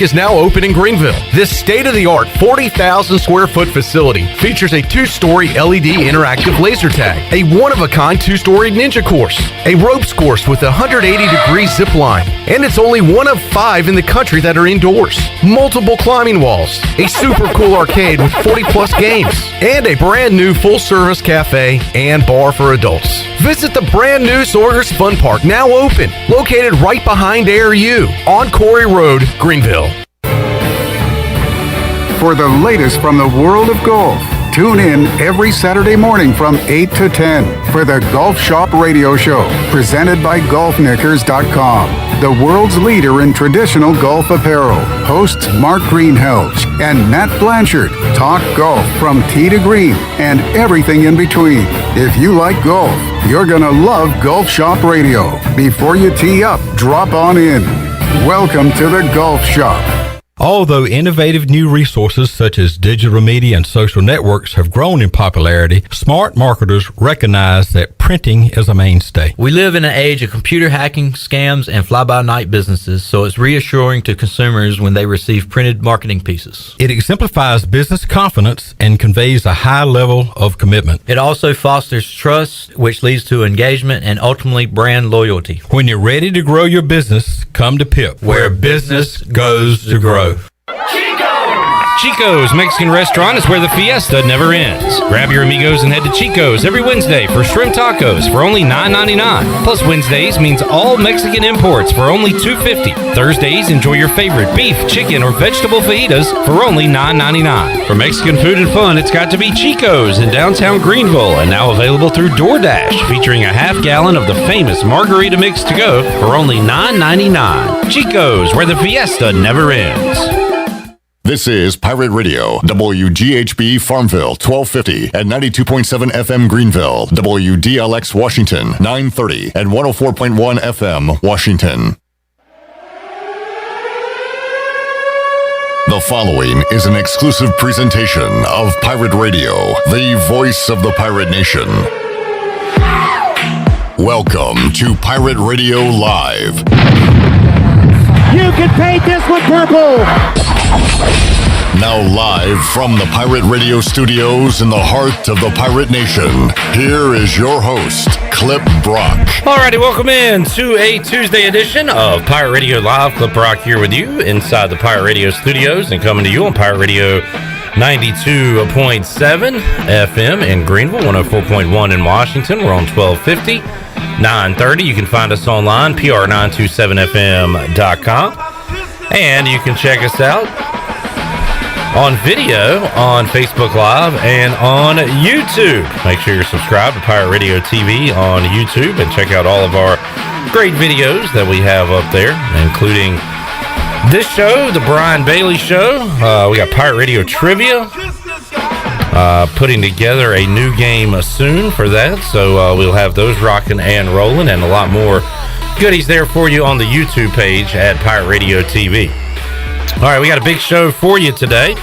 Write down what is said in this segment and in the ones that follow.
is now open in Greenville. This state-of-the-art 40,000 square foot facility features a 2-story LED interactive laser tag, a one-of-a-kind 2-story ninja course, a ropes course with a 180-degree zip line, and it's only one of 5 in the country that are indoors. Multiple climbing walls, a super cool arcade with 40-plus games, and a brand new full-service cafe and bar for adults. Visit the brand new Sawyer's Fun Park, now open, located right behind ARU on Corey Road, Greenville. For the latest from the world of golf, tune in every Saturday morning from 8 to 10 for the Golf Shop Radio Show, presented by GolfKnickers.com, the world's leader in traditional golf apparel. Hosts Mark Greenhalgh and Matt Blanchard talk golf from tee to green and everything in between. If you like golf, you're going to love Golf Shop Radio. Before you tee up, drop on in. Welcome to the Golf Shop. Although innovative new resources such as digital media and social networks have grown in popularity, smart marketers recognize that printing is a mainstay. We live in an age of computer hacking, scams, and fly-by-night businesses, so it's reassuring to consumers when they receive printed marketing pieces. It exemplifies business confidence and conveys a high level of commitment. It also fosters trust, which leads to engagement and ultimately brand loyalty. When you're ready to grow your business, come to PIP, where business goes to grow. Chico's Mexican restaurant is where the fiesta never ends. Grab your amigos and head to Chico's every Wednesday for shrimp tacos for only $9.99. Plus Wednesdays means all Mexican imports for only $2.50. Thursdays, enjoy your favorite beef, chicken, or vegetable fajitas for only $9.99. For Mexican food and fun, it's got to be Chico's in downtown Greenville and now available through DoorDash, featuring a half gallon of the famous margarita mix to go for only $9.99. Chico's, where the fiesta never ends. This is Pirate Radio, WGHB Farmville, 1250 and 92.7 FM Greenville, WDLX Washington, 930 and 104.1 FM Washington. The following is an exclusive presentation of Pirate Radio, the voice of the pirate nation. Welcome to Pirate Radio Live. You can paint this one purple! Now live from the Pirate Radio studios in the heart of the Pirate Nation, here is your host, Clip Brock. Alrighty, welcome in to a Tuesday edition of Pirate Radio Live. Clip Brock here with you inside the Pirate Radio studios and coming to you on Pirate Radio 92.7 FM in Greenville, 104.1 in Washington. We're on 1250, 930. You can find us online, pr927fm.com. And you can check us out on video on Facebook Live and on YouTube. Make sure you're subscribed to Pirate Radio TV on YouTube and check out all of our great videos that we have up there, including this show, the Brian Bailey Show. We got Pirate Radio Trivia, putting together a new game soon for that. So we'll have those rocking and rolling and a lot more goodies there for you on the YouTube page at Pirate Radio TV. All right, we got a big show for you today.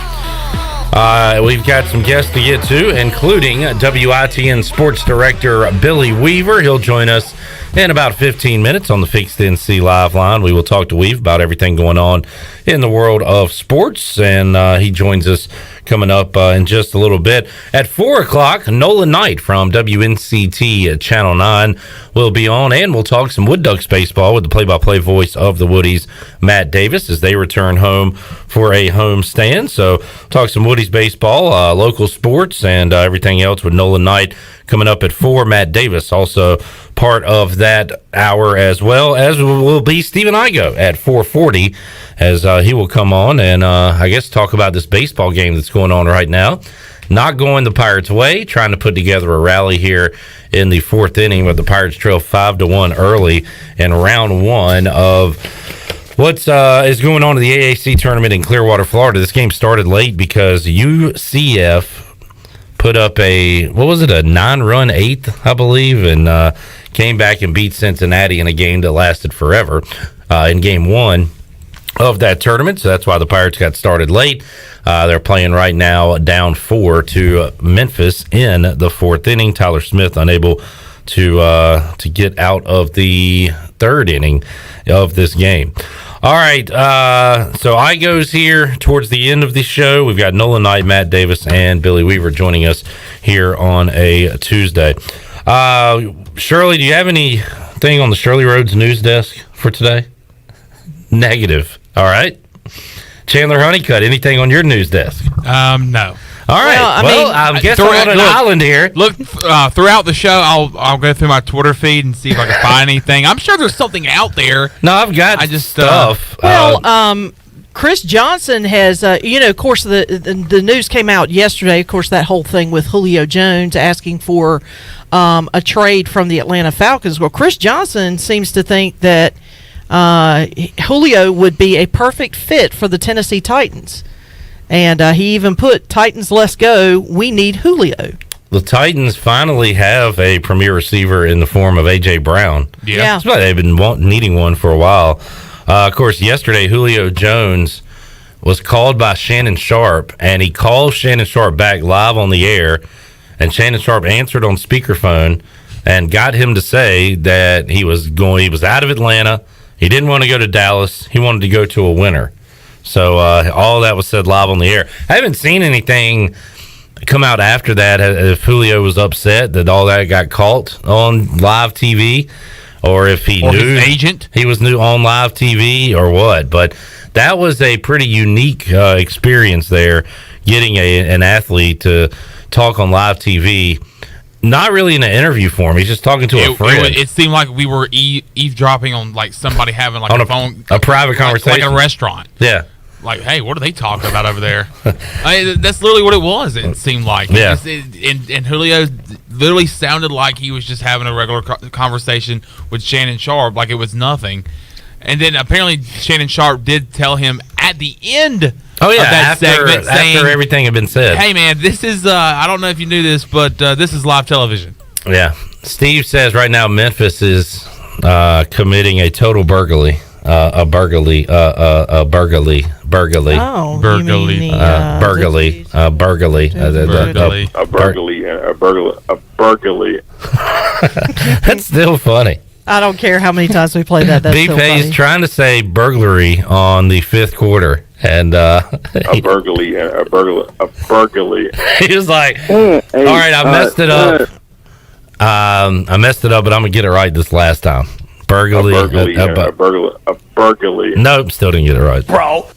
We've got some guests to get to, including WITN Sports Director Billy Weaver. He'll join us in about 15 minutes on the Fixed NC Live line. We will talk to Weave about everything going on in the world of sports, and he joins us coming up in just a little bit. At 4 o'clock, Nolan Knight from WNCT Channel 9 will be on, and we'll talk some Wood Ducks baseball with the play-by-play voice of the Woodies, Matt Davis, as they return home for a home stand. So talk some Woodies baseball, local sports, and everything else with Nolan Knight coming up at 4. Matt Davis also part of that hour, as well as will be Stephen Igoe at 4:40, as he will come on and I guess talk about this baseball game that's going on right now. Not going the Pirates' way, trying to put together a rally here in the 4th inning, with the Pirates trail 5-1 early in round 1 of what is going on in the AAC tournament in Clearwater, Florida. This game started late because UCF put up a 9-run 8th, I believe, and came back and beat Cincinnati in a game that lasted forever in game 1 of that tournament. So that's why the Pirates got started late. They're playing right now down 4 to Memphis in the 4th inning. Tyler Smith unable to get out of the 3rd inning of this game. All right, so Igoe's here towards the end of the show. We've got Nolan Knight, Matt Davis, and Billy Weaver joining us here on a Tuesday. Shirley, do you have anything on the Shirley Rhodes news desk for today? Negative. All right. Chandler Honeycutt, anything on your news desk? No. All right. Well, I guess we're on an island here. Look, throughout the show, I'll go through my Twitter feed and see if I can find anything. I'm sure there's something out there. No, I've got stuff. Chris Johnson has, of course, the news came out yesterday. Of course, that whole thing with Julio Jones asking for a trade from the Atlanta Falcons. Well, Chris Johnson seems to think that Julio would be a perfect fit for the Tennessee Titans. And he even put, Titans, let's go. We need Julio. The Titans finally have a premier receiver in the form of A.J. Brown. Yeah. It's like they've been needing one for a while. Of course, yesterday, Julio Jones was called by Shannon Sharpe, and he called Shannon Sharpe back live on the air, and Shannon Sharpe answered on speakerphone and got him to say that he was out of Atlanta. He didn't want to go to Dallas. He wanted to go to a winner. So all that was said live on the air. I haven't seen anything come out after that if Julio was upset that all that got caught on live TV, or if he knew his agent he was new on live TV or what. But that was a pretty unique experience there, getting an athlete to talk on live TV. Not really in an interview form. He's just talking to a friend. It seemed like we were eavesdropping on like somebody having like on a phone, a private conversation, like a restaurant. Yeah. Like, hey, what are they talking about over there? That's literally what it was. It seemed like. Yeah. And Julio literally sounded like he was just having a regular conversation with Shannon Sharpe, like it was nothing. And then apparently Shannon Sharpe did tell him at the end of that segment, saying, after everything had been said, hey, man, this is, I don't know if you knew this, but this is live television. Yeah. Steve says right now Memphis is committing a total burglary. A burglary. Oh, burglary. burglary. That's still funny. I don't care how many times we play that. That's so funny. B-Pay's trying to say burglary on the fifth quarter, and a burglary. He was like, all right, I messed it up. I messed it up, but I'm going to get it right this last time. Burglary. A burglary. Nope, still didn't get it right. Bro.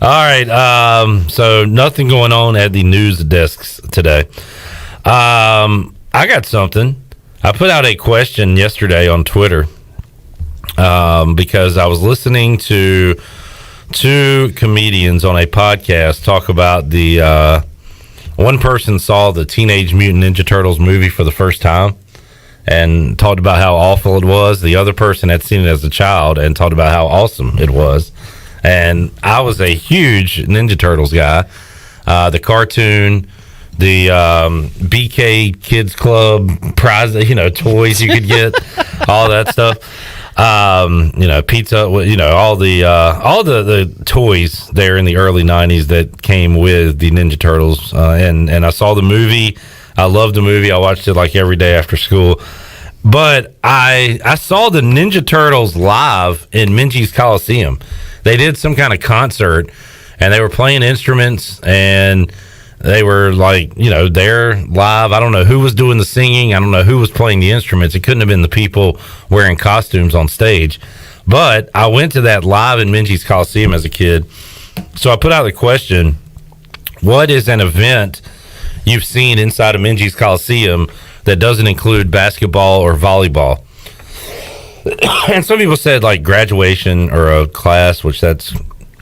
All right, so nothing going on at the news desks today. I got something. I put out a question yesterday on Twitter because I was listening to two comedians on a podcast talk about the one person saw the Teenage Mutant Ninja Turtles movie for the first time and talked about how awful it was. The other person had seen it as a child and talked about how awesome it was. And I was a huge Ninja Turtles guy. The cartoon, the BK Kids Club prize, toys you could get, all that stuff. Pizza, all the toys there in the early 90s that came with the Ninja Turtles. And I saw the movie. I loved the movie. I watched it like every day after school. But I saw the Ninja Turtles live in Minji's Coliseum. They did some kind of concert, and they were playing instruments, and they were like, they're live. I don't know who was doing the singing. I don't know who was playing the instruments. It couldn't have been the people wearing costumes on stage. But I went to that live in Minji's Coliseum as a kid. So I put out the question, what is an event you've seen inside of Minji's Coliseum that doesn't include basketball or volleyball? And some people said like graduation or a class, which that's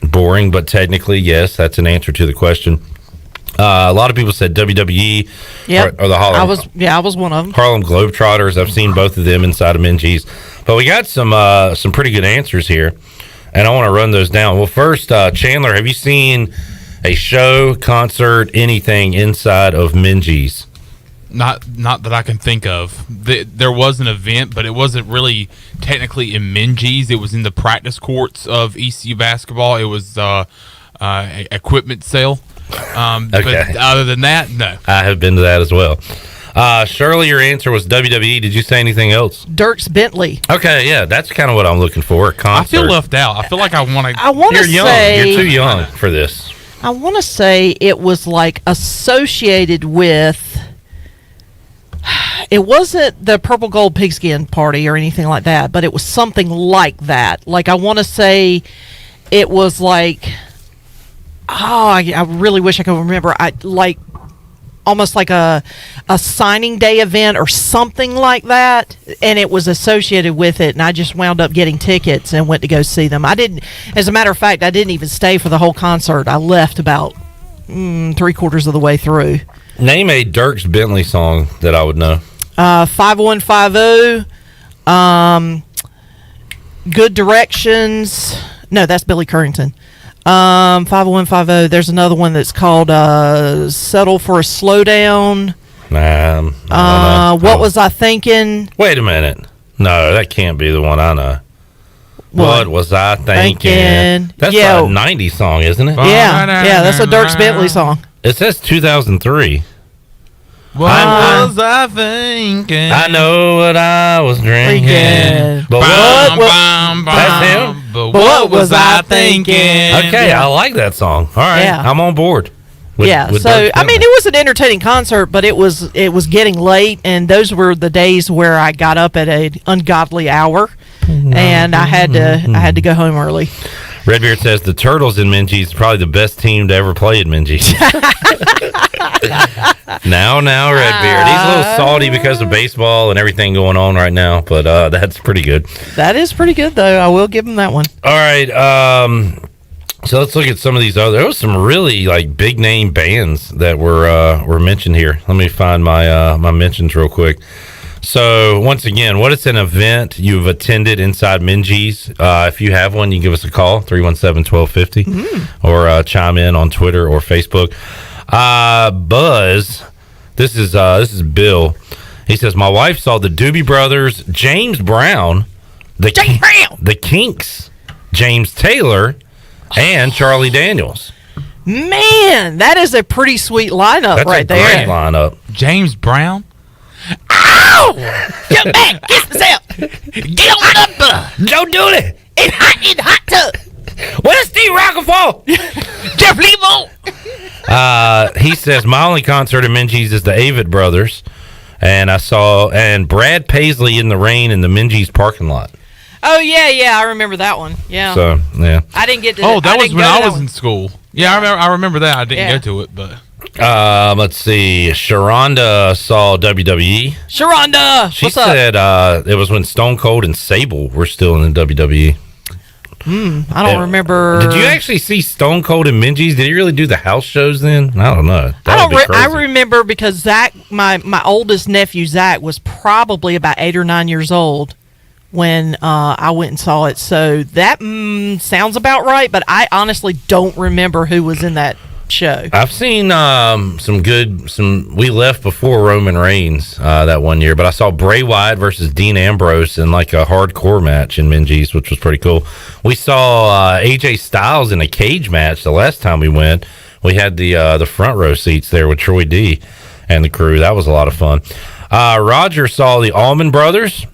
boring, but technically, yes, that's an answer to the question. A lot of people said WWE or the Harlem. I was one of them. Harlem Globetrotters. I've seen both of them inside of Minji's. But we got some pretty good answers here, and I want to run those down. Well, first, Chandler, have you seen a show, concert, anything inside of Minji's? Not that I can think of. There was an event, but it wasn't really technically in Minji's. It was in the practice courts of ECU basketball. It was equipment sale. Okay. But other than that, no. I have been to that as well. Shirley, your answer was WWE. Did you say anything else? Dierks Bentley. Okay, yeah, that's kind of what I'm looking for. A concert. I feel left out. I feel like I want to. I want to say You're too young for this. I want to say it was like associated with. It wasn't the Purple Gold Pigskin Party or anything like that, but it was something like that. Like I want to say, it was like. Oh, I really wish I could remember. Almost like a signing day event or something like that, and it was associated with it, and I just wound up getting tickets and went to go see them. I didn't, as a matter of fact, I didn't even stay for the whole concert. I left about 3/4 of the way through. Name a Dierks Bentley song that I would know. 5150, Good Directions. No, that's Billy Currington. 5150. There's another one that's called Settle for a Slowdown. What was I thinking? Wait a minute. No, that can't be the one I know. What was I thinking? That's a 90s song, isn't it? Yeah, that's a Dierks Bentley song. It says 2003. What was I thinking? I know what I was drinking. But that's him. But what was I thinking? Okay, I like that song. All right, I'm on board. So I mean, it was an entertaining concert, but it was getting late, and those were the days where I got up at an ungodly hour, and I had to go home early. Redbeard says the Turtles in Minji's is probably the best team to ever play at Minji's. Now, Redbeard. He's a little salty because of baseball and everything going on right now, but that's pretty good. That is pretty good, though. I will give him that one. All right. So let's look at some of these other. There was some really like big name bands that were mentioned here. Let me find my my mentions real quick. So once again, what is an event you've attended inside Minji's? If you have one, you can give us a call, 317-1250, or chime in on Twitter or Facebook. Buzz, this is Bill. He says, my wife saw the Doobie Brothers, James Brown, the Kinks, James Taylor, and Charlie Daniels. Man, that is a pretty sweet lineup. That's right there. Great lineup. James Brown. Ow! Jump back! Kiss myself! Get on up! Don't do it! In hot tub! Where's Steve Rockefeller? Jeff Lebo! He says, my only concert at Minji's is the Avett Brothers, and I saw Brad Paisley in the rain in the Minji's parking lot. Oh, yeah, I remember that one. Yeah. So, yeah. I didn't get to that was when I was in school. Yeah, I remember that. I didn't go to it, but... Let's see. Sharonda saw WWE. Sharonda! She said it was when Stone Cold and Sable were still in the WWE. I don't remember. Did you actually see Stone Cold and Minji's? Did he really do the house shows then? I don't know. I remember because Zach, my oldest nephew Zach, was probably about 8 or 9 years old when I went and saw it. So that sounds about right, but I honestly don't remember who was in that show. I've seen we left before Roman Reigns that one year, but I saw Bray Wyatt versus Dean Ambrose in like a hardcore match in Minji's, which was pretty cool. We saw AJ Styles in a cage match the last time we went. We had the front row seats there with Troy D and the crew. That was a lot of fun. Roger saw the Allman Brothers.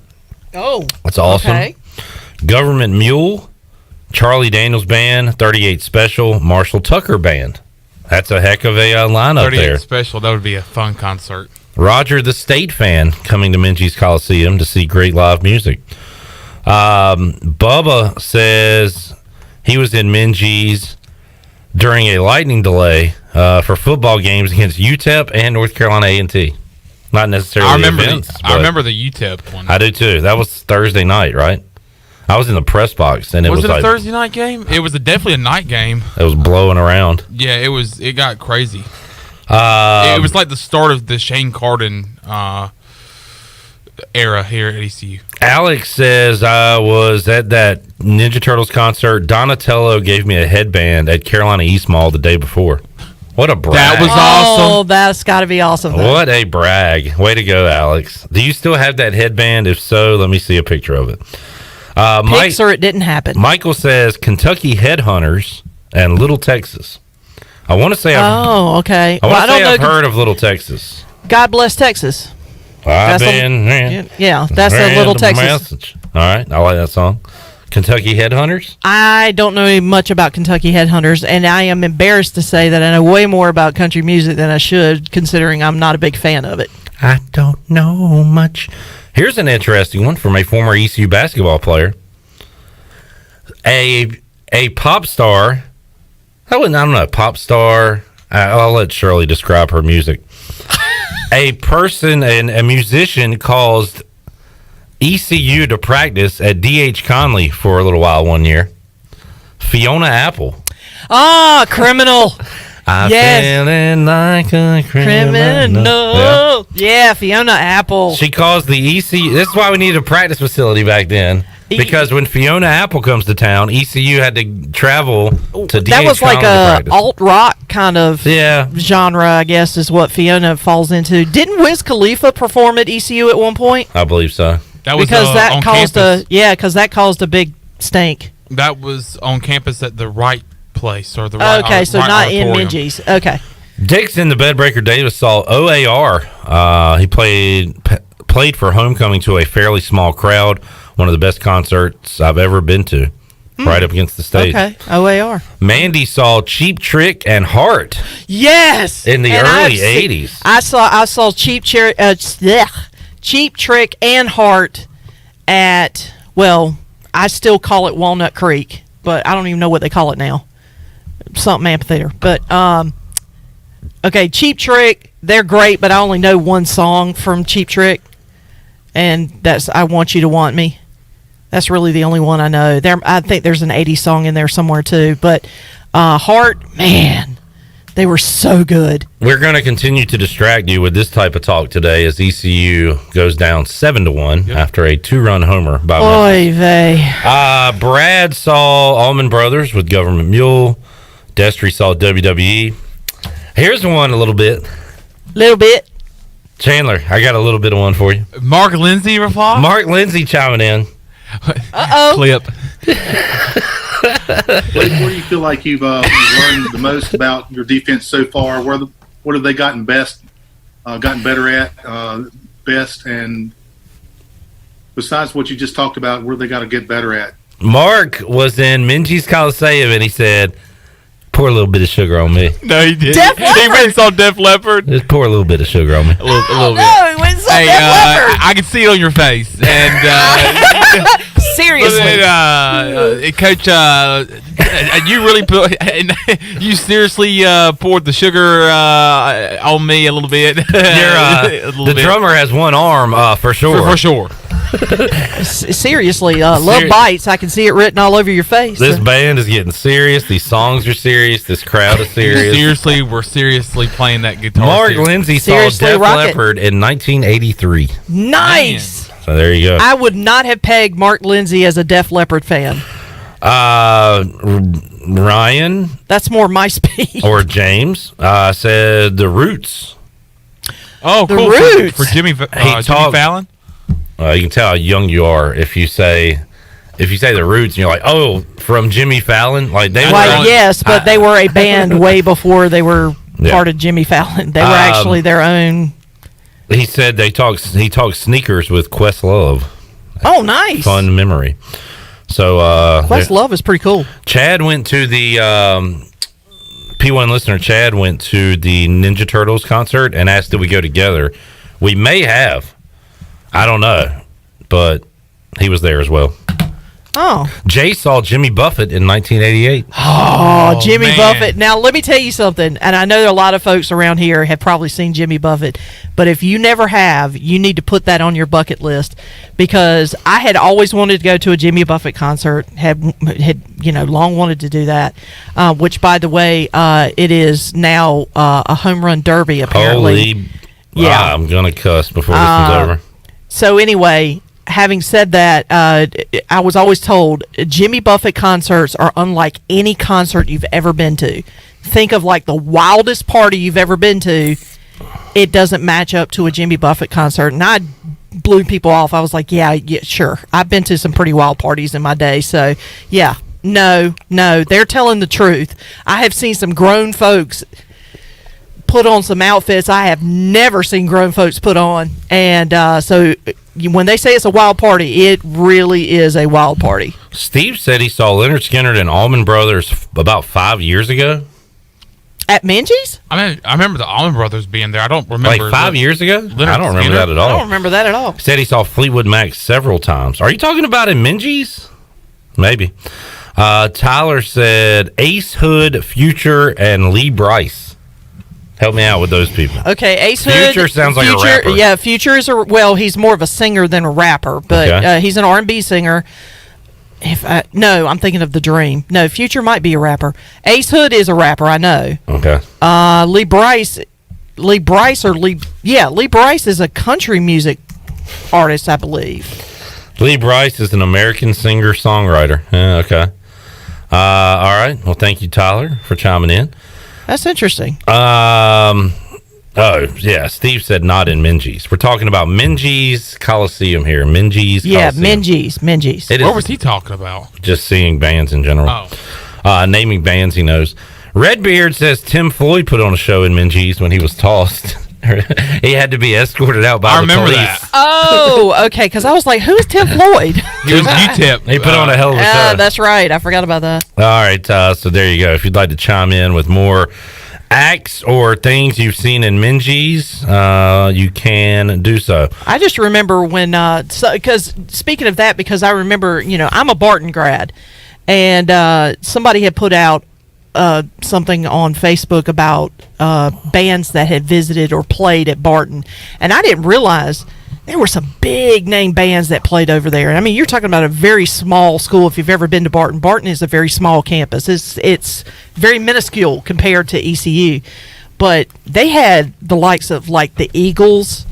Oh, that's awesome. Okay. Government Mule, Charlie Daniels Band, 38 Special, Marshall Tucker Band. That's a heck of a lineup 38 there. Special, that would be a fun concert. Roger the State fan coming to Minji's Coliseum to see great live music. Bubba says he was in Minji's during a lightning delay for football games against UTEP and North Carolina A&T. Not necessarily I remember the UTEP one. I do too. That was Thursday night, right? I was in the press box, and it was it like a Thursday night game? It was definitely a night game. It was blowing around. Yeah, it was. It got crazy. It was like the start of the Shane Carden era here at ECU. Alex says I was at that Ninja Turtles concert. Donatello gave me a headband at Carolina East Mall the day before. What a brag. That was awesome. Oh, that's got to be awesome. Though. What a brag. Way to go, Alex. Do you still have that headband? If so, let me see a picture of it. Pics or it didn't happen. Michael says Kentucky Headhunters and Little Texas. I want to say okay. I've heard of Little Texas. God bless Texas. I've That's been that's a little Texas. message. All right, I like that song. Kentucky Headhunters. I don't know much about Kentucky Headhunters, and I am embarrassed to say that I know way more about country music than I should, considering I'm not a big fan of it. I don't know much. Here's an interesting one from a former ECU basketball player. A pop star. I don't know, pop star. I'll let Shirley describe her music. A person and a musician caused ECU to practice at D.H. Conley for a little while one year. Fiona Apple. Ah, Criminal. I'm feeling like a criminal. Yeah, Fiona Apple. She caused the ECU. This is why we needed a practice facility back then. Because when Fiona Apple comes to town, ECU had to travel to D.H. That was like a practice. alt-rock kind of genre, I guess, is what Fiona falls into. Didn't Wiz Khalifa perform at ECU at one point? I believe so. That was because that on caused campus. because that caused a big stink. That was on campus at the right place or the right. Okay, so right not in auditorium. Minji's. Okay. Dixon, the Bedbreaker Davis, saw OAR. He played for Homecoming to a fairly small crowd. One of the best concerts I've ever been to. Right up against the stage. Okay, OAR. Mandy saw Cheap Trick and Heart. Yes, in the early '80s. I saw Cheap Trick and Heart at, well, I still call it Walnut Creek, but I don't even know what they call it now. Something amphitheater. But okay, Cheap Trick, they're great, but I only know one song from Cheap Trick, and that's I Want You to Want Me. That's really the only one I know. I think there's an 80s song in there somewhere too, but Heart, man, they were so good. We're going to continue to distract you with this type of talk today as ECU goes down 7-1 after a 2-run homer by Oy vey. Brad saw Allman Brothers with Government Mule. Destry saw WWE. Here's one a little bit. Chandler, I got a little bit of one for you. Mark Lindsay reply? Mark Lindsay chiming in. Clip. Where do you feel like you've learned the most about your defense so far? What have they gotten better at, best, and besides what you just talked about, where they got to get better at? Mark was in Minji's Coliseum and he said, pour a little bit of sugar on me. No, he didn't. Def He Leppard. went and saw Def Leppard. Just pour a little bit of sugar on me. A little bit. No, he went and saw Hey, Def Leppard. I can see it on your face. And Seriously. Coach, you really you seriously poured the sugar on me a little bit. The drummer has one arm for sure. For sure. Seriously, Love Bites. I can see it written all over your face. This band is getting serious. These songs are serious. This crowd is serious. Seriously, we're seriously playing that guitar. Mark Lindsay saw Seriously, Def rock it. Leppard in 1983. Nice. So there you go. I would not have pegged Mark Lindsay as a Def Leppard fan. Ryan. That's more my speed. Or James said The Roots. Oh, The cool. Roots. For Jimmy Fallon? You can tell how young you are if you say The Roots and you're like, oh, from Jimmy Fallon. Like they were. Yes, but they were a band way before they were part of Jimmy Fallon. They were actually their own. He said he talks sneakers with Questlove. Oh, nice. Fun memory. So Questlove is pretty cool. Chad went to the P1 listener. Chad went to the Ninja Turtles concert and asked, "Did we go together?" We may have. I don't know, but he was there as well. Oh. Jay saw Jimmy Buffett in 1988. Oh, Jimmy Buffett. Now, let me tell you something, and I know a lot of folks around here have probably seen Jimmy Buffett, but if you never have, you need to put that on your bucket list, because I had always wanted to go to a Jimmy Buffett concert, had long wanted to do that, which, by the way, it is now a home run derby, apparently. Holy, yeah. I'm going to cuss before this is over. So anyway, having said that, I was always told Jimmy Buffett concerts are unlike any concert you've ever been to. Think of like the wildest party you've ever been to. It doesn't match up to a Jimmy Buffett concert. And I blew people off. I was like, yeah, sure. I've been to some pretty wild parties in my day. So, yeah, no, they're telling the truth. I have seen some grown folks put on some outfits I have never seen grown folks put on. And so when they say it's a wild party, it really is a wild party. Steve said he saw Leonard Skinner and Allman Brothers about 5 years ago. At Minji's? I remember the Allman Brothers being there. I don't remember. Like 5 years ago? Leonard I don't remember Skinner? that at all. I don't remember that at all. He said he saw Fleetwood Mac several times. Are you talking about in Minji's? Maybe. Tyler said Ace Hood, Future, and Lee Bryce. Help me out with those people. Okay, Ace Hood. Future sounds like a rapper. Yeah, Future is he's more of a singer than a rapper, but he's an R&B singer. No, I'm thinking of The Dream. No, Future might be a rapper. Ace Hood is a rapper, I know. Okay. Lee Bryce is a country music artist, I believe. Lee Bryce is an American singer-songwriter. Okay. All right. Well, thank you, Tyler, for chiming in. That's interesting. Oh, yeah. Steve said not in Minji's. We're talking about Minji's Coliseum here. Minji's Coliseum. Yeah, Minji's. What was he talking about? Just seeing bands in general. Oh. Naming bands he knows. Redbeard says Tim Floyd put on a show in Minji's when he was tossed. He had to be escorted out by the police. That. Oh, okay. Because I was like, who is Tim Floyd? He was UTEP. He put on a hell of a show. That's right. I forgot about that. All right. So there you go. If you'd like to chime in with more acts or things you've seen in Minji's, you can do so. I just remember when, because speaking of that, because I remember, I'm a Barton grad, and somebody had put out something on Facebook about bands that had visited or played at Barton, and I didn't realize there were some big name bands that played over there. And I mean, you're talking about a very small school. If you've ever been to Barton, Barton is a very small campus. It's very minuscule compared to ECU, but they had the likes of like the Eagles,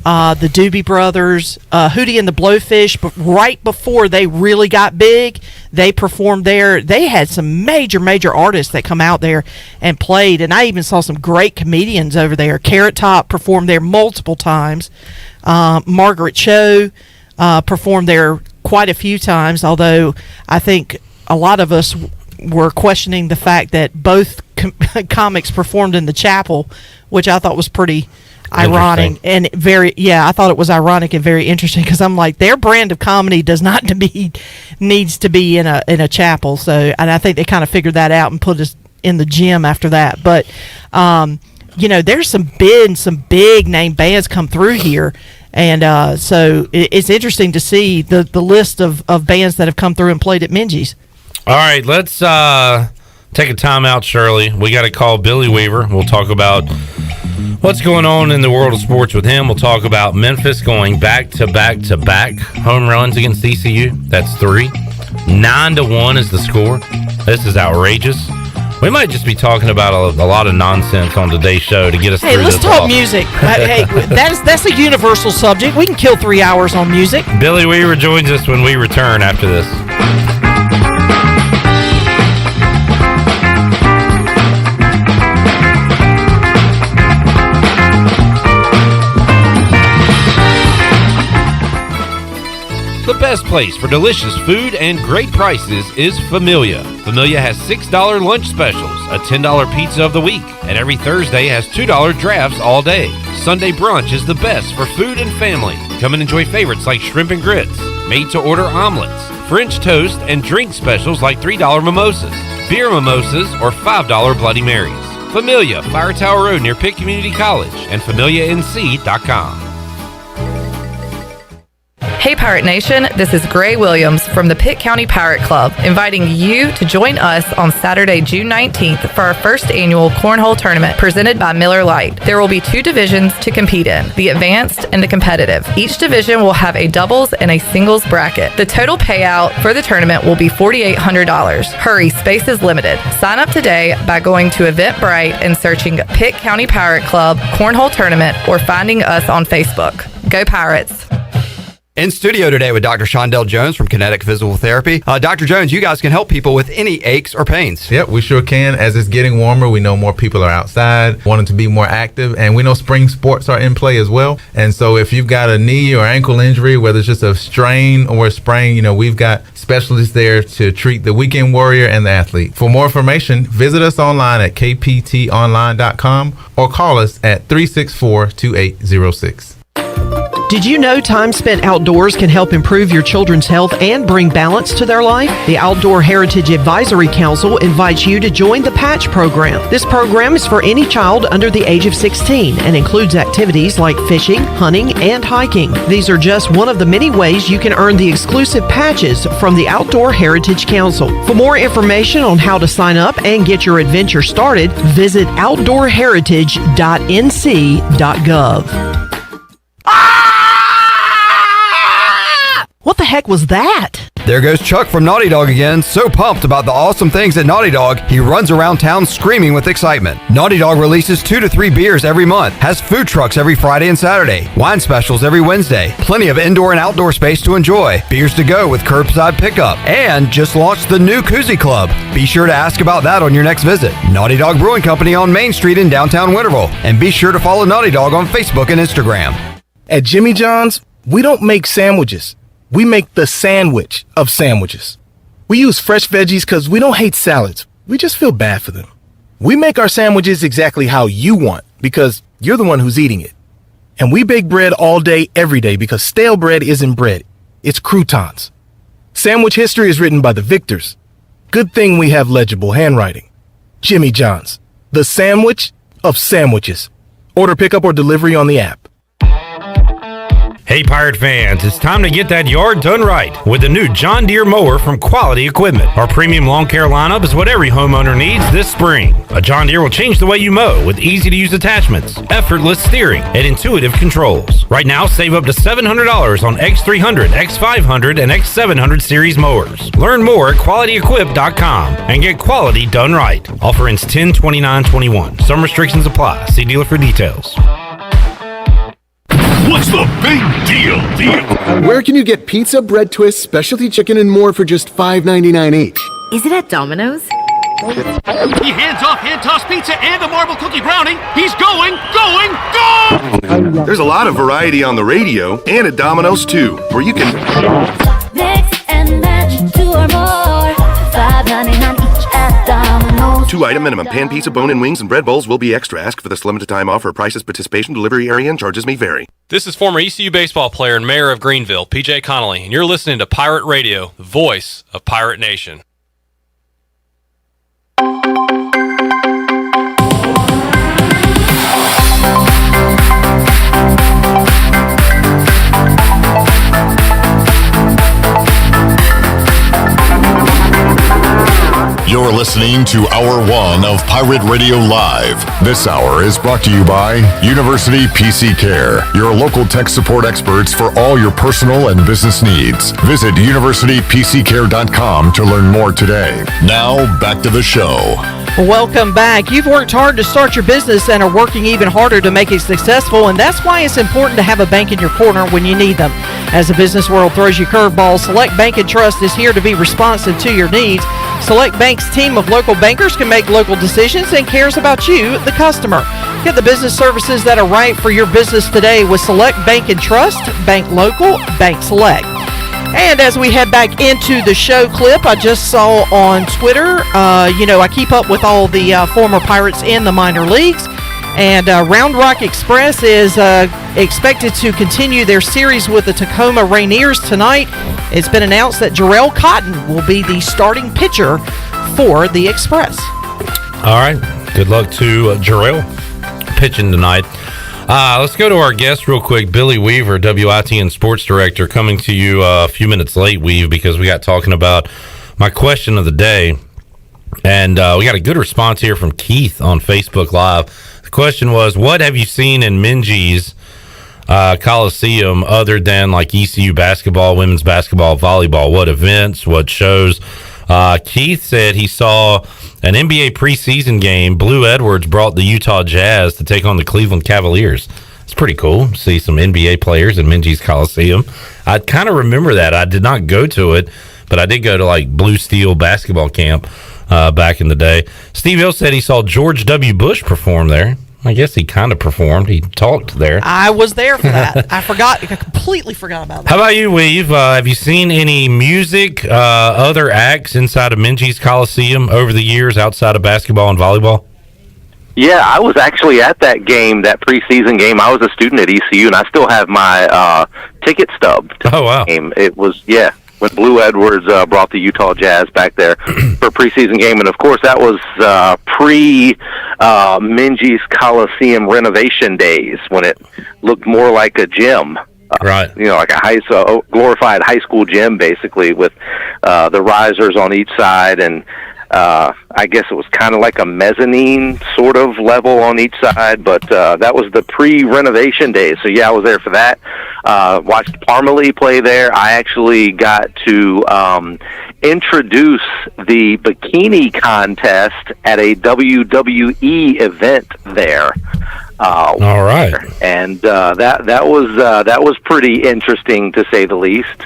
the Doobie Brothers, Hootie and the Blowfish, but right before they really got big, they performed there. They had some major artists that come out there and played, and I even saw some great comedians over there. Carrot Top performed there multiple times. Margaret Cho performed there quite a few times, although I think a lot of us were questioning the fact that both comics performed in the chapel, which I thought was pretty ironic and I thought it was ironic and very interesting, because I'm like, their brand of comedy does not needs to be in a chapel. So, and I think they kind of figured that out and put us in the gym after that. But there's some big name bands come through here, and so it's interesting to see the list of bands that have come through and played at Minji's. All right, let's take a time out, Shirley. We got to call Billy Weaver. We'll talk about what's going on in the world of sports with him. We'll talk about Memphis going back to back home runs against ECU. That's 3. 9-1 is the score. This is outrageous. We might just be talking about a lot of nonsense on today's show to get us through this. Hey, let's talk music. Hey, that's a universal subject. We can kill 3 hours on music. Billy Weaver joins us when we return after this. The best place for delicious food and great prices is Familia. Familia has $6 lunch specials, a $10 pizza of the week, and every Thursday has $2 drafts all day. Sunday brunch is the best for food and family. Come and enjoy favorites like shrimp and grits, made-to-order omelets, French toast, and drink specials like $3 mimosas, beer mimosas, or $5 Bloody Marys. Familia, Fire Tower Road near Pitt Community College, and FamiliaNC.com. Hey Pirate Nation, this is Gray Williams from the Pitt County Pirate Club, inviting you to join us on Saturday, June 19th for our first annual Cornhole Tournament presented by Miller Lite. There will be 2 divisions to compete in, the Advanced and the Competitive. Each division will have a doubles and a singles bracket. The total payout for the tournament will be $4,800. Hurry, space is limited. Sign up today by going to Eventbrite and searching Pitt County Pirate Club Cornhole Tournament or finding us on Facebook. Go Pirates! In studio today with Dr. Shondell Jones from Kinetic Physical Therapy. Dr. Jones, you guys can help people with any aches or pains. Yep, we sure can. As it's getting warmer, we know more people are outside, wanting to be more active, and we know spring sports are in play as well. And so if you've got a knee or ankle injury, whether it's just a strain or a sprain, we've got specialists there to treat the weekend warrior and the athlete. For more information, visit us online at kptonline.com or call us at 364-2806. Did you know time spent outdoors can help improve your children's health and bring balance to their life? The Outdoor Heritage Advisory Council invites you to join the Patch program. This program is for any child under the age of 16 and includes activities like fishing, hunting, and hiking. These are just one of the many ways you can earn the exclusive patches from the Outdoor Heritage Council. For more information on how to sign up and get your adventure started, visit outdoorheritage.nc.gov. What the heck was that? There goes Chuck from Naughty Dog again, so pumped about the awesome things at Naughty Dog, he runs around town screaming with excitement. Naughty Dog releases 2 to 3 beers every month, has food trucks every Friday and Saturday, wine specials every Wednesday, plenty of indoor and outdoor space to enjoy, beers to go with curbside pickup, and just launched the new Koozie Club. Be sure to ask about that on your next visit. Naughty Dog Brewing Company on Main Street in downtown Winterville, and be sure to follow Naughty Dog on Facebook and Instagram. At Jimmy John's, we don't make sandwiches. We make the sandwich of sandwiches. We use fresh veggies because we don't hate salads. We just feel bad for them. We make our sandwiches exactly how you want because you're the one who's eating it. And we bake bread all day, every day because stale bread isn't bread. It's croutons. Sandwich history is written by the victors. Good thing we have legible handwriting. Jimmy John's, the sandwich of sandwiches. Order pickup or delivery on the app. Hey Pirate fans, it's time to get that yard done right with the new John Deere mower from Quality Equipment. Our premium lawn care lineup is what every homeowner needs this spring. A John Deere will change the way you mow with easy-to-use attachments, effortless steering, and intuitive controls. Right now, save up to $700 on X300, X500, and X700 series mowers. Learn more at QualityEquip.com and get quality done right. Offer ends 10/29/21. Some restrictions apply. See dealer for details. What's the big deal? Where can you get pizza, bread twists, specialty chicken, and more for just $5.99 each? Is it at Domino's? He hands off hand-tossed pizza and a marble cookie brownie. He's going! There's a lot of variety on the radio and at Domino's too, where you can mix and match 2 or more. $5.99 each at Domino's. 2-item minimum. Pan pizza, bone-in wings, and bread bowls will be extra. Ask for this limited time offer. Prices, participation, delivery area, and charges may vary. This is former ECU baseball player and mayor of Greenville, PJ Connolly, and you're listening to Pirate Radio, the voice of Pirate Nation. You're listening to Hour 1 of Pirate Radio Live. This hour is brought to you by University PC Care, your local tech support experts for all your personal and business needs. Visit universitypccare.com to learn more today. Now, back to the show. Welcome back. You've worked hard to start your business and are working even harder to make it successful, and that's why it's important to have a bank in your corner when you need them. As the business world throws you curveballs, Select Bank & Trust is here to be responsive to your needs. Select Bank's team of local bankers can make local decisions and cares about you, the customer. Get the business services that are right for your business today with Select Bank & Trust, Bank Local, Bank Select. And as we head back into the show clip, I just saw on Twitter, I keep up with all the former Pirates in the minor leagues. And Round Rock Express is expected to continue their series with the Tacoma Rainiers tonight. It's been announced that Jarrell Cotton will be the starting pitcher for the Express. All right. Good luck to Jarrell pitching tonight. Let's go to our guest real quick, Billy Weaver, WITN Sports Director, coming to you a few minutes late, Weave, because we got talking about my question of the day. And we got a good response here from Keith on Facebook Live. The question was, what have you seen in Minji's Coliseum other than like ECU basketball, women's basketball, volleyball? What events, what shows? Keith said he saw an NBA preseason game. Blue Edwards brought the Utah Jazz to take on the Cleveland Cavaliers. It's pretty cool to see some NBA players in Minges Coliseum. I kind of remember that. I did not go to it, but I did go to like Blue Steel basketball camp back in the day. Steve Hill said he saw George W. Bush perform there. I guess he kind of performed. He talked there. I was there for that. I completely forgot about that. How about you, Weave? Have you seen any music, other acts inside of Minges Coliseum over the years outside of basketball and volleyball? Yeah, I was actually at that game, that preseason game. I was a student at ECU, and I still have my ticket stub. Oh, wow. Game. It was, when Blue Edwards brought the Utah Jazz back there for a preseason game. And, of course, that was pre-Minges Coliseum renovation days when it looked more like a gym. Right. Like a glorified high school gym, basically, with the risers on each side. And I guess it was kind of like a mezzanine sort of level on each side. But that was the pre-renovation days. So, I was there for that. Watched Parmalee play there. I actually got to introduce the bikini contest at a WWE event there. All right, and that was pretty interesting to say the least.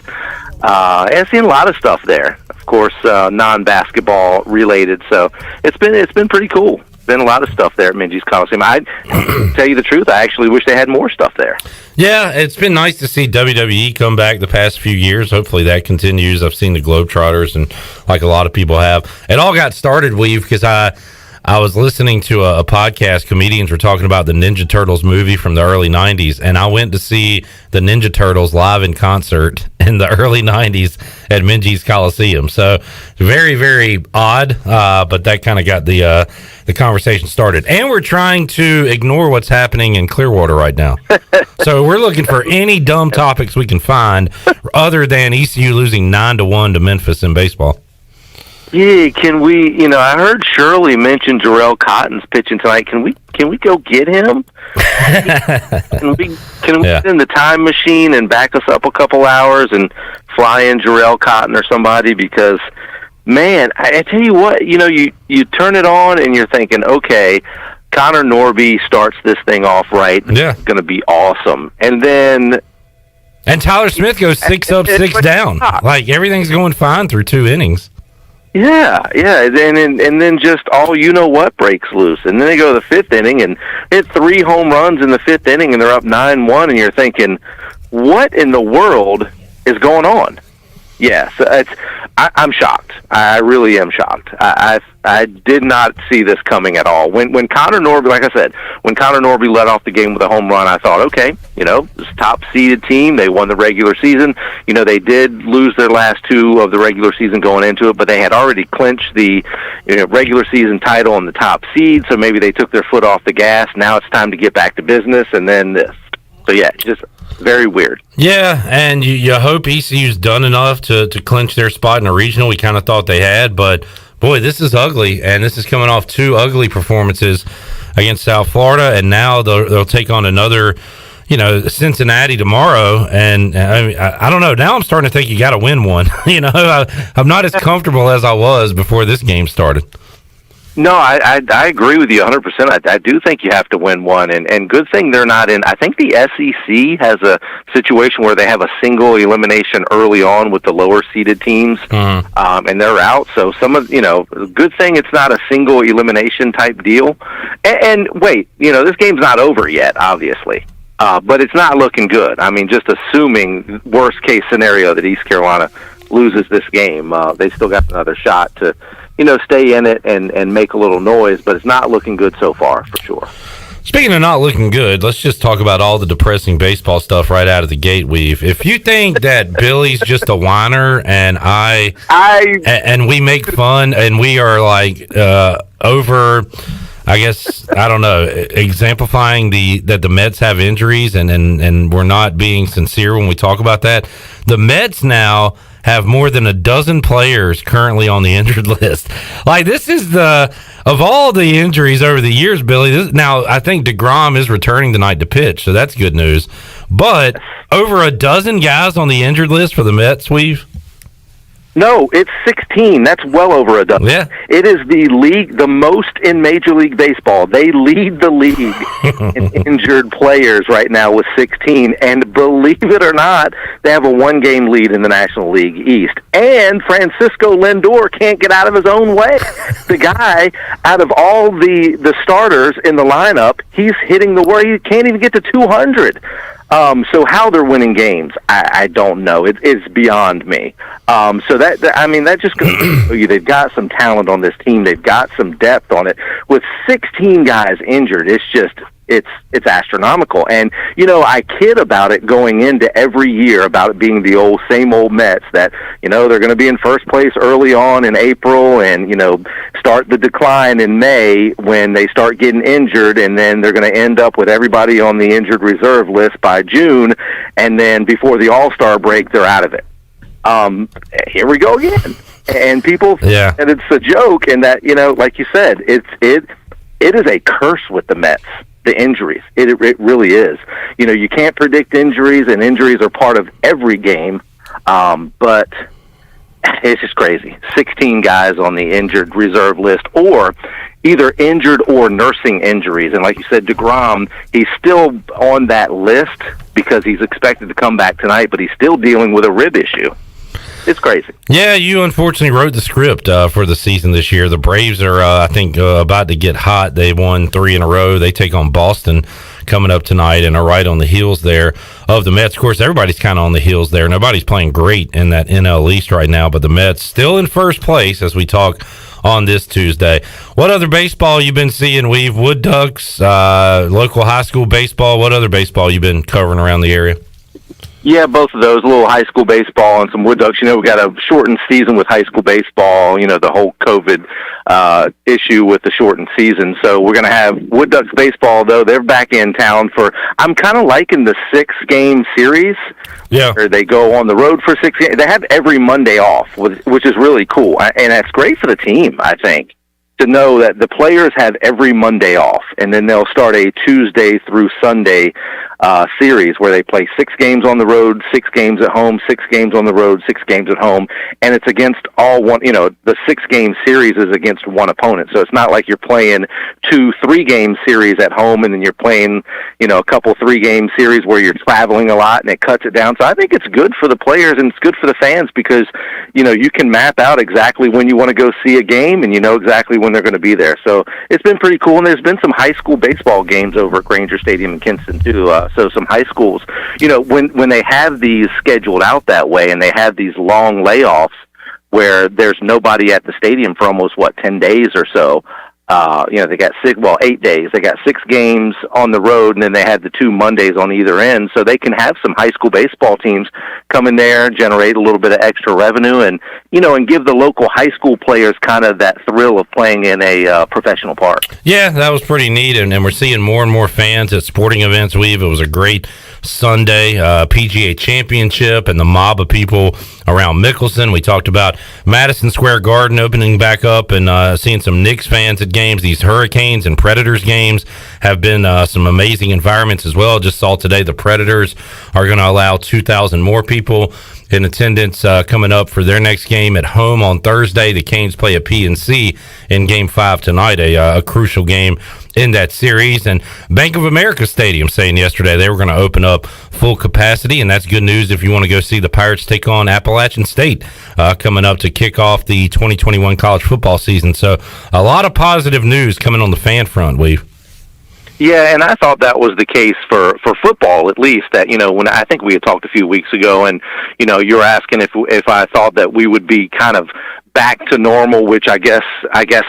I've seen a lot of stuff there, of course, non-basketball related. So it's been pretty cool. Been a lot of stuff there at Minges Coliseum. I tell you the truth, I actually wish they had more stuff there. Yeah, it's been nice to see WWE come back the past few years. Hopefully that continues. I've seen the Globetrotters, and like a lot of people have. It all got started, Weave, because I was listening to a podcast. Comedians were talking about the Ninja Turtles movie from the early 90s, and I went to see the Ninja Turtles live in concert in the early 90s at Minges Coliseum. So very, very odd, but that kind of got the conversation started. And we're trying to ignore what's happening in Clearwater right now. So we're looking for any dumb topics we can find other than ECU losing 9-1 to Memphis in baseball. Yeah, can we? I heard Shirley mention Jarrell Cotton's pitching tonight. Can we go get him? Can we get in the time machine and back us up a couple hours and fly in Jarrell Cotton or somebody? Because, man, I tell you what, you turn it on and you're thinking, okay, Connor Norby starts this thing off right. Yeah, it's going to be awesome, and then. And Tyler Smith goes 6 up, 6 down. Like everything's going fine through 2 innings. Yeah, and then just all what breaks loose, and then they go to the 5th inning and hit 3 home runs in the 5th inning, and they're up 9-1, and you're thinking, what in the world is going on? Yeah, so I'm shocked. I really am shocked. I did not see this coming at all. When Connor Norby, like I said, when Connor Norby led off the game with a home run, I thought, okay, this top-seeded team, they won the regular season. They did lose their last 2 of the regular season going into it, but they had already clinched the regular season title and the top seed, so maybe they took their foot off the gas. Now it's time to get back to business, and then this. So, yeah, just very weird. Yeah, and you hope ECU's done enough to clinch their spot in a regional. We kind of thought they had, but, boy, this is ugly, and this is coming off 2 ugly performances against South Florida, and now they'll take on another, Cincinnati tomorrow, and I don't know. Now I'm starting to think you got to win one. I'm not as comfortable as I was before this game started. No, I agree with you 100%. I do think you have to win one, and good thing they're not in. I think the SEC has a situation where they have a single elimination early on with the lower seeded teams, and they're out. So good thing it's not a single elimination type deal. And wait, this game's not over yet, obviously, but it's not looking good. I mean, just assuming worst case scenario that East Carolina loses this game, they still got another shot to stay in it and make a little noise, but it's not looking good so far, for sure. Speaking of not looking good, let's just talk about all the depressing baseball stuff right out of the gate, Weave. If you think that Billy's just a whiner and and we make fun and we are like over, I guess, I don't know, exemplifying that the Mets have injuries and we're not being sincere when we talk about that. The Mets now have more than a dozen players currently on the injured list. Like, this is of all the injuries over the years, Billy. Now, I think DeGrom is returning tonight to pitch, so that's good news. But over a dozen guys on the injured list for the Mets, Weave? No, it's 16. That's well over a dozen. Yeah. It is the most in Major League Baseball. They lead the league in injured players right now with 16. And believe it or not, they have a one-game lead in the National League East. And Francisco Lindor can't get out of his own way. The guy, out of all the starters in the lineup, he's hitting the where he can't even get to 200. So how they're winning games, I don't know. It's beyond me. So that just goes to show you they've got some talent on this team. They've got some depth on it. With 16 guys injured, it's astronomical. And I kid about it going into every year about it being the same old Mets that they're going to be in first place early on in April and start the decline in May when they start getting injured, and then they're going to end up with everybody on the injured reserve list by June, and then before the All-Star break they're out of it. Here we go again. And people think that it's a joke, and that like you said, it is a curse with the Mets. The injuries. It really is. You can't predict injuries, and injuries are part of every game. But it's just crazy. 16 guys on the injured reserve list, or either injured or nursing injuries. And like you said, DeGrom, he's still on that list because he's expected to come back tonight, but he's still dealing with a rib issue. It's crazy. Yeah, you unfortunately wrote the script for the season this year. The Braves are, I think, about to get hot. They won 3 in a row. They take on Boston coming up tonight and are right on the heels there of the Mets. Of course, everybody's kind of on the heels there. Nobody's playing great in that NL East right now, but the Mets still in first place as we talk on this Tuesday. What other baseball you been seeing, Weave? Wood Ducks, local high school baseball. What other baseball you been covering around the area? Yeah, both of those, a little high school baseball and some Wood Ducks. We got a shortened season with high school baseball, the whole COVID issue with the shortened season. So we're going to have Wood Ducks baseball, though. They're back in town I'm kind of liking the 6-game series. Yeah. Where they go on the road for 6 games. They have every Monday off, which is really cool. And that's great for the team, I think, to know that the players have every Monday off, and then they'll start a Tuesday through Sunday series where they play 6 games on the road, 6 games at home, 6 games on the road, 6 games at home, and it's against all one. The 6-game series is against one opponent, so it's not like you're playing 2 3-game series at home and then you're playing a couple 3-game series where you're traveling a lot and it cuts it down. So I think it's good for the players and it's good for the fans because you can map out exactly when you want to go see a game and exactly when they're going to be there. So it's been pretty cool, and there's been some high school baseball games over at Granger Stadium in Kinston too. So some high schools, when they have these scheduled out that way and they have these long layoffs where there's nobody at the stadium for almost 10 days or so. They got 8 days. They got 6 games on the road, and then they had the 2 Mondays on either end, so they can have some high school baseball teams come in there, generate a little bit of extra revenue, and and give the local high school players kind of that thrill of playing in a professional park. Yeah, that was pretty neat, and we're seeing more and more fans at sporting events. It was a great Sunday PGA Championship and the mob of people around Mickelson. We talked about Madison Square Garden opening back up and seeing some Knicks fans at games. These Hurricanes and Predators games have been some amazing environments as well. Just saw today the Predators are going to allow 2,000 more people in attendance coming up for their next game at home on Thursday. The Canes play a PNC in Game 5 tonight, a crucial game in that series. And Bank of America Stadium saying yesterday they were going to open up full capacity, and that's good news if you want to go see the Pirates take on Appalachian State coming up to kick off the 2021 college football season. So a lot of positive news coming on the fan front, Weave. Yeah, and I thought that was the case for football, at least. That when I think we had talked a few weeks ago, and you're asking if I thought that we would be kind of back to normal, which I guess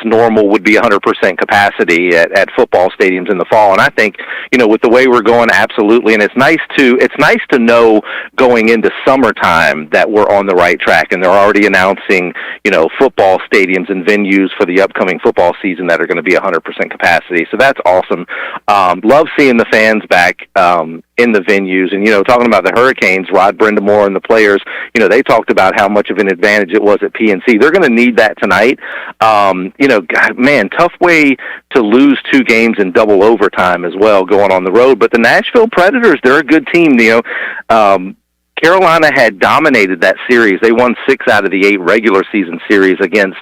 normal would be 100% capacity at football stadiums in the fall. And I think with the way we're going, absolutely. And it's nice to know going into summertime that we're on the right track, and they're already announcing football stadiums and venues for the upcoming football season that are going to be 100% capacity. So that's awesome. Love seeing the fans back in the venues. And talking about the Hurricanes, Rod Brindamore and the players, they talked about how much of an advantage it was at PNC. They're going to need that tonight. God, man, tough way to lose 2 games in double overtime as well, going on the road. But the Nashville Predators, they're a good team. Carolina had dominated that series. They won 6 out of the 8 regular season series against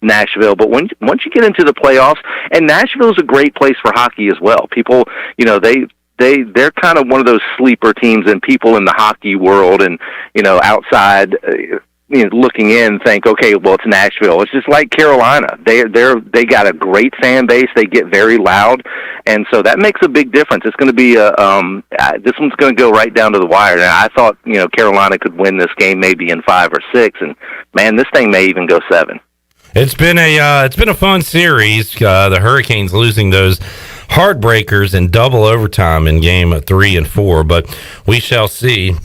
Nashville. But once you get into the playoffs, and Nashville's a great place for hockey as well. People, they're kind of one of those sleeper teams, and people in the hockey world and outside. Looking in, think, okay, well, it's Nashville. It's just like Carolina. They got a great fan base. They get very loud, and so that makes a big difference. It's going to be this one's going to go right down to the wire. And I thought Carolina could win this game maybe in 5 or 6, and man, this thing may even go 7. It's been a fun series. The Hurricanes losing those heartbreakers in double overtime in game 3 and 4, but we shall see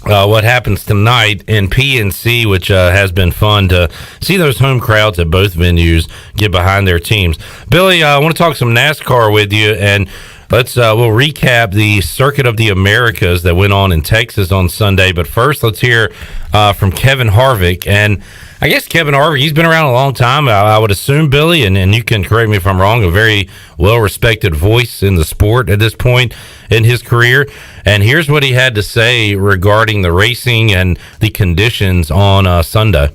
what happens tonight in PNC, which has been fun to see those home crowds at both venues get behind their teams. Billy, I want to talk some NASCAR with you, and we'll recap the Circuit of the Americas that went on in Texas on Sunday. But first, let's hear from Kevin Harvick. And I guess Kevin Harvick, he's been around a long time, I would assume, Billy, and you can correct me if I'm wrong, a very well-respected voice in the sport at this point in his career. And here's what he had to say regarding the racing and the conditions on Sunday.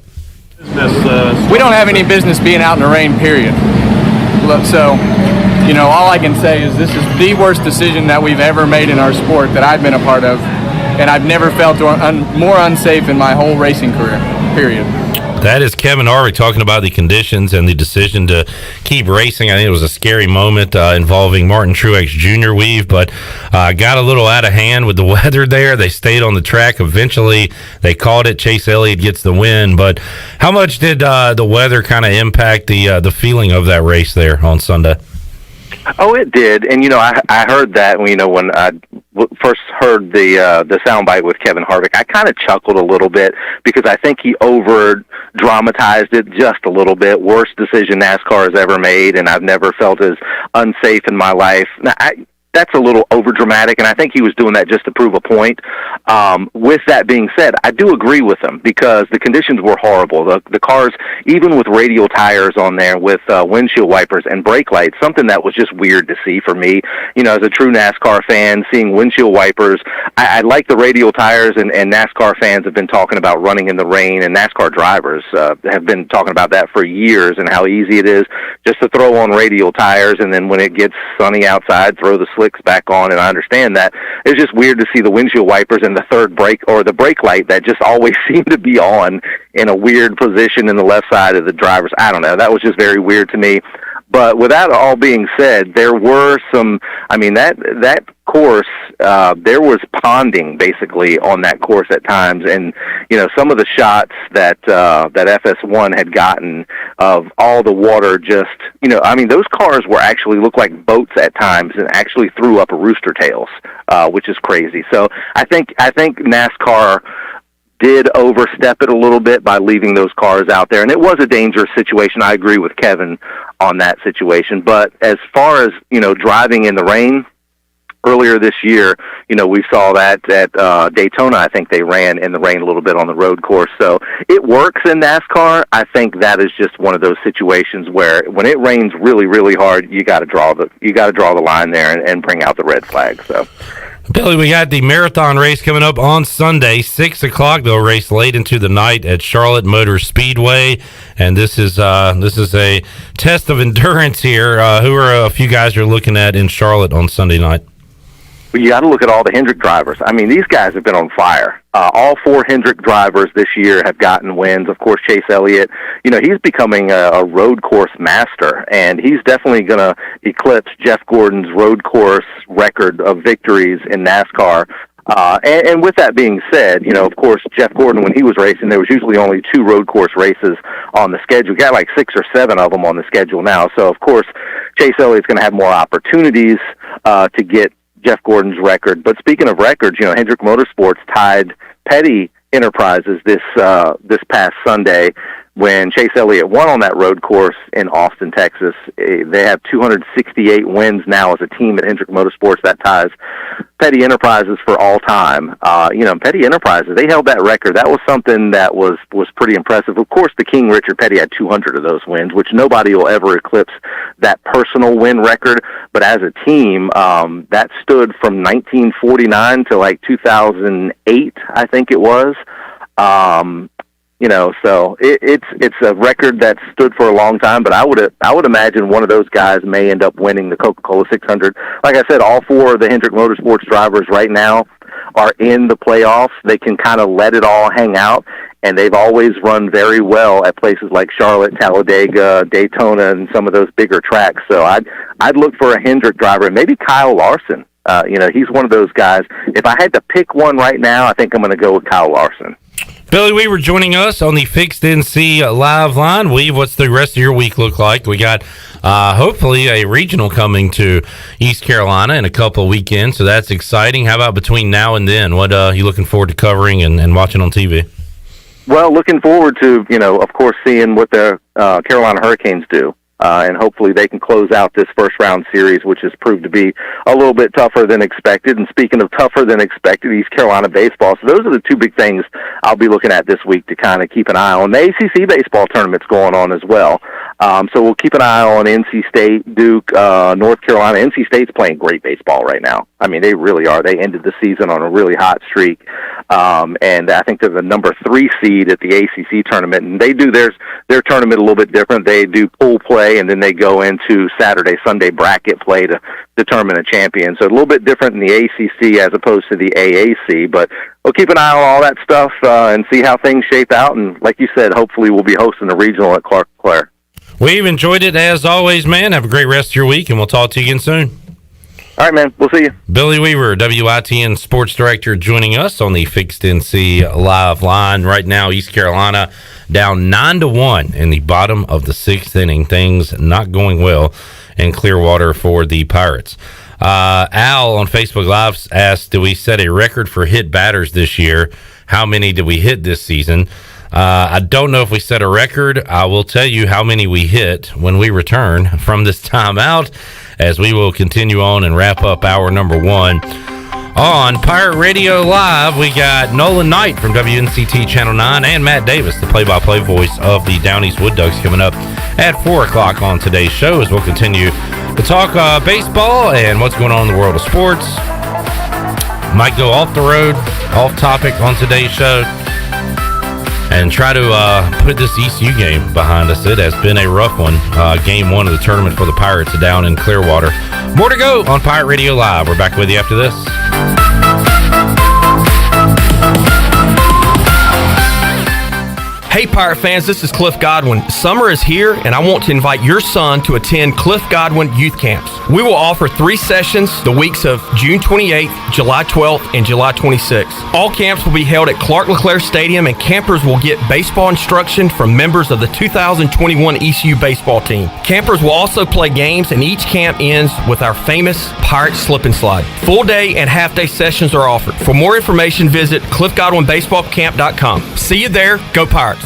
We don't have any business being out in the rain, period. So, all I can say is this is the worst decision that we've ever made in our sport that I've been a part of, and I've never felt more unsafe in my whole racing career, period. That is Kevin Harvick talking about the conditions and the decision to keep racing. I think it was a scary moment involving Martin Truex Jr. Weave, but got a little out of hand with the weather there. They stayed on the track. Eventually, they called it. Chase Elliott gets the win. But how much did the weather kind of impact the feeling of that race there on Sunday? Oh, it did, and I heard that when I first heard the soundbite with Kevin Harvick, I kind of chuckled a little bit because I think he over dramatized it just a little bit. Worst decision NASCAR has ever made, and I've never felt as unsafe in my life. Now, that's a little over dramatic, and I think he was doing that just to prove a point. With that being said, I do agree with him because the conditions were horrible. The cars, even with radial tires on there, with windshield wipers and brake lights, something that was just weird to see for me. As a true NASCAR fan, seeing windshield wipers, I like the radial tires, and NASCAR fans have been talking about running in the rain, and NASCAR drivers have been talking about that for years and how easy it is just to throw on radial tires, and then when it gets sunny outside, throw the slicks back on. And I understand that. It's just weird to see the windshield wipers and the third brake or the brake light that just always seem to be on in a weird position in the left side of the drivers. I don't know. That was just very weird to me. But with that all being said, there were some, that course, there was ponding basically on that course at times. And, some of the shots that FS1 had gotten of all the water just, those cars were actually looked like boats at times and actually threw up rooster tails, which is crazy. So I think NASCAR did overstep it a little bit by leaving those cars out there, and it was a dangerous situation. I agree with Kevin on that situation. But as far as driving in the rain, earlier this year, we saw that at Daytona. I think they ran in the rain a little bit on the road course, so it works in NASCAR. I think that is just one of those situations where when it rains really, really hard, you got to draw the line there and bring out the red flag. So. Billy, we got the marathon race coming up on Sunday, 6 o'clock. They'll race late into the night at Charlotte Motor Speedway, and this is a test of endurance here. Who are a few guys you're looking at in Charlotte on Sunday night? Well, you got to look at all the Hendrick drivers. These guys have been on fire. All 4 Hendrick drivers this year have gotten wins. Of course, Chase Elliott, he's becoming a road course master, and he's definitely going to eclipse Jeff Gordon's road course record of victories in NASCAR. And with that being said, of course, Jeff Gordon, when he was racing, there was usually only 2 road course races on the schedule. We got like 6 or 7 of them on the schedule now. So, of course, Chase Elliott's going to have more opportunities to get Jeff Gordon's record. But speaking of records, Hendrick Motorsports tied Petty Enterprises this past Sunday when Chase Elliott won on that road course in Austin, Texas. They have 268 wins now as a team at Hendrick Motorsports. That ties Petty Enterprises for all time. Petty Enterprises, they held that record. That was something that was pretty impressive. Of course, the King, Richard Petty, had 200 of those wins, which nobody will ever eclipse that personal win record. But as a team, that stood from 1949 to like 2008, I think it was. So it's a record that stood for a long time, but I would imagine one of those guys may end up winning the Coca-Cola 600. Like I said, all four of the Hendrick Motorsports drivers right now are in the playoffs. They can kind of let it all hang out, and they've always run very well at places like Charlotte, Talladega, Daytona, and some of those bigger tracks. So I'd look for a Hendrick driver, and maybe Kyle Larson. He's one of those guys. If I had to pick one right now, I think I'm going to go with Kyle Larson. Billy Weaver joining us on the Fixed NC Live line. Weave, what's the rest of your week look like? We got hopefully a regional coming to East Carolina in a couple of weekends, so that's exciting. How about between now and then? What are you looking forward to covering and watching on TV? Well, looking forward to, of course, seeing what the Carolina Hurricanes do. And hopefully they can close out this first-round series, which has proved to be a little bit tougher than expected. And speaking of tougher than expected, East Carolina baseball. So those are the two big things I'll be looking at this week to kind of keep an eye on. The ACC baseball tournament's going on as well. So we'll keep an eye on NC State, Duke, North Carolina. NC State's playing great baseball right now. I mean, they really are. They ended the season on a really hot streak. And I think they're the number 3 seed at the ACC tournament. And they do their tournament a little bit different. They do pool play, and then they go into Saturday, Sunday bracket play to determine a champion. So a little bit different in the ACC as opposed to the AAC. But we'll keep an eye on all that stuff and see how things shape out. And like you said, hopefully we'll be hosting a regional at Clark LeClaire. We've enjoyed it as always, man. Have a great rest of your week, and we'll talk to you again soon. All right, man. We'll see you. Billy Weaver, WITN Sports Director, joining us on the Fixed NC Live line. Right now, East Carolina down 9-1 in the bottom of the 6th inning. Things not going well in Clearwater for the Pirates. Al on Facebook Live asked, do we set a record for hit batters this year? How many did we hit this season? I don't know if we set a record. I will tell you how many we hit when we return from this timeout, as we will continue on and wrap up hour number 1. On Pirate Radio Live, we got Nolan Knight from WNCT Channel 9 and Matt Davis, the play-by-play voice of the Down East Wood Ducks, coming up at 4 o'clock on today's show, as we'll continue to talk baseball and what's going on in the world of sports. Might go off the road, off topic on today's show, and try to put this ECU game behind us. It has been a rough one. Game 1 of the tournament for the Pirates down in Clearwater. More to go on Pirate Radio Live. We're back with you after this. Hey Pirate fans, this is Cliff Godwin. Summer is here, and I want to invite your son to attend Cliff Godwin Youth Camps. We will offer 3 sessions the weeks of June 28th, July 12th, and July 26th. All camps will be held at Clark LeClaire Stadium, and campers will get baseball instruction from members of the 2021 ECU baseball team. Campers will also play games, and each camp ends with our famous Pirate Slip and Slide. Full day and half day sessions are offered. For more information, visit cliffgodwinbaseballcamp.com. See you there. Go Pirates.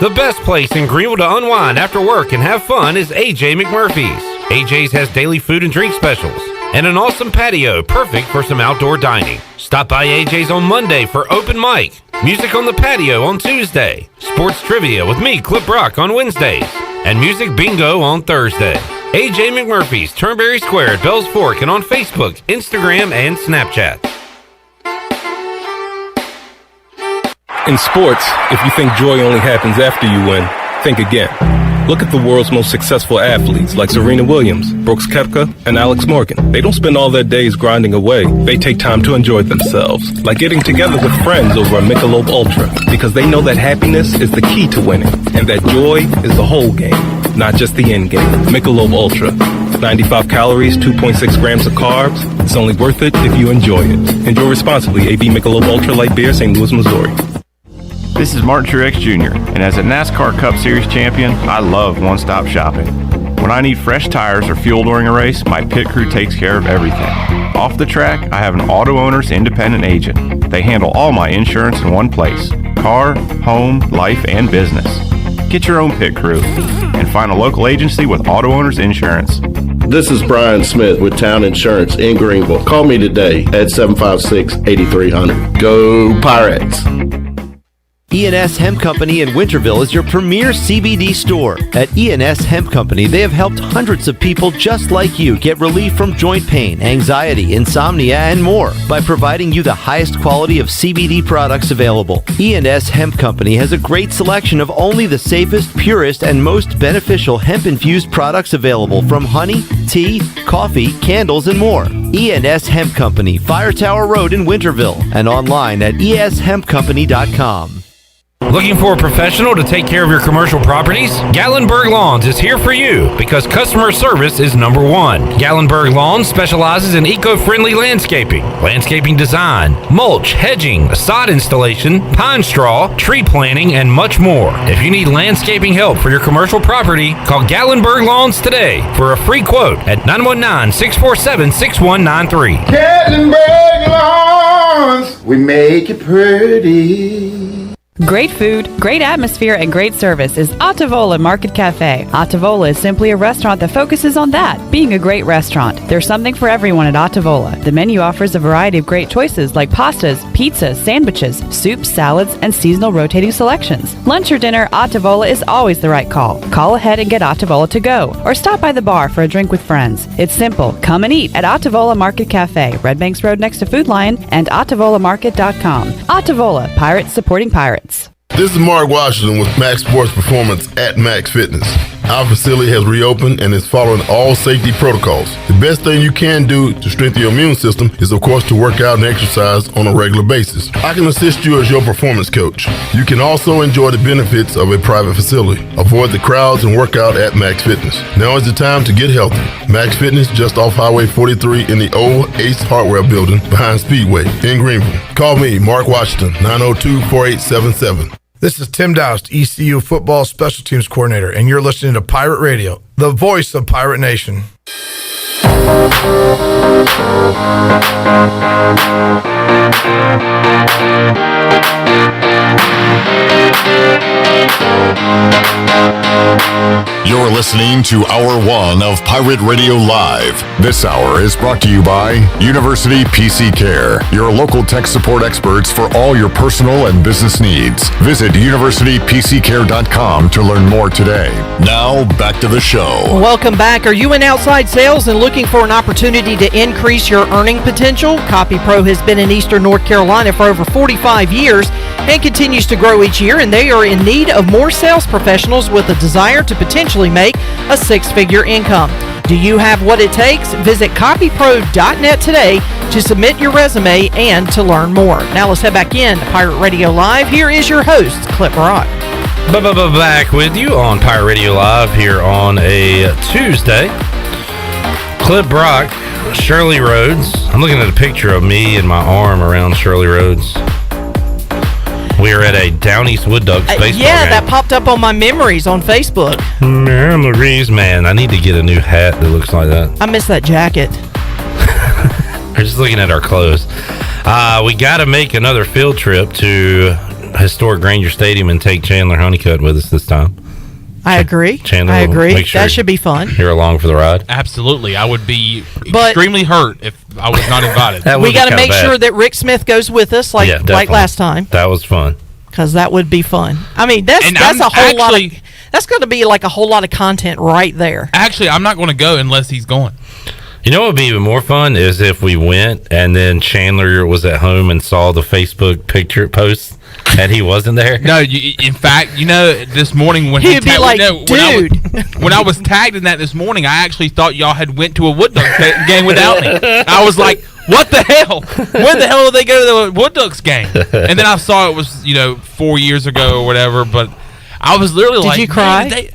The best place in Greenville to unwind after work and have fun is AJ McMurphy's. AJ's has daily food and drink specials and an awesome patio perfect for some outdoor dining. Stop by AJ's on Monday for open mic, music on the patio on Tuesday, sports trivia with me, Clip Brock, on Wednesdays, and music bingo on Thursday. AJ McMurphy's, Turnberry Square at Bells Fork, and on Facebook, Instagram, and Snapchat. In sports, if you think joy only happens after you win, think again. Look at the world's most successful athletes like Serena Williams, Brooks Koepka, and Alex Morgan. They don't spend all their days grinding away. They take time to enjoy themselves, like getting together with friends over a Michelob Ultra, because they know that happiness is the key to winning, and that joy is the whole game, not just the end game. Michelob Ultra. 95 calories, 2.6 grams of carbs. It's only worth it if you enjoy it. Enjoy responsibly. AB Michelob Ultra Light Beer, St. Louis, Missouri. This is Martin Truex Jr., and as a NASCAR Cup Series champion, I love one-stop shopping. When I need fresh tires or fuel during a race, my pit crew takes care of everything. Off the track, I have an auto owner's independent agent. They handle all my insurance in one place: car, home, life, and business. Get your own pit crew and find a local agency with Auto Owners Insurance. This is Brian Smith with Town Insurance in Greenville. Call me today at 756-8300. Go Pirates! E&S Hemp Company in Winterville is your premier CBD store. At E&S Hemp Company, they have helped hundreds of people just like you get relief from joint pain, anxiety, insomnia, and more by providing you the highest quality of CBD products available. E&S Hemp Company has a great selection of only the safest, purest, and most beneficial hemp-infused products available, from honey, tea, coffee, candles, and more. E&S Hemp Company, Fire Tower Road in Winterville, and online at eshempcompany.com. Looking for a professional to take care of your commercial properties? Gallenberg Lawns is here for you because customer service is number one. Gallenberg Lawns specializes in eco-friendly landscaping design, mulch, hedging, sod installation, pine straw, tree planting, and much more. If you need landscaping help for your commercial property, call Gallenberg Lawns today for a free quote at 919-647-6193. Gallenberg Lawns, we make it pretty. Great food, great atmosphere, and great service is Ottavola Market Cafe. Ottavola is simply a restaurant that focuses on that, being a great restaurant. There's something for everyone at Ottavola. The menu offers a variety of great choices like pastas, pizzas, sandwiches, soups, salads, and seasonal rotating selections. Lunch or dinner, Ottavola is always the right call. Call ahead and get Ottavola to go, or stop by the bar for a drink with friends. It's simple. Come and eat at Ottavola Market Cafe, Red Banks Road next to Food Lion, and OttavolaMarket.com. Ottavola, Pirates supporting Pirates. This is Mark Washington with Max Sports Performance at Max Fitness. Our facility has reopened and is following all safety protocols. The best thing you can do to strengthen your immune system is, of course, to work out and exercise on a regular basis. I can assist you as your performance coach. You can also enjoy the benefits of a private facility. Avoid the crowds and work out at Max Fitness. Now is the time to get healthy. Max Fitness, just off Highway 43 in the old Ace Hardware building behind Speedway in Greenville. Call me, Mark Washington, 902-4877. This is Tim Doust, ECU Football Special Teams Coordinator, and you're listening to Pirate Radio, the voice of Pirate Nation. You're listening to Hour 1 of Pirate Radio Live. This hour is brought to you by University PC Care, your local tech support experts for all your personal and business needs. Visit universitypccare.com to learn more today. Now, back to the show. Welcome back. Are you in outside sales and looking for an opportunity to increase your earning potential? CopyPro has been in Eastern North Carolina for over 45 years and continues to grow each year, and they are in need of more sales professionals with a desire to potentially make a six-figure income. Do you have what it takes? Visit copypro.net today to submit your resume and to learn more. Now let's head back in to Pirate Radio Live. Here is your host, Clip Rock. Back with you on Pirate Radio Live here on a Tuesday. Clip Brock, Shirley Rhodes. I'm looking at a picture of me and my arm around Shirley Rhodes. We are at a Down East Wood Ducks baseball game. That popped up on my memories on Facebook. Memories, man. I need to get a new hat that looks like that. I miss that jacket. We're just looking at our clothes. We got to make another field trip to historic Granger Stadium and take Chandler Honeycutt with us this time. I agree. Chandler, I agree. Make sure that should be fun. You're along for the ride. Absolutely. I would be extremely hurt if I was not invited. We got to make sure that Rick Smith goes with us like last time. That was fun. Because that would be fun. I mean, that's a whole lot of, that's going to be like a whole lot of content right there. Actually, I'm not going to go unless he's going. You know what would be even more fun is if we went and then Chandler was at home and saw the Facebook picture post and he wasn't there. No, in fact, this morning when he'd be like, dude. When I was tagged in that this morning, I actually thought y'all had went to a Wood Ducks game without me. I was like, what the hell? When the hell did they go to the Wood Ducks game? And then I saw it was 4 years ago or whatever. But I was literally like, did you cry?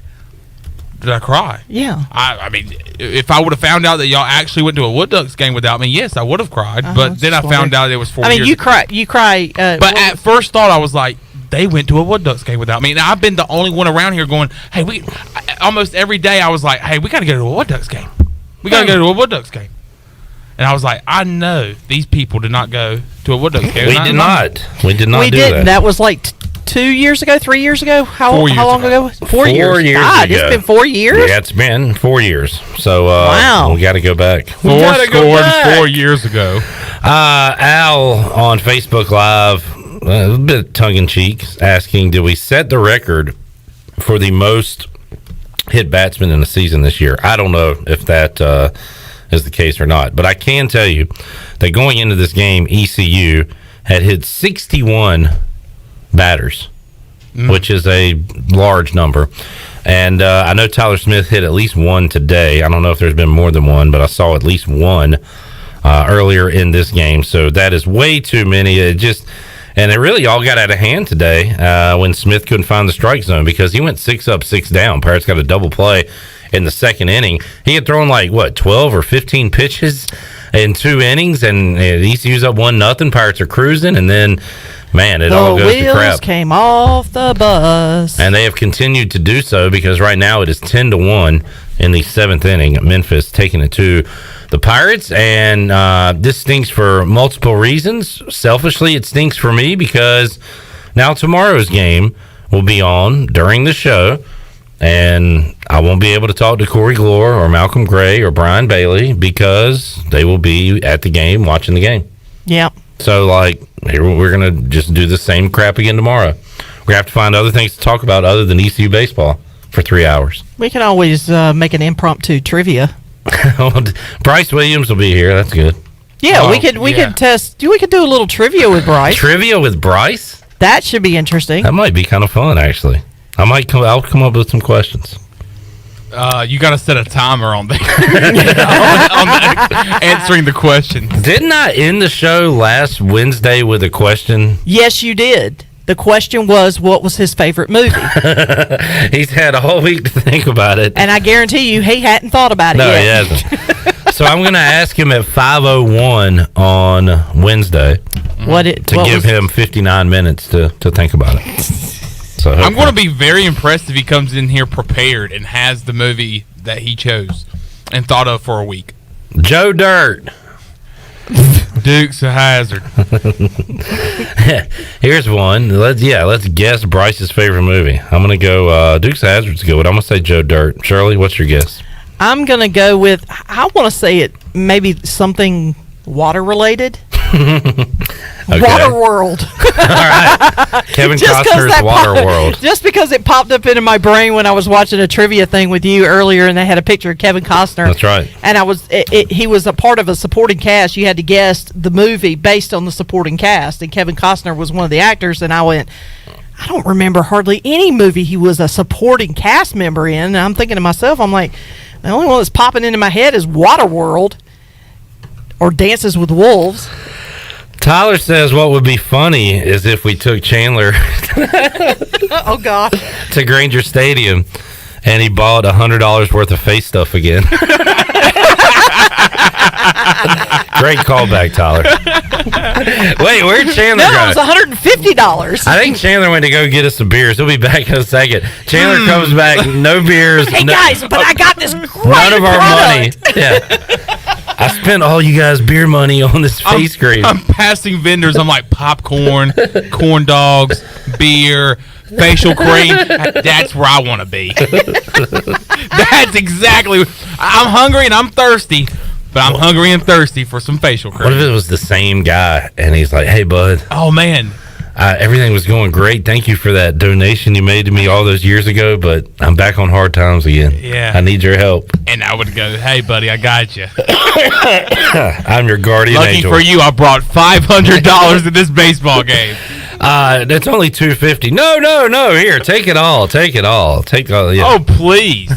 Did I cry? Yeah. I mean, if I would have found out that y'all actually went to a Wood Ducks game without me, yes, I would have cried. But then I found out it was 4 years. I mean, you cry. But at first thought, I was like, they went to a Wood Ducks game without me. Now, I've been the only one around here going, hey, almost every day I was like, hey, we got to go to a Wood Ducks game. We got to go to a Wood Ducks game. And I was like, I know these people did not go to a Woodland game. We did not. We did not We do didn't. that. That was like 2 years ago, 3 years ago. How 4 years long ago? 4 years. 4 years God, ago. it's been 4 years. Yeah, it's been 4 years. So Wow. we got to go back. Four scored 4 years ago. Al on Facebook Live, a bit tongue-in-cheek, asking, did we set the record for the most hit batsman in the season this year? I don't know if that is the case or not, but I can tell you that going into this game, ECU had hit 61 batters, which is a large number. And I know Tyler Smith hit at least one today. I don't know if there's been more than one, but I saw at least one earlier in this game. So that is way too many. And it really all got out of hand today when Smith couldn't find the strike zone because he went 6 up, 6 down. Pirates got a double play in the second inning. He had thrown 12 or 15 pitches in 2 innings, and ECU's up 1-0. Pirates are cruising, and then, man, it all goes to crap. The wheels came off the bus. And they have continued to do so because right now it is 10-1 in the 7th inning. Memphis taking it to the Pirates, and this stinks for multiple reasons. Selfishly, it stinks for me because now tomorrow's game will be on during the show, and I won't be able to talk to Corey Glore or Malcolm Gray or Brian Bailey because they will be at the game watching the game. Yep. So, we're going to just do the same crap again tomorrow. We have to find other things to talk about other than ECU baseball for 3 hours. We can always make an impromptu trivia. Bryce Williams will be here. That's good. Yeah, we could test. We could do a little trivia with Bryce. Trivia with Bryce? That should be interesting. That might be kind of fun, actually. I'll come up with some questions. You got to set a timer on there on answering the question. Didn't I end the show last Wednesday with a question? Yes, you did. The question was, what was his favorite movie? He's had a whole week to think about it. And I guarantee you, he hadn't thought about it yet. No, he hasn't. So I'm going to ask him at 5:01 on Wednesday to give him 59 minutes to think about it. So I'm going to be very impressed if he comes in here prepared and has the movie that he chose and thought of for a week. Joe Dirt. Dukes of Hazzard. Here's one. Let's guess Bryce's favorite movie. I'm going to go Dukes of Hazzard's good. I'm going to say Joe Dirt. Shirley, what's your guess? I'm going to go with, I want to say it maybe something water related. Okay. Water World. All right. Kevin Costner's Water World. Just because it popped up into my brain when I was watching a trivia thing with you earlier, and they had a picture of Kevin Costner. That's right. And he was a part of a supporting cast. You had to guess the movie based on the supporting cast, and Kevin Costner was one of the actors. And I went, I don't remember hardly any movie he was a supporting cast member in. And I'm thinking to myself, I'm like, the only one that's popping into my head is Water World or Dances with Wolves. Tyler says what would be funny is if we took Chandler oh God, to Granger Stadium and he bought $100 worth of face stuff again. Great callback, Tyler. Wait, where'd Chandler go? No, it was $150. I think Chandler went to go get us some beers. He'll be back in a second. Chandler comes back, no beers. Hey guys, but I got this great none of our product. money. Yeah. I spent all you guys' beer money on this face cream. I'm passing vendors. I'm like popcorn, corn dogs, beer, facial cream. That's where I want to be. That's exactly. I'm hungry and I'm thirsty, but I'm hungry and thirsty for some facial cream. What if it was the same guy and he's like, "Hey, bud. Oh man. Everything was going great. Thank you for that donation you made to me all those years ago, but I'm back on hard times again. Yeah. I need your help." And I would go, "Hey, buddy, I got you. I'm your guardian Lucky angel. for you, I brought $500 to this baseball game." That's only $250. No. Here, take it all. Take it all. Take all. Yeah. Oh, please.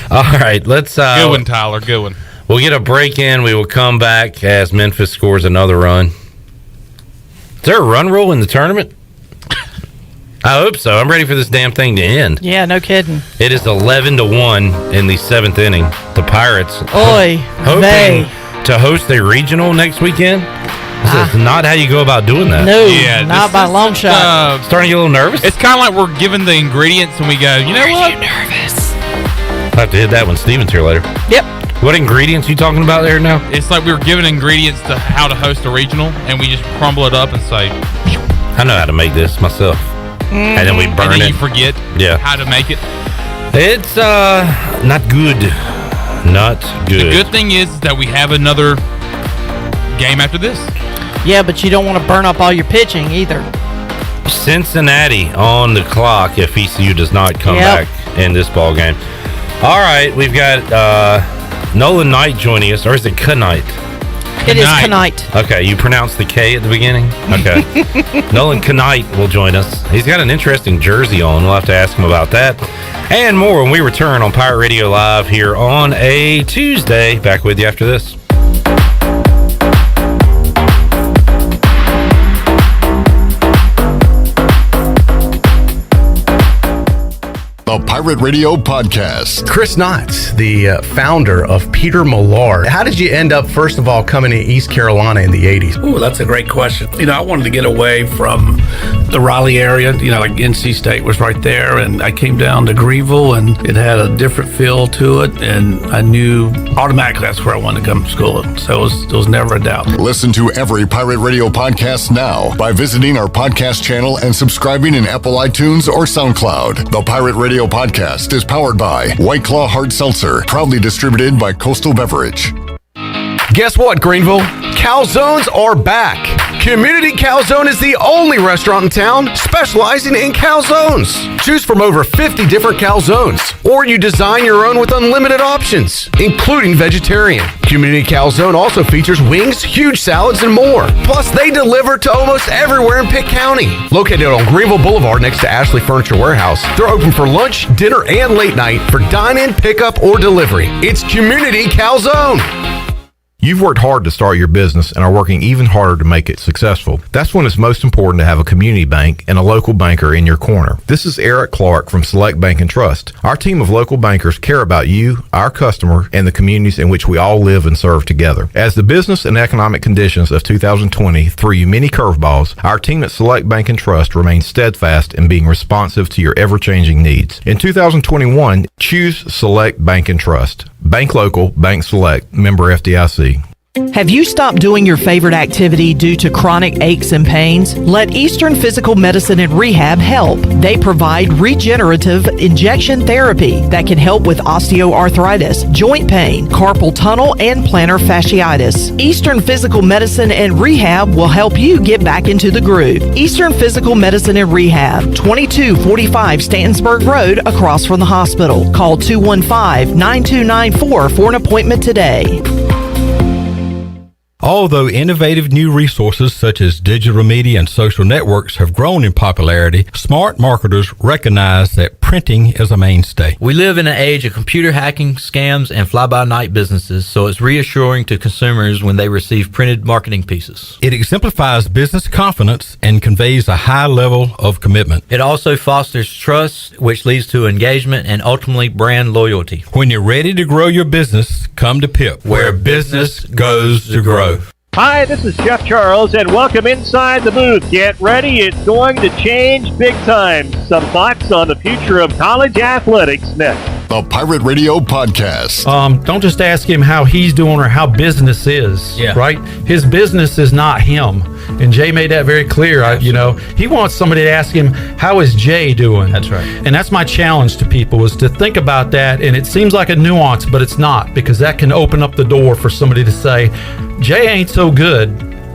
All right, let's. Good one, Tyler. Good one. We'll get a break in. We will come back as Memphis scores another run. Is there a run rule in the tournament? I hope so. I'm ready for this damn thing to end. Yeah, no kidding. It is 11-1 in the 7th inning. The Pirates hoping to host a regional next weekend. This is not how you go about doing that. No, not by a long shot. Starting to get a little nervous? It's kind of like we're given the ingredients and we go, you know what? nervous? I'll have to hit that when Steven's here later. Yep. What ingredients you talking about there now? It's like we were given ingredients to how to host a regional, and we just crumble it up and say, I know how to make this myself. And then we burn and then it. you forget how to make it. It's not good. Not good. The good thing is that we have another game after this. Yeah, but you don't want to burn up all your pitching either. Cincinnati on the clock if ECU does not come back in this ball game. All right, we've got Nolan Knight joining us, or is it Knight? It is Knight. Okay, you pronounced the K at the beginning? Okay. Nolan Knight will join us. He's got an interesting jersey on. We'll have to ask him about that. And more when we return on Pirate Radio Live here on a Tuesday. Back with you after this. The Pirate Radio Podcast. Chris Knotts, the founder of Peter Millard. How did you end up, first of all, coming to East Carolina in the 80s? Oh, that's a great question. I wanted to get away from the Raleigh area. Like NC State was right there, and I came down to Greenville, and it had a different feel to it, and I knew automatically that's where I wanted to come to school. So it was never a doubt. Listen to every Pirate Radio podcast now by visiting our podcast channel and subscribing in Apple iTunes or SoundCloud. The Pirate Radio Podcast is powered by White Claw Hard Seltzer, proudly distributed by Coastal Beverage. Guess what, Greenville? Calzones are back. Community Calzone is the only restaurant in town specializing in calzones. Choose from over 50 different calzones, or you design your own with unlimited options, including vegetarian. Community Calzone also features wings, huge salads, and more. Plus, they deliver to almost everywhere in Pitt County. Located on Greenville Boulevard next to Ashley Furniture Warehouse, they're open for lunch, dinner, and late night for dine-in, pickup, or delivery. It's Community Calzone. You've worked hard to start your business and are working even harder to make it successful. That's when it's most important to have a community bank and a local banker in your corner. This is Eric Clark from Select Bank and Trust. Our team of local bankers care about you, our customer, and the communities in which we all live and serve together. As the business and economic conditions of 2020 threw you many curveballs, our team at Select Bank and Trust remains steadfast in being responsive to your ever-changing needs. In 2021, choose Select Bank and Trust. Bank local, bank select, member FDIC. Have you stopped doing your favorite activity due to chronic aches and pains? Let Eastern Physical Medicine and Rehab help. They provide regenerative injection therapy that can help with osteoarthritis, joint pain, carpal tunnel, and plantar fasciitis. Eastern Physical Medicine and Rehab will help you get back into the groove. Eastern Physical Medicine and Rehab, 2245 Stantonsburg Road, across from the hospital. Call 215-9294 for an appointment today. Although innovative new resources such as digital media and social networks have grown in popularity, smart marketers recognize that printing is a mainstay. We live in an age of computer hacking, scams, and fly-by-night businesses, so it's reassuring to consumers when they receive printed marketing pieces. It exemplifies business confidence and conveys a high level of commitment. It also fosters trust, which leads to engagement and ultimately brand loyalty. When you're ready to grow your business, come to PIP, where business goes to grow. Hi, this is Chef Charles, and welcome inside the booth. Get ready, it's going to change big time. Some thoughts on the future of college athletics next. The Pirate Radio Podcast. Don't just ask him how he's doing or how business is, right? His business is not him. And Jay made that very clear. He wants somebody to ask him, how is Jay doing? That's right. And that's my challenge to people, is to think about that. And it seems like a nuance, but it's not, because that can open up the door for somebody to say, Jay ain't so good.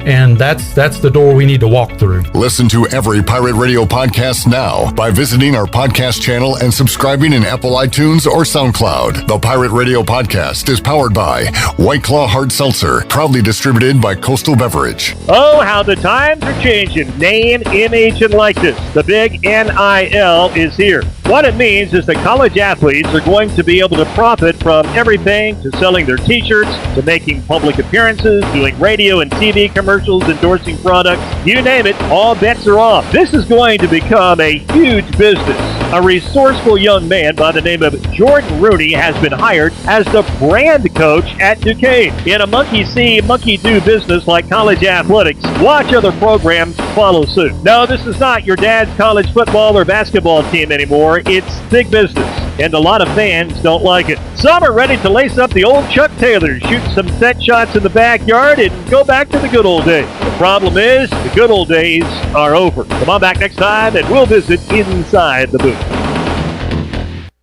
And that's the door we need to walk through. Listen to every Pirate Radio podcast now by visiting our podcast channel and subscribing in Apple iTunes or SoundCloud. The Pirate Radio Podcast is powered by White Claw Hard Seltzer, proudly distributed by Coastal Beverage. Oh, how the times are changing. Name, image, and likeness. The big NIL is here. What it means is that college athletes are going to be able to profit from everything to selling their t-shirts, to making public appearances, doing radio and TV commercials, endorsing products, you name it, all bets are off. This is going to become a huge business. A resourceful young man by the name of Jordan Rooney has been hired as the brand coach at Duquesne. In a monkey-see, monkey-do business like college athletics, watch other programs follow suit. No, this is not your dad's college football or basketball team anymore. It's big business. and a lot of fans don't like it. Some are ready to lace up the old Chuck Taylors, shoot some set shots in the backyard, and go back to the good old days. The problem is, the good old days are over. Come on back next time, and we'll visit inside the booth.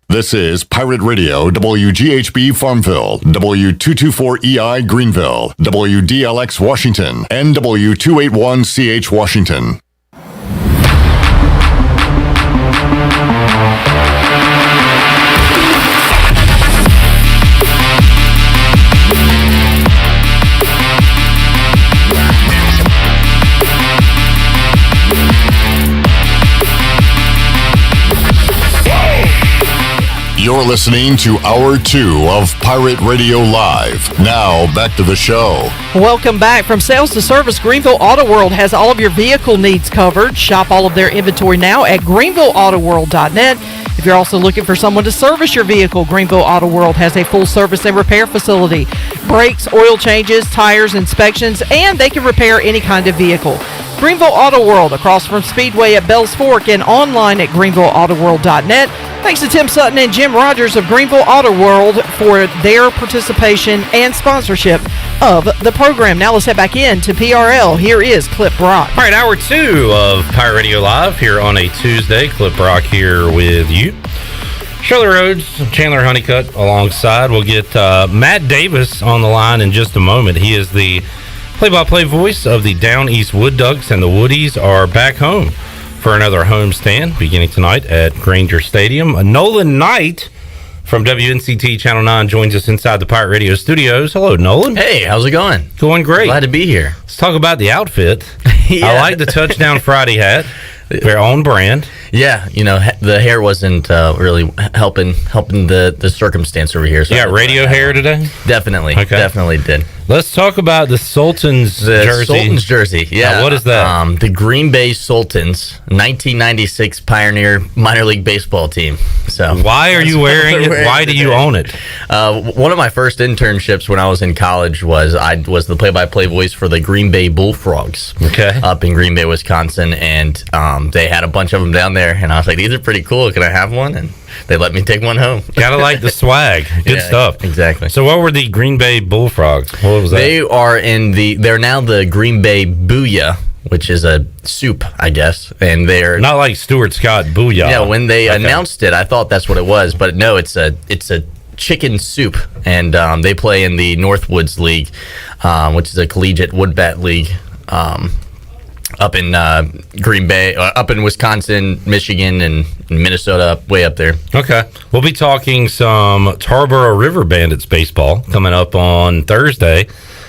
This is Pirate Radio, WGHB Farmville, W224EI Greenville, WDLX Washington, and W281CH Washington. You're listening to Hour 2 of Pirate Radio Live. Now, back to the show. Welcome back. From sales to service, Greenville Auto World has all of your vehicle needs covered. Shop all of their inventory now at greenvilleautoworld.net. If you're also looking for someone to service your vehicle, Greenville Auto World has a full service and repair facility. Brakes, oil changes, tires, inspections, and they can repair any kind of vehicle. Greenville Auto World, across from Speedway at Bells Fork, and online at greenvilleautoworld.net. Thanks to Tim Sutton and Jim Rogers of Greenville Auto World for their participation and sponsorship of the program. Now let's head back in to PRL. Here is Clip Brock. All right, Hour 2 of Pirate Radio Live here on a Tuesday. Clip Brock here with you. Shirley Rhodes, Chandler Honeycutt alongside. We'll get Matt Davis on the line in just a moment. He is the play-by-play voice of the Down East Wood Ducks, and the Woodies are back home for another homestand beginning tonight at Granger Stadium. Nolan Knight from WNCT Channel 9 joins us inside the Pirate Radio studios. Hello, Nolan. Hey, how's it going? Going great. Glad to be here. Let's talk about the outfit. Yeah. I like the Touchdown Friday hat. Their own brand. Yeah, you know, the hair wasn't really helping the circumstance over here. So you got radio hair today? Definitely. Okay. Definitely did. Let's talk about the Sultans jersey. Sultans jersey, yeah. Now, what is that? The Green Bay Sultans, 1996 Pioneer minor league baseball team. So why are you wearing it? Why do you own it? One of my first internships when I was in college was the play-by-play voice for the Green Bay Bullfrogs. Okay. Up in Green Bay, Wisconsin, and they had a bunch of them down there, and I was like, these are pretty cool. Can I have one? And they let me take one home. Gotta like the swag. Good stuff. Exactly. So what were the Green Bay Bullfrogs? What was that? They're now the Green Bay Booyah, which is a soup, I guess. And they're not like Stuart Scott Booyah. Yeah, when they announced it, I thought that's what it was, but no, it's a chicken soup, and they play in the Northwoods League, which is a collegiate wood bat league. Up in Green Bay, up in Wisconsin, Michigan, and Minnesota, way up there. Okay. We'll be talking some Tarboro River Bandits baseball coming up on Thursday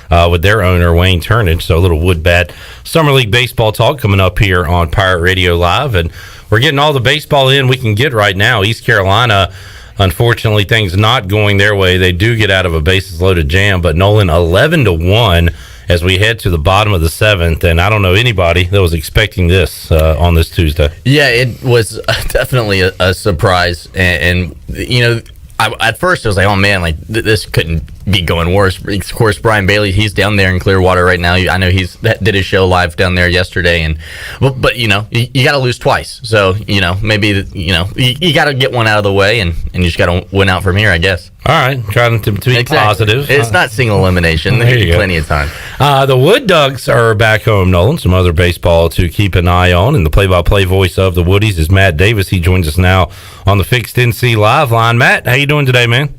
with their owner, Wayne Turnage. So a little wood bat Summer League baseball talk coming up here on Pirate Radio Live. And we're getting all the baseball in we can get right now. East Carolina, unfortunately, things not going their way. They do get out of a bases-loaded jam, but Nolan 11-1 as we head to the bottom of the seventh, and I don't know anybody that was expecting this on this Tuesday. Yeah, it was definitely a surprise, and you know, at first I was like, oh man, like this couldn't be going worse. Of course, Brian Bailey, he's down there in Clearwater right now. I know did his show live down there yesterday, and but you know, you got to lose twice, so you know, maybe you got to get one out of the way, and you just got to win out from here, I guess. All right, trying to be positive. It's not single elimination. There's plenty of time. The Wood Ducks are back home, Nolan. Some other baseball to keep an eye on. And the play-by-play voice of the Woodies is Matt Davis. He joins us now on the Fixed NC Live line. Matt, how you doing today, man?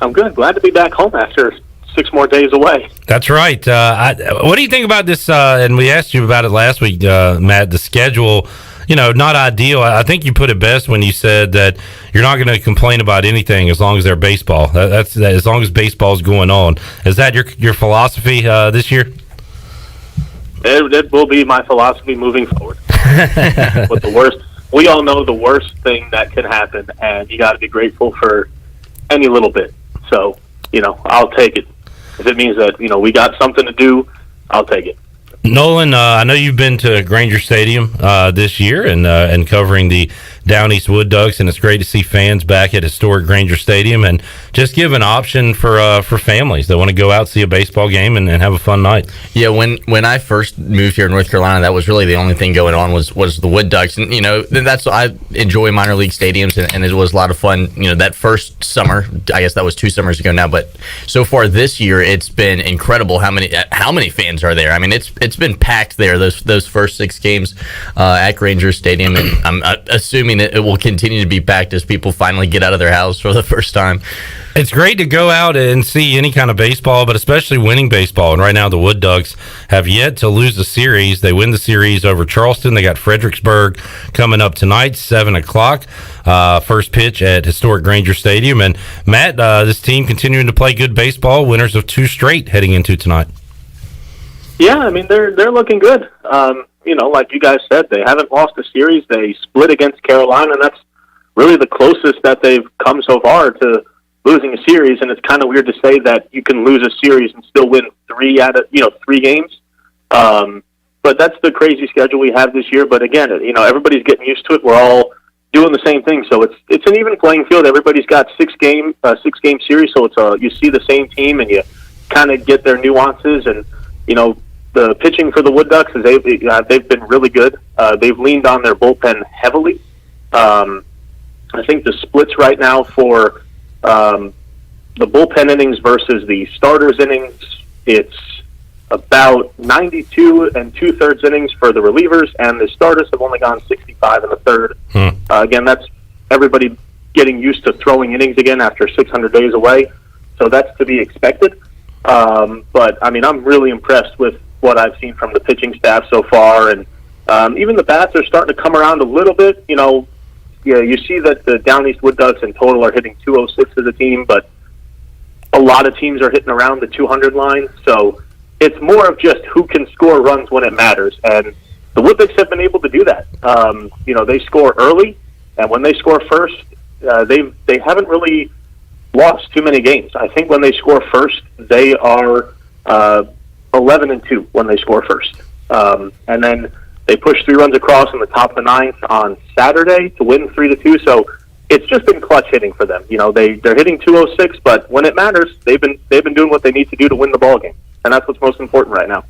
I'm good. Glad to be back home after 6 more days away. That's right. What do you think about this? And we asked you about it last week, Matt, the schedule. You know, not ideal. I think you put it best when you said that you're not going to complain about anything as long as they're baseball. That's as long as baseball's going on. Is that your philosophy this year? It will be my philosophy moving forward. But we all know the worst thing that can happen, and you got to be grateful for any little bit. So, you know, I'll take it. If it means that, you know, we got something to do, I'll take it. Nolan, I know you've been to Granger Stadium this year and covering the Down East Wood Ducks, and it's great to see fans back at historic Granger Stadium and just give an option for families that want to go out, see a baseball game, and have a fun night. Yeah, when I first moved here in North Carolina, that was really the only thing going on was the Wood Ducks, and that's I enjoy minor league stadiums, and it was a lot of fun. That first summer, I guess that was 2 summers ago now, but so far this year it's been incredible how many fans are there. I mean, it's been packed there those first 6 games at Granger Stadium, and I'm assuming it will continue to be packed as people finally get out of their house for the first time. It's great to go out and see any kind of baseball, but especially winning baseball. And right now the Wood Ducks have yet to lose a series. They win the series over Charleston. They got Fredericksburg coming up tonight, 7 o'clock. First pitch at historic Granger Stadium. And Matt, this team continuing to play good baseball, winners of 2 straight heading into tonight. Yeah, I mean, they're looking good. Like you guys said, they haven't lost a series. They split against Carolina, and that's really the closest that they've come so far to losing a series. And it's kind of weird to say that you can lose a series and still win 3 out of 3 games. But that's the crazy schedule we have this year. But again, everybody's getting used to it. We're all doing the same thing, so it's an even playing field. Everybody's got 6 game series, so it's you see the same team and you kind of get their nuances. And the pitching for the Wood Ducks is they've been really good. They've leaned on their bullpen heavily. I think the splits right now for the bullpen innings versus the starters innings, it's about 92 2/3 innings for the relievers, and the starters have only gone 65 1/3. Again, that's everybody getting used to throwing innings again after 600 days away, so that's to be expected. But I mean, I'm really impressed with what I've seen from the pitching staff so far, and even the bats are starting to come around a little bit. You see that the Down East Wood Ducks in total are hitting 206 as a team, but a lot of teams are hitting around the 200 line. So it's more of just who can score runs when it matters, and the Wood Ducks have been able to do that. They score early, and when they score first, they haven't really lost too many games. I think when they score first, they are 11-2 when they score first, and then they push 3 runs across in the top of the 9th on Saturday to win 3-2. So it's just been clutch hitting for them. They're hitting 206, but when it matters, they've been doing what they need to do to win the ball game, and that's what's most important right now.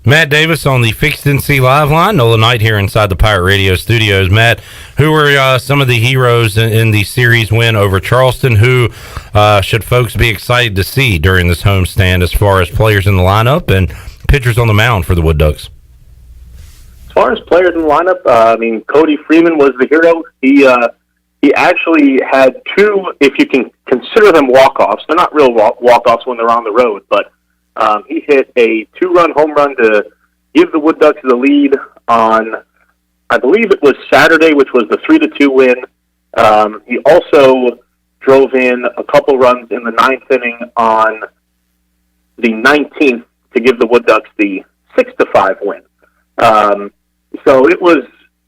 Matt Davis on the Fixed NC Live line. Nolan Knight here inside the Pirate Radio studios. Matt, who were some of the heroes in the series win over Charleston? Who should folks be excited to see during this homestand as far as players in the lineup and pitchers on the mound for the Wood Ducks? As far as players in the lineup, Cody Freeman was the hero. He actually had 2, if you can consider them walk-offs. They're not real walk-offs when they're on the road, but he hit a 2-run home run to give the Wood Ducks the lead on, I believe it was Saturday, which was the 3-2 win. He also drove in a couple runs in the 9th inning on the 19th to give the Wood Ducks the 6-5 win. So it was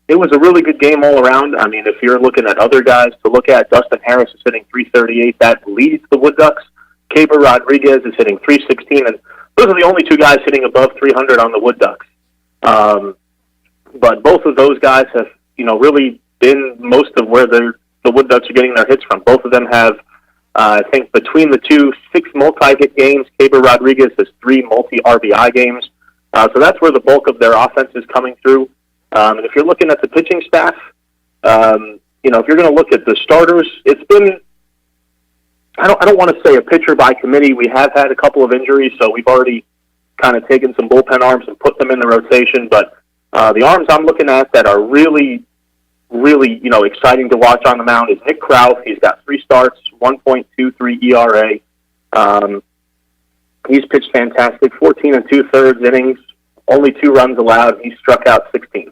a really good game all around. I mean, if you're looking at other guys to look at, Dustin Harris is hitting 338. That leads the Wood Ducks. Caber Rodriguez is hitting 316, and those are the only 2 guys hitting above 300 on the Wood Ducks. But both of those guys have, really been most of where the Wood Ducks are getting their hits from. Both of them have, I think, between the 2, 6 multi-hit games. Caber Rodriguez has 3 multi-RBI games. So that's where the bulk of their offense is coming through. And if you're looking at the pitching staff, if you're going to look at the starters, it's been, I don't want to say a pitcher by committee. We have had a couple of injuries, so we've already kind of taken some bullpen arms and put them in the rotation. But the arms I'm looking at that are really, really, exciting to watch on the mound is Nick Krause. He's got 3 starts, 1.23 ERA. He's pitched fantastic, 14 2/3 innings, only 2 runs allowed. He struck out 16.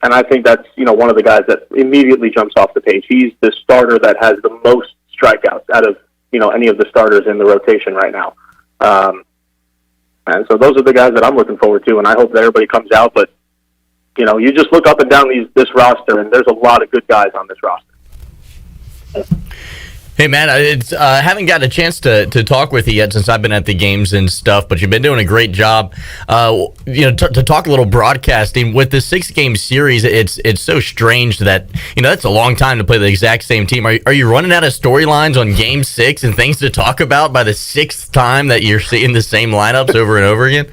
And I think that's, one of the guys that immediately jumps off the page. He's the starter that has the most strikeouts out of, any of the starters in the rotation right now. And so those are the guys that I'm looking forward to, and I hope that everybody comes out. But, you just look up and down this roster, and there's a lot of good guys on this roster. Hey, man, I haven't gotten a chance to talk with you yet since I've been at the games and stuff, but you've been doing a great job. To talk a little broadcasting with the 6-game series, it's so strange that, that's a long time to play the exact same team. Are you running out of storylines on Game 6 and things to talk about by the 6th time that you're seeing the same lineups over and over again?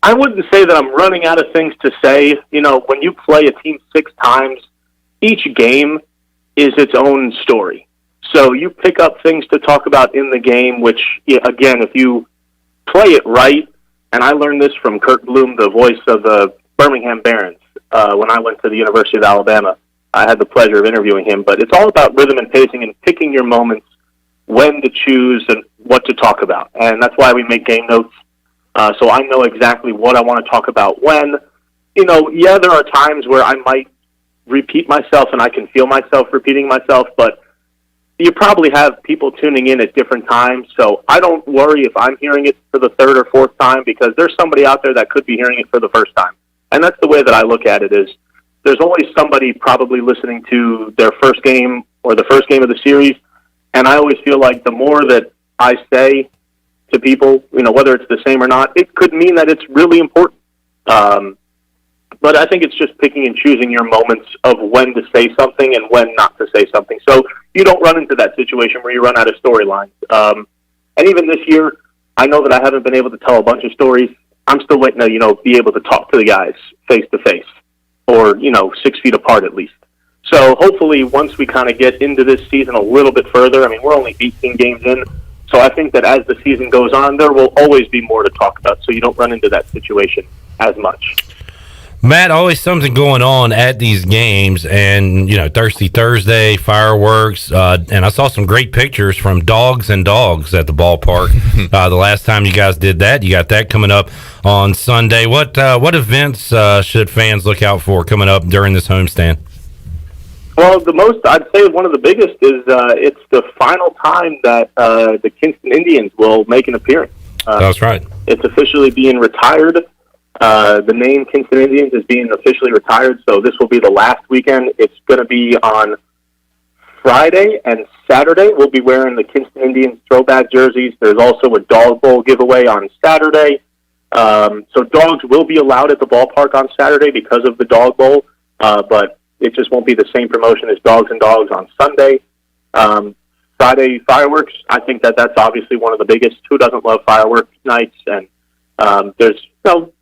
I wouldn't say that I'm running out of things to say. When you play a team 6 times, each game is its own story. So you pick up things to talk about in the game, which, again, if you play it right, and I learned this from Kurt Bloom, the voice of the Birmingham Barons, when I went to the University of Alabama. I had the pleasure of interviewing him, but it's all about rhythm and pacing and picking your moments, when to choose and what to talk about. And that's why we make game notes, so I know exactly what I want to talk about when. There are times where I might repeat myself, and I can feel myself repeating myself, but you probably have people tuning in at different times, so I don't worry if I'm hearing it for the 3rd or 4th time, because there's somebody out there that could be hearing it for the first time. And that's the way that I look at it, is there's always somebody probably listening to their first game or the first game of the series, and I always feel like the more that I say to people, whether it's the same or not, it could mean that it's really important. But I think it's just picking and choosing your moments of when to say something and when not to say something, so you don't run into that situation where you run out of storylines. And even this year, I know that I haven't been able to tell a bunch of stories. I'm still waiting to, be able to talk to the guys face to face, or 6 feet apart at least. So hopefully, once we kind of get into this season a little bit further, we're only 18 games in, so I think that as the season goes on, there will always be more to talk about, so you don't run into that situation as much. Matt, always something going on at these games, and Thirsty Thursday, fireworks, and I saw some great pictures from Dogs and Dogs at the ballpark. The last time you guys did that, you got that coming up on Sunday. What events should fans look out for coming up during this homestand? Well, I'd say one of the biggest is it's the final time that the Kinston Indians will make an appearance. That's right. It's officially being retired. The name Kinston Indians is being officially retired, so this will be the last weekend. It's going to be on Friday and Saturday. We'll be wearing the Kinston Indians throwback jerseys. There's also a Dog Bowl giveaway on Saturday. So dogs will be allowed at the ballpark on Saturday because of the Dog Bowl, but it just won't be the same promotion as Dogs and Dogs on Sunday. Friday fireworks, I think that's obviously one of the biggest. Who doesn't love fireworks nights? And there's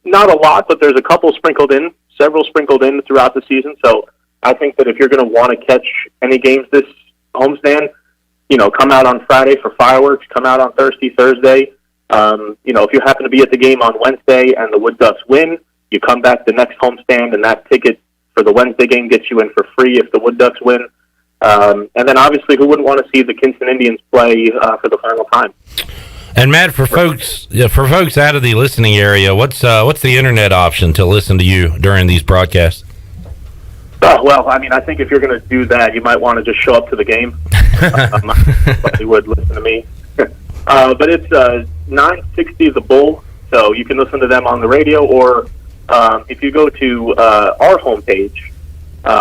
not a lot, but there's a couple several sprinkled in throughout the season. So I think that if you're going to want to catch any games this homestand, come out on Friday for fireworks, come out on Thirsty Thursday. If you happen to be at the game on Wednesday and the Wood Ducks win, you come back the next homestand, and that ticket for the Wednesday game gets you in for free if the Wood Ducks win. And then obviously, who wouldn't want to see the Kinston Indians play for the final time? And Matt, for folks out of the listening area, what's the internet option to listen to you during these broadcasts? Well, I think if you're going to do that, you might want to just show up to the game. You would listen to me. But it's 960 The Bull, so you can listen to them on the radio, or if you go to our homepage,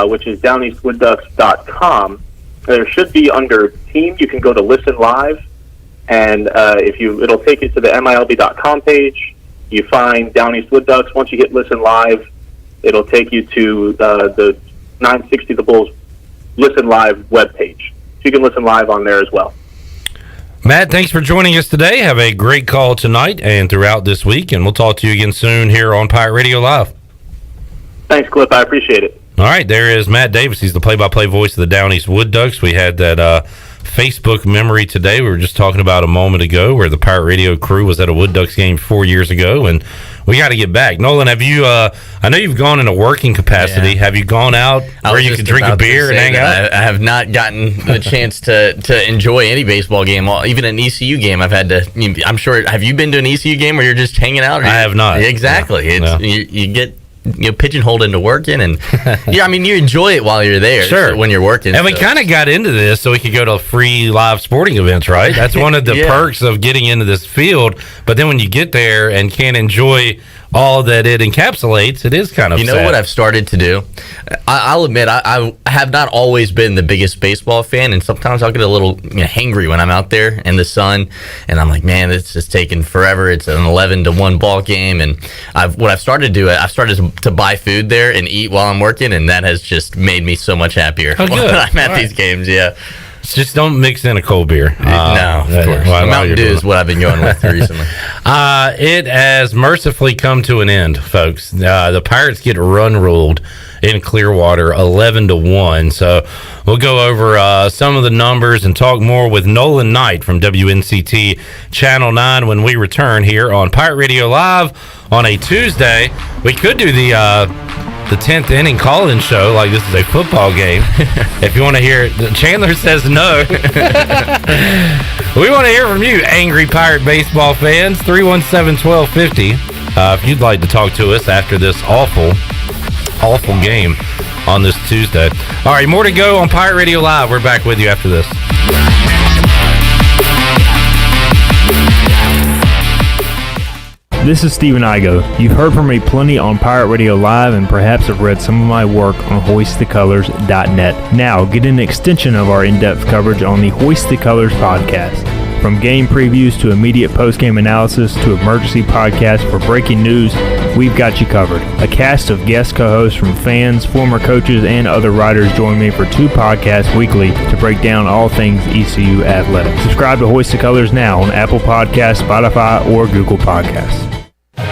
which is downeastwoodducks.com, there should be under Team, you can go to Listen Live, and it'll take you to the MILB.com page. You find Down East Wood Ducks. Once you hit Listen Live, it'll take you to the 960 The Bulls Listen Live webpage. So you can listen live on there as well. Matt, thanks for joining us today. Have a great call tonight and throughout this week, and we'll talk to you again soon here on Pirate Radio Live. Thanks, Cliff. I appreciate it. All right, there is Matt Davis. He's the play-by-play voice of the Down East Wood Ducks. We had that Facebook memory today we were just talking about a moment ago, where the Pirate Radio crew was at a Wood Ducks game 4 years ago, and we got to get back. Nolan, have you I know you've gone in a working capacity. Yeah. Have you gone out where you can drink a beer and hang out? I have not gotten the chance to enjoy any baseball game, even an ECU game. I've had to. I'm sure. Have you been to an ECU game where you're just hanging out? I have not. Exactly. No. You get pigeonholed into working, and you enjoy it while you're there. Sure. When you're working. And we kind of got into this so we could go to free live sporting events, right? That's one of the perks of getting into this field. But then when you get there and can't enjoy all that it encapsulates, it is kind of sad. What I've started to do? I'll admit, I have not always been the biggest baseball fan, and sometimes I'll get a little hangry when I'm out there in the sun, and I'm like, man, it's just taking forever. It's an 11-1 ball game, and what I've started to do, I've started to buy food there and eat while I'm working, and that has just made me so much happier when I'm at these games. Yeah. Just don't mix in a cold beer. No, of course. Mountain Dew is what I've been going with recently. It has mercifully come to an end, folks. The Pirates get run ruled in Clearwater 11-1. So we'll go over some of the numbers and talk more with Nolan Knight from WNCT Channel 9 when we return here on Pirate Radio Live on a Tuesday. We could do the 10th inning call-in show like this is a football game. If you want to hear it, Chandler says no. We want to hear from you, angry Pirate baseball fans. 317-1250. If you'd like to talk to us after this awful game on this Tuesday. All right, more to go on Pirate Radio Live. We're back with you after this. This is Stephen Igoe. You've heard from me plenty on Pirate Radio Live and perhaps have read some of my work on HoistTheColors.net. Now, get an extension of our in-depth coverage on the Hoist the Colors podcast. From game previews to immediate post-game analysis to emergency podcasts for breaking news, we've got you covered. A cast of guest co-hosts from fans, former coaches, and other writers join me for 2 podcasts weekly to break down all things ECU athletics. Subscribe to Hoist the Colors now on Apple Podcasts, Spotify, or Google Podcasts.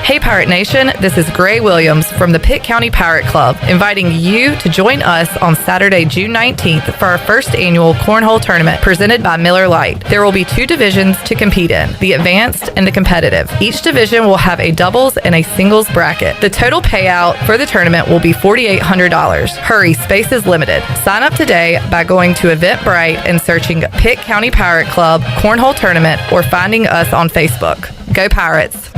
Hey Pirate Nation, this is Gray Williams from the Pitt County Pirate Club, inviting you to join us on Saturday, June 19th for our first annual Cornhole Tournament presented by Miller Lite. There will be 2 divisions to compete in, the Advanced and the Competitive. Each division will have a doubles and a singles bracket. The total payout for the tournament will be $4,800. Hurry, space is limited. Sign up today by going to Eventbrite and searching Pitt County Pirate Club Cornhole Tournament or finding us on Facebook. Go Pirates!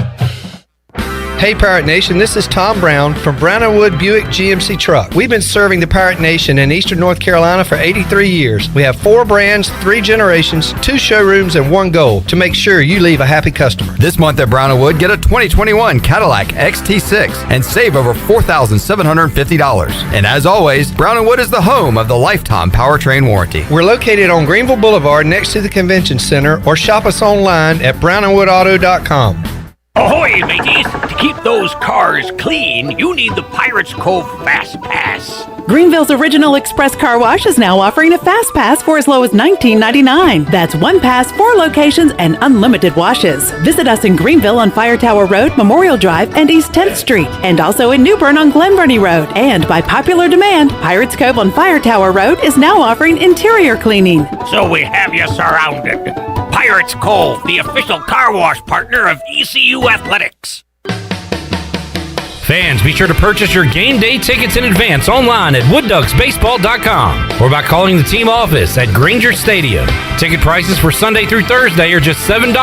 Hey Pirate Nation, this is Tom Brown from Brown & Wood Buick GMC Truck. We've been serving the Pirate Nation in Eastern North Carolina for 83 years. We have 4 brands, 3 generations, 2 showrooms, and 1 goal to make sure you leave a happy customer. This month at Brown & Wood, get a 2021 Cadillac XT6 and save over $4,750. And as always, Brown & Wood is the home of the lifetime powertrain warranty. We're located on Greenville Boulevard next to the Convention Center, or shop us online at brownandwoodauto.com. Ahoy, mateys! To keep those cars clean, you need the Pirates Cove Fast Pass. Greenville's original express car wash is now offering a fast pass for as low as $19.99. That's 1 pass, 4 locations, and unlimited washes. Visit us in Greenville on Fire Tower Road, Memorial Drive, and East 10th Street, and also in New Bern on Glen Burnie Road. And by popular demand, Pirates Cove on Fire Tower Road is now offering interior cleaning. So we have you surrounded. Pirates Cove, the official car wash partner of ECU Athletics. Fans, be sure to purchase your game day tickets in advance online at woodducksbaseball.com or by calling the team office at Granger Stadium. Ticket prices for Sunday through Thursday are just $7,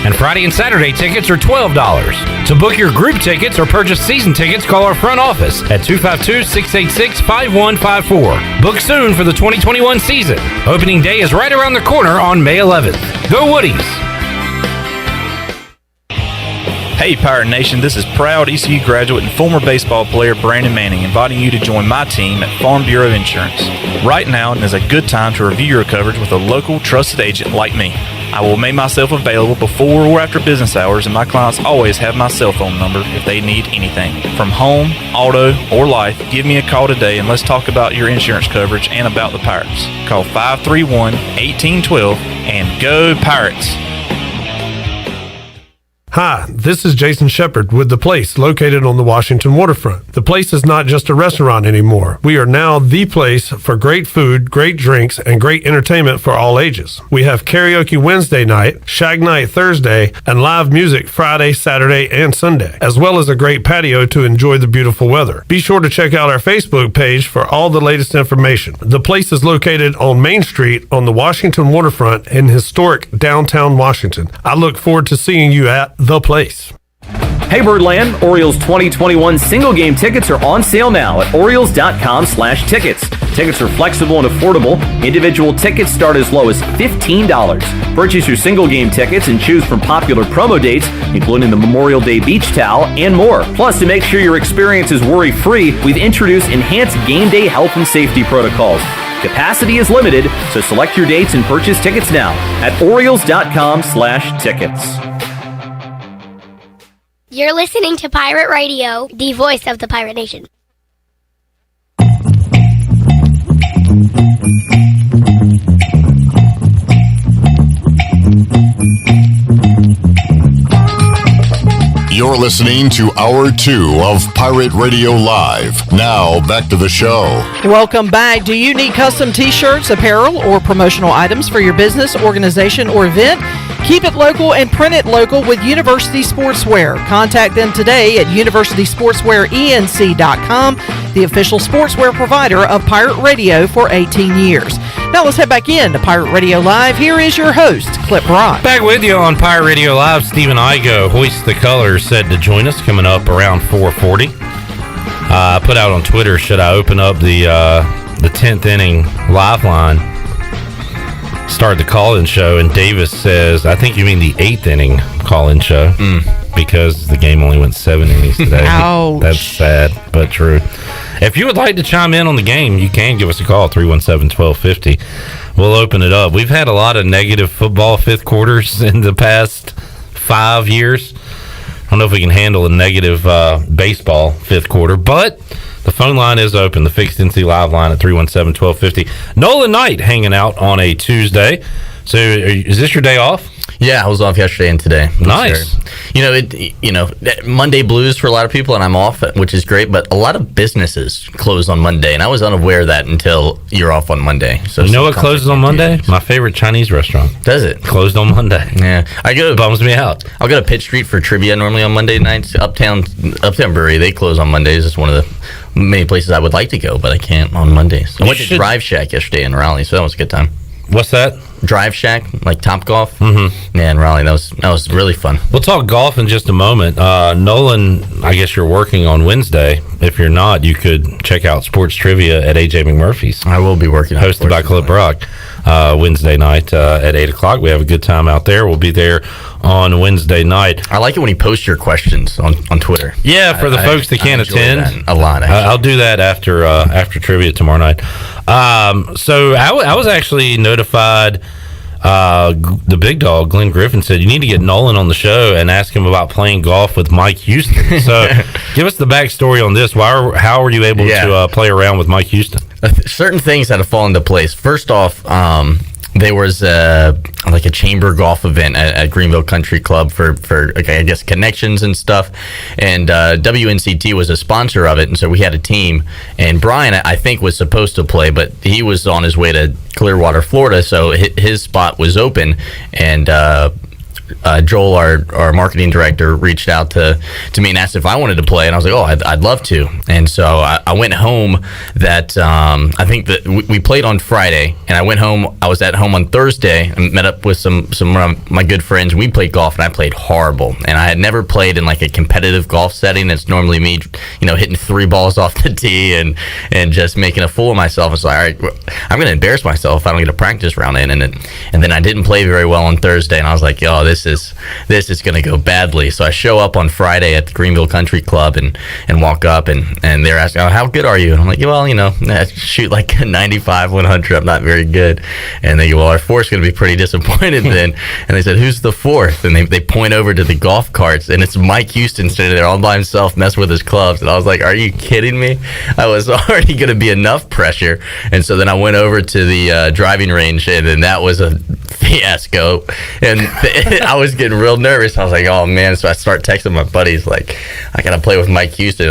and Friday and Saturday tickets are $12. To book your group tickets or purchase season tickets, call our front office at 252-686-5154. Book soon for the 2021 season. Opening day is right around the corner on May 11th. Go Woodies! Hey Pirate Nation, this is proud ECU graduate and former baseball player Brandon Manning inviting you to join my team at Farm Bureau Insurance. Right now is a good time to review your coverage with a local trusted agent like me. I will make myself available before or after business hours, and my clients always have my cell phone number if they need anything. From home, auto, or life, give me a call today and let's talk about your insurance coverage and about the Pirates. Call 531-1812 and go Pirates! Hi, this is Jason Shepard with The Place, located on the Washington waterfront. The Place is not just a restaurant anymore. We are now the place for great food, great drinks, and great entertainment for all ages. We have karaoke Wednesday night, shag night Thursday, and live music Friday, Saturday, and Sunday, as well as a great patio to enjoy the beautiful weather. Be sure to check out our Facebook page for all the latest information. The Place is located on Main Street on the Washington waterfront in historic downtown Washington. I look forward to seeing you at The Place. Hey Birdland, Orioles 2021 single game tickets are on sale now at Orioles.com/tickets. Tickets are flexible and affordable. Individual tickets start as low as $15. Purchase your single game tickets and choose from popular promo dates, including the Memorial Day beach towel and more. Plus, to make sure your experience is worry-free, we've introduced enhanced game day health and safety protocols. Capacity is limited, so select your dates and purchase tickets now at Orioles.com/tickets. You're listening to Pirate Radio, the voice of the Pirate Nation. You're listening to Hour 2 of Pirate Radio Live. Now, back to the show. Welcome back. Do you need custom t-shirts, apparel, or promotional items for your business, organization, or event? Keep it local and print it local with University Sportswear. Contact them today at universitysportswearenc.com, the official sportswear provider of Pirate Radio for 18 years. Now let's head back in to Pirate Radio Live. Here is your host, Clip Brock. Back with you on Pirate Radio Live. Stephen Igoe, Hoist the Colors, said to join us coming up around 4:40. I put out on Twitter, should I open up the 10th inning live line, start the call-in show, and Davis says, I think you mean the 8th inning call-in show, because the game only went 7 innings today. Ouch. That's sad, but true. If you would like to chime in on the game, you can give us a call, 317-1250. We'll open it up. We've had a lot of negative football fifth quarters in the past 5 years. I don't know if we can handle a negative baseball fifth quarter, but the phone line is open. The Fixed NC Live line at 317-1250. Nolan Knight hanging out on a Tuesday. So is this your day off? Yeah, I was off yesterday and today. Nice. Monday blues for a lot of people, and I'm off, which is great. But a lot of businesses close on Monday, and I was unaware of that until you're off on Monday. So you know what closes on Monday? My favorite Chinese restaurant. Does it? Closed on Monday. Yeah, bums me out. I'll go to Pitt Street for trivia normally on Monday nights. Uptown Brewery, they close on Mondays. It's one of the many places I would like to go, but I can't on Mondays. I went to Drive Shack yesterday in Raleigh, so that was a good time. What's that? Drive Shack, like Top Golf. Mm-hmm. Yeah, in Raleigh, that was really fun. We'll talk golf in just a moment. Nolan, I guess you're working on Wednesday. If you're not, you could check out Sports Trivia at AJ McMurphy's. I will be working. Hosted by Clip Brock Wednesday night at 8 o'clock. We have a good time out there. We'll be there on Wednesday night. I like it when you post your questions on Twitter. Yeah, for the folks that can't attend. A lot, actually. I'll do that after trivia tomorrow night. So I was actually notified. The big dog, Glenn Griffin, said you need to get Nolan on the show and ask him about playing golf with Mike Houston. So give us the backstory on this. How were you able to play around with Mike Houston? Certain things had to fall into place. First off, there was a chamber golf event at Greenville Country Club for I guess connections and stuff, and WNCT was a sponsor of it, and so we had a team. And Brian, I think, was supposed to play, but he was on his way to Clearwater, Florida, so his spot was open, and Joel, our marketing director, reached out to me and asked if I wanted to play, and I was like, oh, I'd love to. And so I went home that I think that we played on Friday, and I went home. I was at home on Thursday and met up with some of my good friends. We played golf, and I played horrible. And I had never played in like a competitive golf setting. It's normally me, hitting 3 balls off the tee and just making a fool of myself. It's like, all right, I'm going to embarrass myself if I don't get a practice round in. And then I didn't play very well on Thursday, and I was like, yo, this is going to go badly. So I show up on Friday at the Greenville Country Club and walk up, and they're asking, oh, how good are you? And I'm like, well, I shoot like 95, 100. I'm not very good. And they go, well, our fourth's going to be pretty disappointed then. And they said, who's the fourth? And they point over to the golf carts, and it's Mike Houston standing there all by himself messing with his clubs. And I was like, are you kidding me? I was already going to be enough pressure. And so then I went over to the driving range, and then that was a fiasco. And I was getting real nervous. I was like, oh man. So I start texting my buddies like, I gotta play with Mike Houston.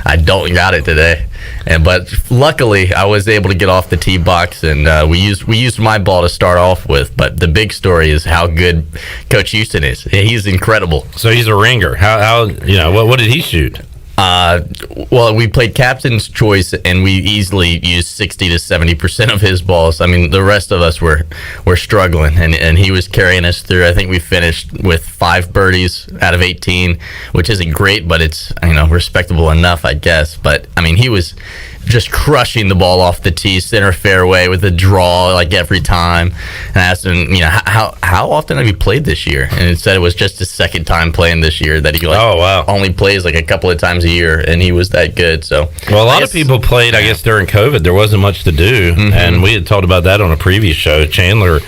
I don't got it today. But luckily I was able to get off the tee box, and we used my ball to start off with. But the big story is how good Coach Houston is. He's incredible. So he's a ringer. How what did he shoot? Well, we played captain's choice, and we easily used 60 to 70% of his balls. I mean, the rest of us were struggling, and he was carrying us through. I think we finished with 5 birdies out of 18, which isn't great, but it's respectable enough, I guess. But I mean, he was just crushing the ball off the tee, center fairway with a draw like every time. And I asked him, how often have you played this year? And he said it was just his second time playing this year, that he only plays like a couple of times a year, and he was that good. So a lot of people played, I guess, during COVID. There wasn't much to do, and we had talked about that on a previous show. Chandler's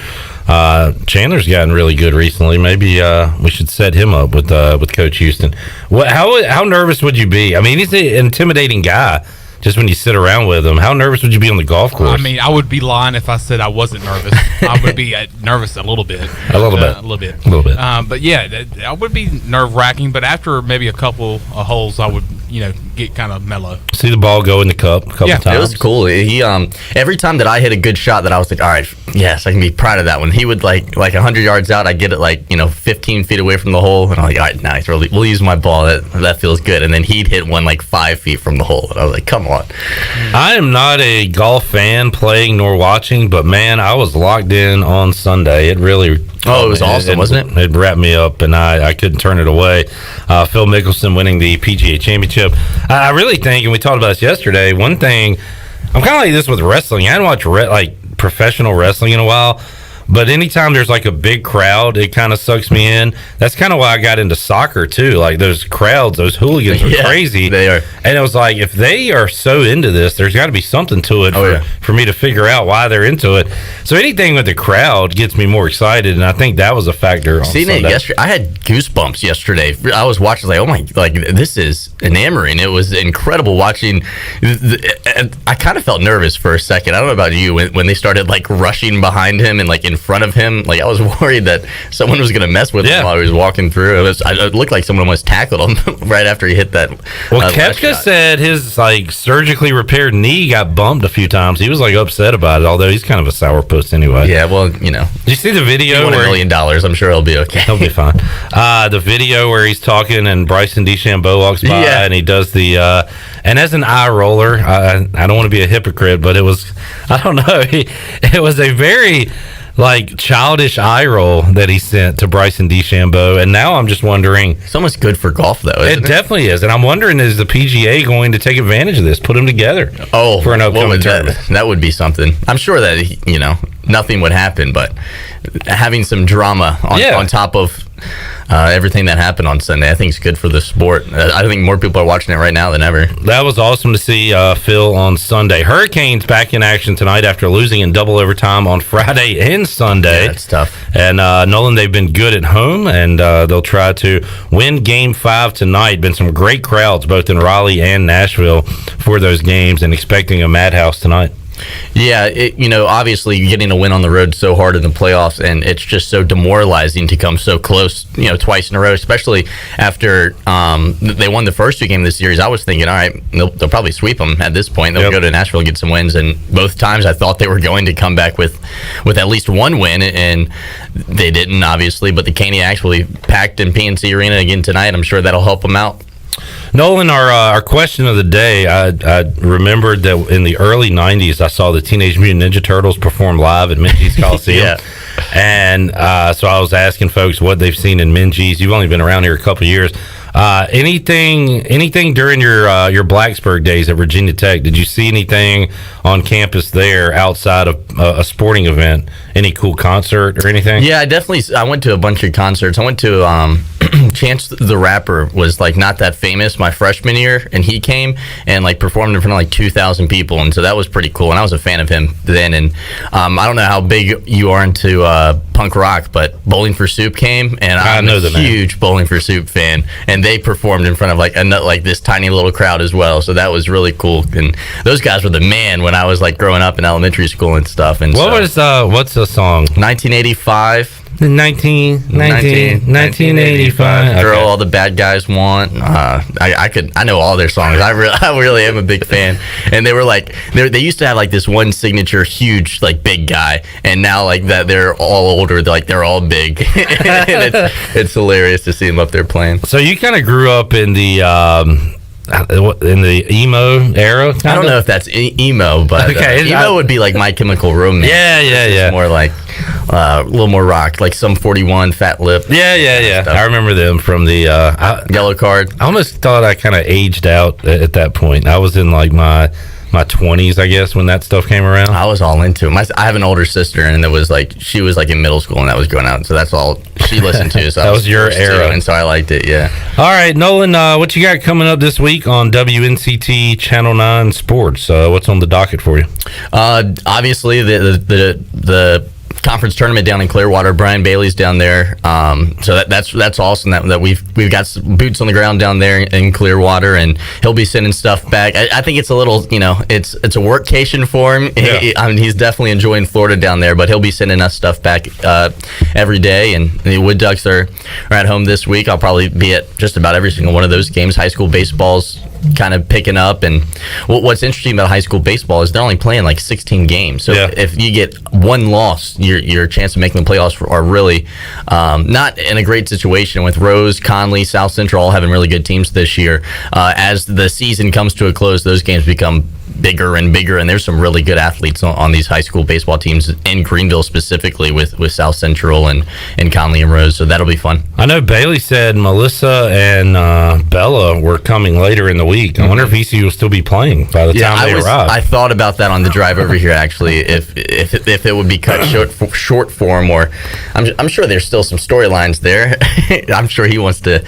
gotten really good recently. Maybe we should set him up with Coach Houston. How nervous would you be? I mean, he's an intimidating guy. Just when you sit around with him, how nervous would you be on the golf course? I mean, I would be lying if I said I wasn't nervous. I would be nervous a little bit. A little bit. But yeah, I would be nerve-wracking. But after maybe a couple of holes, I would, get kind of mellow. See the ball go in the cup a couple times. It was cool. He every time that I hit a good shot that I was like, all right, yes, I can be proud of that one. He would like 100 yards out, I get it 15 feet away from the hole, and I'm like, all right, nice. We'll use my ball. That feels good. And then he'd hit one 5 feet from the hole, and I was like, come on. I am not a golf fan playing nor watching, but man, I was locked in on Sunday. It really it was awesome, wasn't it? It wrapped me up, and I couldn't turn it away. Phil Mickelson winning the PGA Championship. I really think, and we talked about this yesterday, one thing, I'm kind of like this with wrestling. I hadn't watched professional wrestling in a while, but anytime there's a big crowd, it kind of sucks me in. That's kind of why I got into soccer too. Like those crowds, those hooligans are crazy. They are. And it was like, if they are so into this, there's got to be something to it for me to figure out why they're into it. So anything with the crowd gets me more excited, and I think that was a factor. Seeing it yesterday, I had goosebumps yesterday. I was watching this is enamoring. It was incredible watching. I kind of felt nervous for a second. I don't know about you, when they started rushing behind him and in front of him. I was worried that someone was going to mess with him while he was walking through. It looked like someone almost tackled him right after he hit that. Well, Koepka said his surgically repaired knee got bumped a few times. He was upset about it, although he's kind of a sourpuss anyway. Yeah, well, Did you see the video? He won $1 million. I'm sure he'll be okay. He'll be fine. The video where he's talking and Bryson DeChambeau walks by and he does the and as an eye roller, I don't want to be a hypocrite, but it was, I don't know, it was a very childish eye roll that he sent to Bryson DeChambeau, and now I'm just wondering. It's almost good for golf, though. It definitely is, and I'm wondering, is the PGA going to take advantage of this, put them together? For an upcoming tournament? That would be something. I'm sure that nothing would happen, but having some drama on top of everything that happened on Sunday, I think is good for the sport. I think more people are watching it right now than ever. That was awesome to see Phil on Sunday. Hurricanes back in action tonight after losing in double overtime on Friday and Sunday. Yeah, that's tough. And Nolan, they've been good at home, and they'll try to win Game 5 tonight. Been some great crowds both in Raleigh and Nashville for those games, and expecting a madhouse tonight. Yeah, obviously getting a win on the road so hard in the playoffs, and it's just so demoralizing to come so close, twice in a row, especially after they won the first 2 games of the series. I was thinking, all right, they'll probably sweep them at this point. They'll go to Nashville and get some wins, and both times I thought they were going to come back with at least one win, and they didn't, obviously, but the Caniacs will be packed in PNC Arena again tonight. I'm sure that'll help them out. Nolan, our question of the day, I remembered that in the early 90s, I saw the Teenage Mutant Ninja Turtles perform live at Minji's Coliseum. And so I was asking folks what they've seen in Minji's. You've only been around here a couple of years. Anything during your Blacksburg days at Virginia Tech? Did you see anything on campus there outside of a sporting event? Any cool concert or anything? Yeah, I went to a bunch of concerts. I went to Chance the Rapper was not that famous my freshman year, and he came and performed in front of 2,000 people, and so that was pretty cool. And I was a fan of him then. And I don't know how big you are into punk rock, but Bowling for Soup came, and I'm a huge Bowling for Soup fan, and they performed in front of this tiny little crowd as well. So that was really cool. And those guys were the man when I was growing up in elementary school and stuff. And what's the song? 1985. 1985. Girl, all the bad guys want. I know all their songs. I really am a big fan. And they were they used to have this one signature huge big guy, and now that they're all older, they're all big. And it's hilarious to see them up there playing. So you kind of grew up in the in the emo era. I don't know if that's emo, but emo would be like My Chemical Romance. Yeah. It's more like a little more rock, like Sum 41, Fat Lip. Yeah. I remember them from the Yellow Card. I almost thought I kind of aged out at that point. I was in like my 20s, I guess, when that stuff came around. I was all into it. I have an older sister, and she was like in middle school, and that was going out, so that's all she listened to. So that was your era, and so I liked it. Yeah. All right, Nolan, what you got coming up this week on WNCT Channel 9 Sports? What's on the docket for you? Obviously, the conference tournament down in Clearwater. Brian Bailey's down there, so that's awesome that we've got some boots on the ground down there in Clearwater, and he'll be sending stuff back. I think it's a little, it's a workcation for him. Yeah. He's definitely enjoying Florida down there, but he'll be sending us stuff back every day. And the Wood Ducks are at home this week. I'll probably be at just about every single one of those games. High school baseball's kind of picking up, and what's interesting about high school baseball is they're only playing like 16 games. So if you get one loss, your chance of making the playoffs are really not in a great situation, with Rose, Conley, South Central all having really good teams this year. As the season comes to a close, those games become bigger and bigger, and there's some really good athletes on these high school baseball teams in Greenville, specifically with South Central and Conley and Rose, so that'll be fun. I know Bailey said Melissa and Bella were coming later in the week. I wonder if ECU will still be playing by the time they arrive. I thought about that on the drive over here, actually, if it would be cut short form, or I'm sure there's still some storylines there. I'm sure he wants to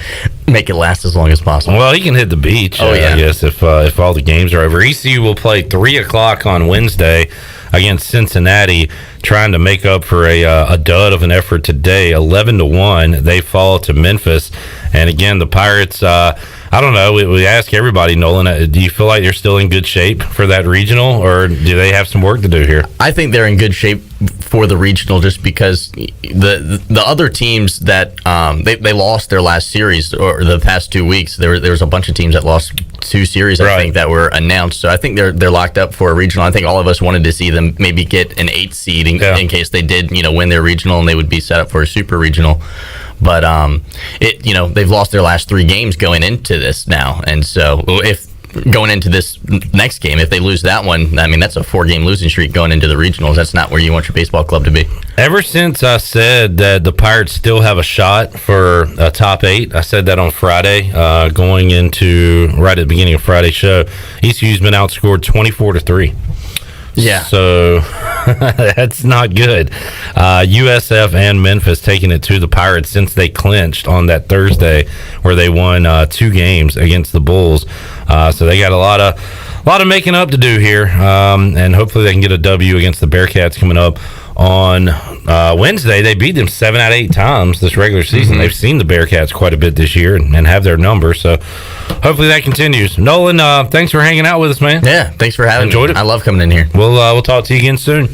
make it last as long as possible. Well, he can hit the beach, I guess, if all the games are over. ECU will play 3 o'clock on Wednesday against Cincinnati, trying to make up for a dud of an effort today. 11-1, they fall to Memphis. And again, the Pirates, I don't know, we ask everybody, Nolan, do you feel like they're still in good shape for that regional, or do they have some work to do here? I think they're in good shape for the regional, just because the other teams that they lost their last series, or the past 2 weeks, there was a bunch of teams that lost 2 series, I think, that were announced. So I think they're locked up for a regional. I think all of us wanted to see them maybe get an 8th seed in case they did, win their regional, and they would be set up for a super regional. But they've lost their last 3 games going into this now, and so if going into this next game, if they lose that one, I mean, that's a 4-game losing streak going into the regionals. That's not where you want your baseball club to be. Ever since I said that the Pirates still have a shot for a top 8, I said that on Friday, going into right at the beginning of Friday's show, ECU's been outscored 24-3. Yeah. So that's not good. USF and Memphis taking it to the Pirates since they clinched on that Thursday, where they won 2 games against the Bulls. So they got a lot of making up to do here, and hopefully they can get a W against the Bearcats coming up on Wednesday. They beat them 7 out of 8 times this regular season. Mm-hmm. They've seen the Bearcats quite a bit this year and have their number. So hopefully that continues. Nolan, thanks for hanging out with us, man. Yeah, thanks for having me. Enjoyed it. I love coming in here. We'll talk to you again soon.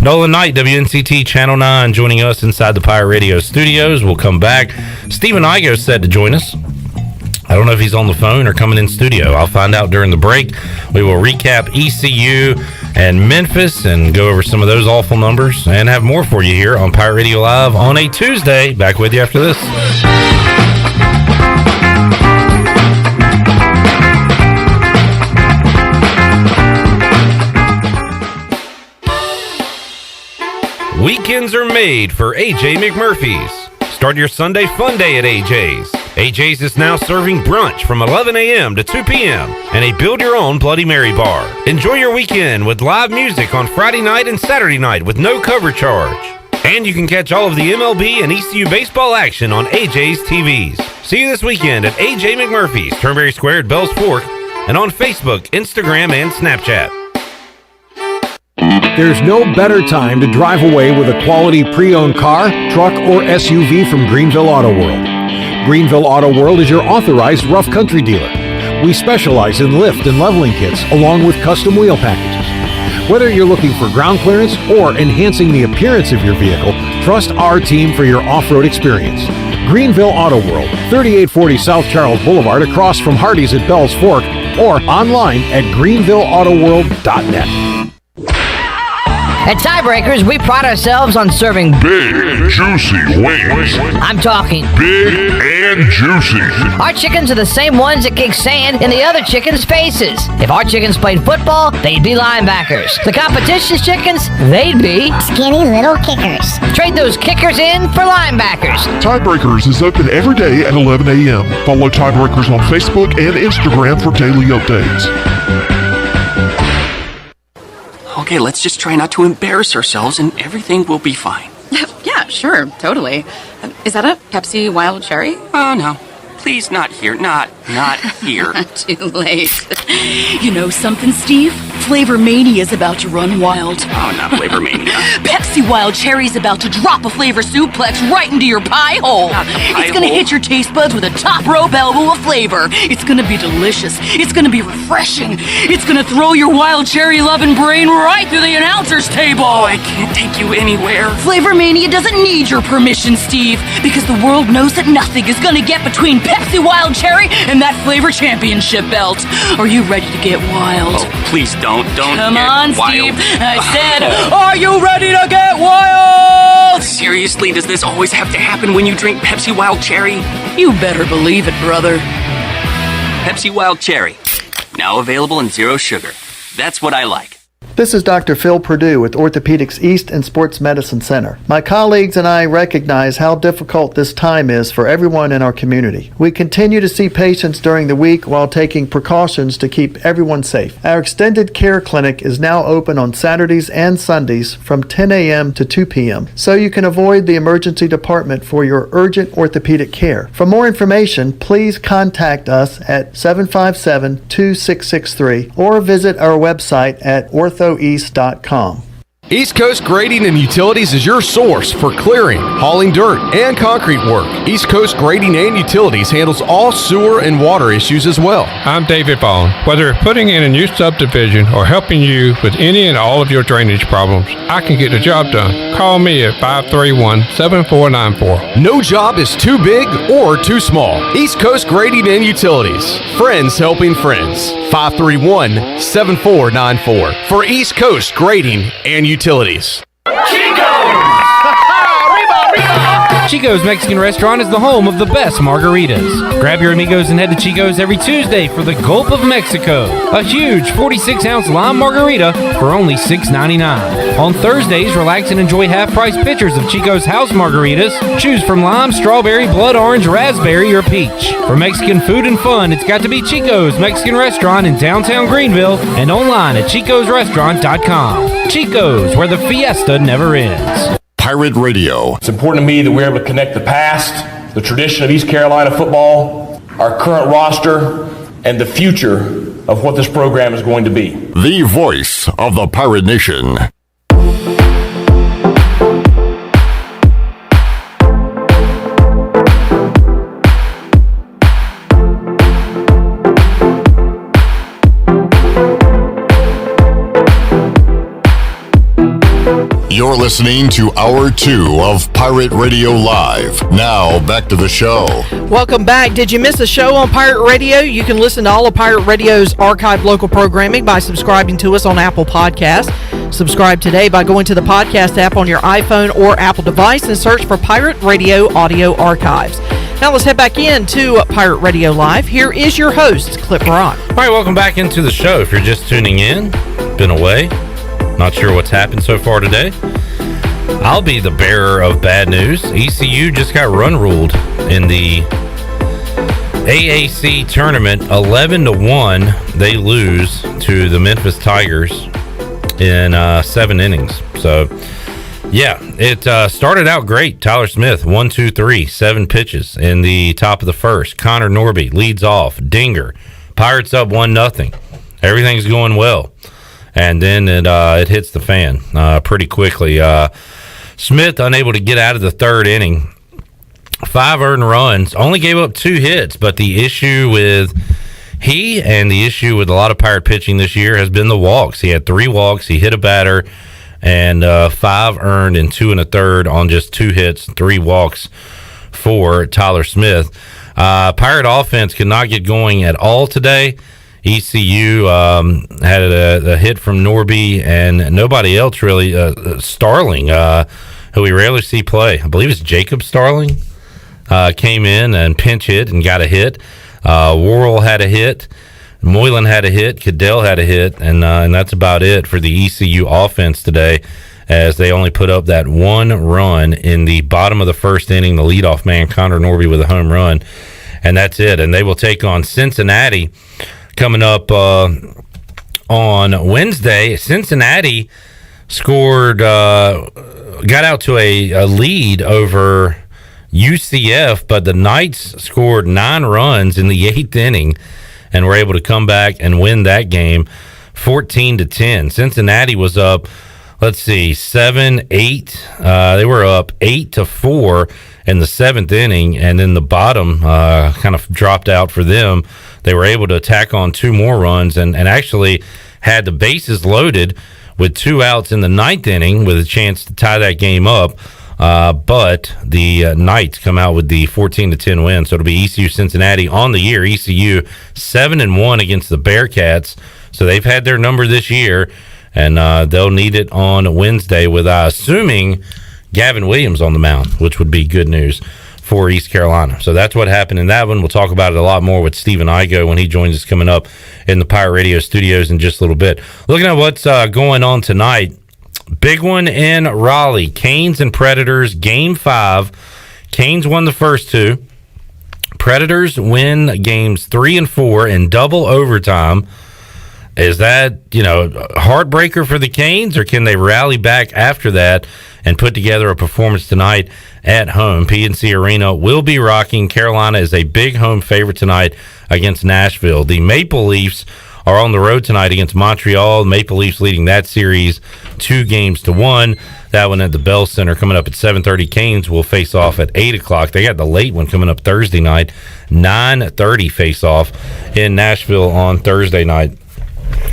Nolan Knight, WNCT Channel 9, joining us inside the Pirate Radio studios. We'll come back. Stephen Igoe said to join us. I don't know if he's on the phone or coming in studio. I'll find out during the break. We will recap ECU and Memphis and go over some of those awful numbers and have more for you here on Pirate Radio Live on a Tuesday. Back with you after this. Weekends are made for AJ McMurphy's. Start your Sunday fun day at AJ's. AJ's is now serving brunch from 11 a.m. to 2 p.m. and a build-your-own Bloody Mary bar. Enjoy your weekend with live music on Friday night and Saturday night with no cover charge. And you can catch all of the MLB and ECU baseball action on AJ's TVs. See you this weekend at AJ McMurphy's, Turnberry Square at Bells Fork, and on Facebook, Instagram, and Snapchat. There's no better time to drive away with a quality pre-owned car, truck, or SUV from Greenville Auto World. Greenville Auto World is your authorized rough country dealer. We specialize in lift and leveling kits along with custom wheel packages. Whether you're looking for ground clearance or enhancing the appearance of your vehicle, trust our team for your off-road experience. Greenville Auto World, 3840 South Charles Boulevard across from Hardee's at Bells Fork, or online at greenvilleautoworld.net. At Tiebreakers, we pride ourselves on serving big, juicy wings. I'm talking big and juicy. Our chickens are the same ones that kick sand in the other chickens' faces. If our chickens played football, they'd be linebackers. The competition's chickens, they'd be skinny little kickers. Trade those kickers in for linebackers. Tiebreakers is open every day at 11 a.m. Follow Tiebreakers on Facebook and Instagram for daily updates. Okay, let's just try not to embarrass ourselves and everything will be fine. Yeah, sure, totally. Is that a Pepsi Wild Cherry? Oh, no. Please, not here. Not here. Too late. You know something, Steve? Flavor Mania's about to run wild. Oh, not Flavor Mania. Pepsi Wild Cherry's about to drop a flavor suplex right into your pie hole. It's gonna hit your taste buds with a top rope elbow of flavor. It's gonna be delicious. It's gonna be refreshing. It's gonna throw your wild cherry loving brain right through the announcer's table. Oh, I can't take you anywhere. Flavor Mania doesn't need your permission, Steve, because the world knows that nothing is gonna get between Pepsi Wild Cherry and that flavor championship belt. Are you ready to get wild? Oh, please don't Come get on, wild. Steve. I said, are you ready to get wild? Seriously, does this always have to happen when you drink Pepsi Wild Cherry? You better believe it, brother. Pepsi Wild Cherry. Now available in zero sugar. That's what I like. This is Dr. Phil Perdue with Orthopedics East and Sports Medicine Center. My colleagues and I recognize how difficult this time is for everyone in our community. We continue to see patients during the week while taking precautions to keep everyone safe. Our extended care clinic is now open on Saturdays and Sundays from 10 a.m. to 2 p.m. so you can avoid the emergency department for your urgent orthopedic care. For more information, please contact us at 757-2663 or visit our website at orthoeast.com. East Coast Grading and Utilities is your source for clearing, hauling dirt, and concrete work. East Coast Grading and Utilities handles all sewer and water issues as well. I'm David Vaughn. Whether putting in a new subdivision or helping you with any and all of your drainage problems, I can get the job done. Call me at 531-7494. No job is too big or too small. East Coast Grading and Utilities. Friends helping friends. 531-7494 for East Coast Grading and Utilities. Chico's Mexican Restaurant is the home of the best margaritas. Grab your amigos and head to Chico's every Tuesday for the Gulp of Mexico, a huge 46-ounce lime margarita for only $6.99. On Thursdays, relax and enjoy half-price pitchers of Chico's house margaritas. Choose from lime, strawberry, blood orange, raspberry, or peach. For Mexican food and fun, it's got to be Chico's Mexican Restaurant in downtown Greenville and online at chicosrestaurant.com. Chico's, where the fiesta never ends. Pirate Radio. It's important to me that we're able to connect the past, the tradition of East Carolina football, our current roster, and the future of what this program is going to be. The voice of the Pirate Nation. You're listening to Hour 2 of Pirate Radio Live. Now, back to the show. Welcome back. Did you miss a show on Pirate Radio? You can listen to all of Pirate Radio's archived local programming by subscribing to us on Apple Podcasts. Subscribe today by going to the podcast app on your iPhone or Apple device and search for Pirate Radio Audio Archives. Now let's head back into Pirate Radio Live. Here is your host, Clip Rock. All right, welcome back into the show. If you're just tuning in, been away, not sure what's happened so far today, I'll be the bearer of bad news. ECU just got run-ruled in the AAC tournament. 11-1, they lose to the Memphis Tigers in 7 innings. So, yeah, it started out great. Tyler Smith, 1, 2, 3, 7 pitches in the top of the first. Connor Norby leads off. Dinger. Pirates up 1-0. Everything's going well. And then it hits the fan pretty quickly. Smith unable to get out of the third inning. 5 earned runs. Only gave up 2 hits. But the issue with the issue with a lot of Pirate pitching this year has been the walks. He had 3 walks. He hit a batter. And 5 earned and 2 1/3 on just 2 hits, 3 walks for Tyler Smith. Pirate offense could not get going at all today. ECU had a hit from Norby, and nobody else really. Starling, who we rarely see play, I believe it's Jacob Starling, came in and pinch hit and got a hit. Worrell had a hit. Moylan had a hit. Cadell had a hit, and that's about it for the ECU offense today, as they only put up that one run in the bottom of the first inning. The leadoff man, Connor Norby, with a home run, and that's it. And they will take on Cincinnati coming up on Wednesday. Cincinnati scored, got out to a lead over UCF, but the Knights scored 9 runs in the 8th inning and were able to come back and win that game 14-10. Cincinnati was up, 7-8. They were up 8-4 in the 7th inning, and then the bottom kind of dropped out for them. They were able to tack on 2 more runs and actually had the bases loaded with 2 outs in the 9th inning with a chance to tie that game up. But the Knights come out with the 14-10 win. So it'll be ECU Cincinnati on the year. ECU 7-1 against the Bearcats. So they've had their number this year, and they'll need it on Wednesday with, assuming, Gavin Williams on the mound, which would be good news for East Carolina. So that's what happened in that one. We'll talk about it a lot more with Stephen Igoe when he joins us coming up in the Pirate Radio studios in just a little bit. Looking at what's going on tonight. Big one in Raleigh. Canes and Predators, Game 5. Canes won the first 2. Predators win games 3 and 4 in double overtime. Is that, a heartbreaker for the Canes, or can they rally back after that and put together a performance tonight at home? PNC Arena will be rocking. Carolina is a big home favorite tonight against Nashville. The Maple Leafs are on the road tonight against Montreal. Maple Leafs leading that series 2-1. That one at the Bell Center coming up at 7:30. Canes will face off at 8 o'clock. They got the late one coming up Thursday night, 9:30 face off in Nashville on Thursday night.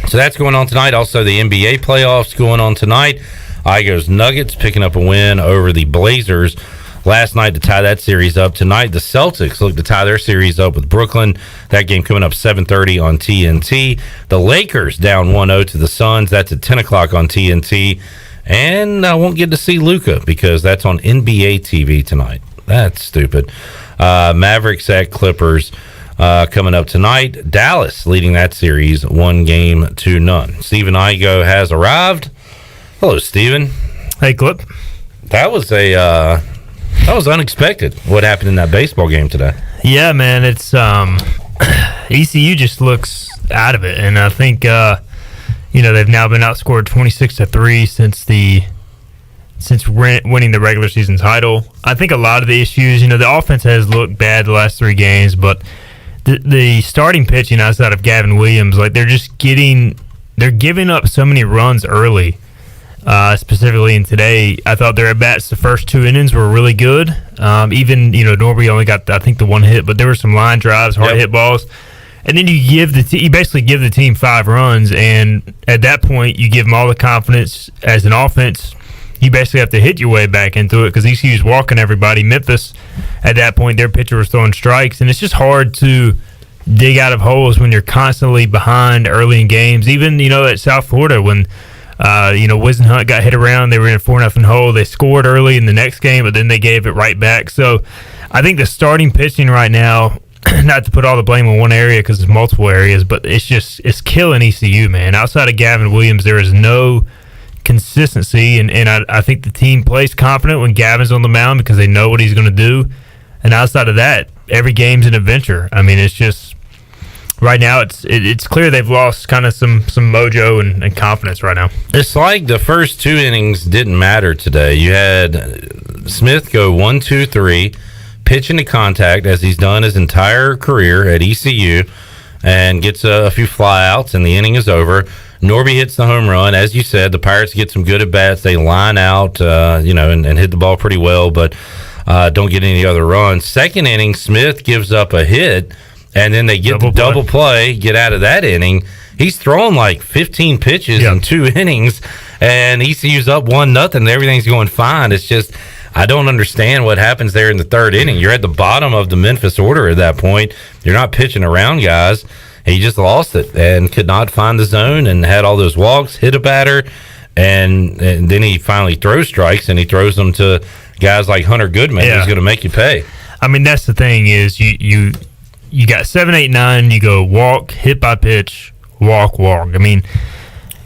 So that's going on tonight. Also, the NBA playoffs going on tonight. Igoe's Nuggets picking up a win over the Blazers last night to tie that series up. Tonight, the Celtics look to tie their series up with Brooklyn. That game coming up 7:30 on TNT. The Lakers down 1-0 to the Suns. That's at 10 o'clock on TNT. And I won't get to see Luka because that's on NBA TV tonight. That's stupid. Mavericks at Clippers coming up tonight. Dallas leading that series 1-0. Stephen Igoe has arrived. Hello, Stephen. Hey, Clip. That was unexpected, what happened in that baseball game today. Yeah, man, it's ECU just looks out of it, and I think they've now been outscored 26-3 since winning the regular season title. I think a lot of the issues, the offense has looked bad the last 3 games, but the starting pitching outside of Gavin Williams, they're giving up so many runs early. Specifically in today, I thought their at-bats the first 2 innings were really good. Even, Norby only got, I think, the 1 hit, but there were some line drives, hard hit balls. And then you basically give the team 5 runs, and at that point, you give them all the confidence as an offense. You basically have to hit your way back into it because ECU's walking everybody. Memphis, at that point, their pitcher was throwing strikes, and it's just hard to dig out of holes when you're constantly behind early in games. Even, at South Florida when Wisenhunt got hit around. They were in a 4-0 hole. They scored early in the next game, but then they gave it right back. So I think the starting pitching right now, not to put all the blame on one area because it's multiple areas, but it's killing ECU, man. Outside of Gavin Williams, there is no consistency, and I think the team plays confident when Gavin's on the mound because they know what he's going to do. And outside of that, every game's an adventure. I mean, it's just right now it's clear they've lost kind of some mojo and confidence right now. It's like the first 2 innings didn't matter today. You had Smith go 1-2-3, pitch into contact as he's done his entire career at ECU, and gets a few flyouts, and the inning is over. Norby hits the home run. As you said, the Pirates get some good at-bats. They line out, and hit the ball pretty well, but don't get any other runs. Second inning, Smith gives up a hit, and then they get double play, get out of that inning. He's throwing like 15 pitches in 2 innings, and ECU's up 1-0, and everything's going fine. It's just, I don't understand what happens there in the 3rd inning. You're at the bottom of the Memphis order at that point. You're not pitching around guys. He just lost it and could not find the zone and had all those walks, hit a batter, and then he finally throws strikes, and he throws them to guys like Hunter Goodman, who's going to make you pay. I mean, that's the thing is you got 7, 8, 9. You go walk, hit by pitch, walk. I mean,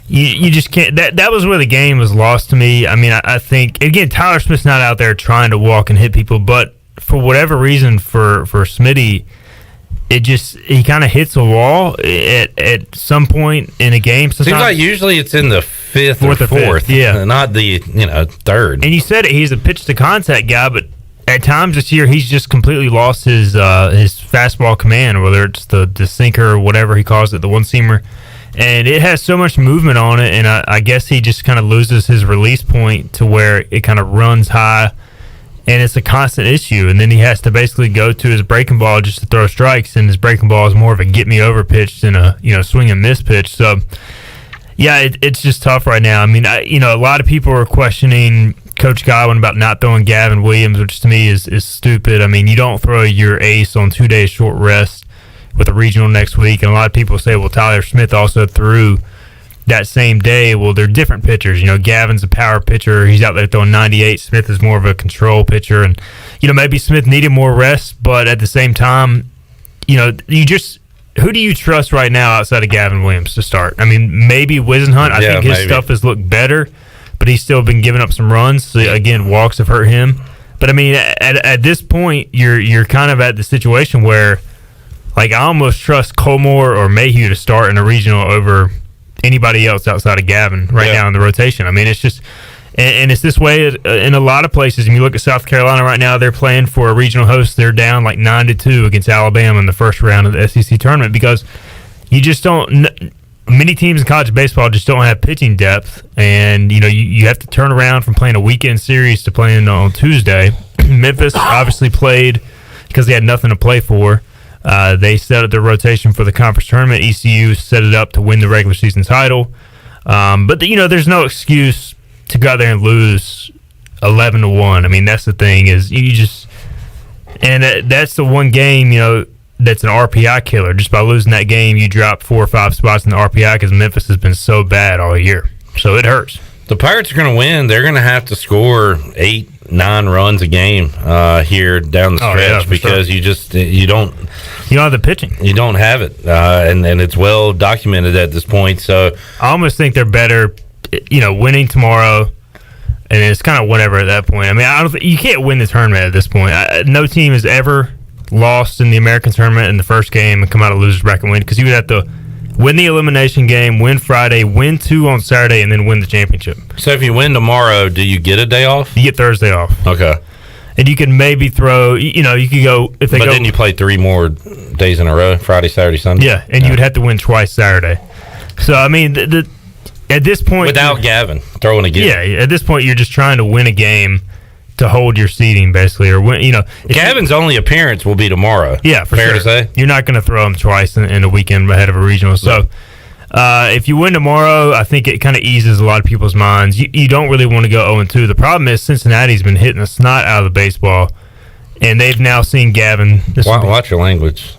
you just can't. That was where the game was lost to me. I mean, I think again, Tyler Smith's not out there trying to walk and hit people, but for whatever reason, for Smitty, he kind of hits a wall at some point in a game. Seems like usually it's in the fifth or fourth, not the third. And you said it, he's a pitch to contact guy, but at times this year he's just completely lost his fastball command, whether it's the sinker or whatever he calls it, the one seamer, and it has so much movement on it, and I guess he just kind of loses his release point to where it kind of runs high. And it's a constant issue, and then he has to basically go to his breaking ball just to throw strikes, and his breaking ball is more of a get-me-over pitch than a swing and miss pitch. So, yeah, it's just tough right now. I mean, a lot of people are questioning Coach Godwin about not throwing Gavin Williams, which to me is stupid. I mean, you don't throw your ace on 2 days short rest with a regional next week, and a lot of people say, well, Tyler Smith also threw that same day. Well, they're different pitchers. Gavin's a power pitcher. He's out there throwing 98. Smith is more of a control pitcher. And, maybe Smith needed more rest, but at the same time, who do you trust right now outside of Gavin Williams to start? I mean, maybe Wisenhunt. I think his stuff has looked better, but he's still been giving up some runs. So, again, walks have hurt him. But, I mean, at this point, you're kind of at the situation where, like, I almost trust Colmore or Mayhew to start in a regional over anybody else outside of Gavin now in the rotation. I mean, it's just, and it's this way in a lot of places. When you look at South Carolina right now, they're playing for a regional host. They're down like 9-2 against Alabama in the first round of the SEC tournament because you just don't. Many teams in college baseball just don't have pitching depth, and you have to turn around from playing a weekend series to playing on Tuesday. Memphis obviously played because they had nothing to play for. They set up their rotation for the conference tournament. ECU set it up to win the regular season title. But there's no excuse to go out there and lose 11-1. I mean, that's the thing is you just, and that's the one game, that's an RPI killer. Just by losing that game, you drop 4 or 5 spots in the RPI because Memphis has been so bad all year. So it hurts. The Pirates are going to win. They're going to have to score 8-9 runs a game here down the stretch because you don't have the pitching. You don't have it, and it's well documented at this point. So I almost think they're better, winning tomorrow, and it's kind of whatever at that point. I mean, you can't win the tournament at this point. No team has ever lost in the American tournament in the first game and come out of losers bracket and win because you would have to win the elimination game, win Friday, win 2 on Saturday, and then win the championship. So if you win tomorrow, do you get a day off? You get Thursday off. Okay. And you can maybe throw, you could go if they but go. But then you play 3 more days in a row: Friday, Saturday, Sunday. Yeah, and you would have to win twice Saturday. So I mean, at this point, without Gavin throwing again. Yeah, at this point, you're just trying to win a game to hold your seeding, basically, or win. Gavin's only appearance will be tomorrow. Yeah, for fair sure. to say. You're not going to throw him twice in a weekend ahead of a regional. So, if you win tomorrow, I think it kind of eases a lot of people's minds. You don't really want to go 0-2. The problem is Cincinnati's been hitting the snot out of the baseball, and they've now seen Gavin. Watch your language.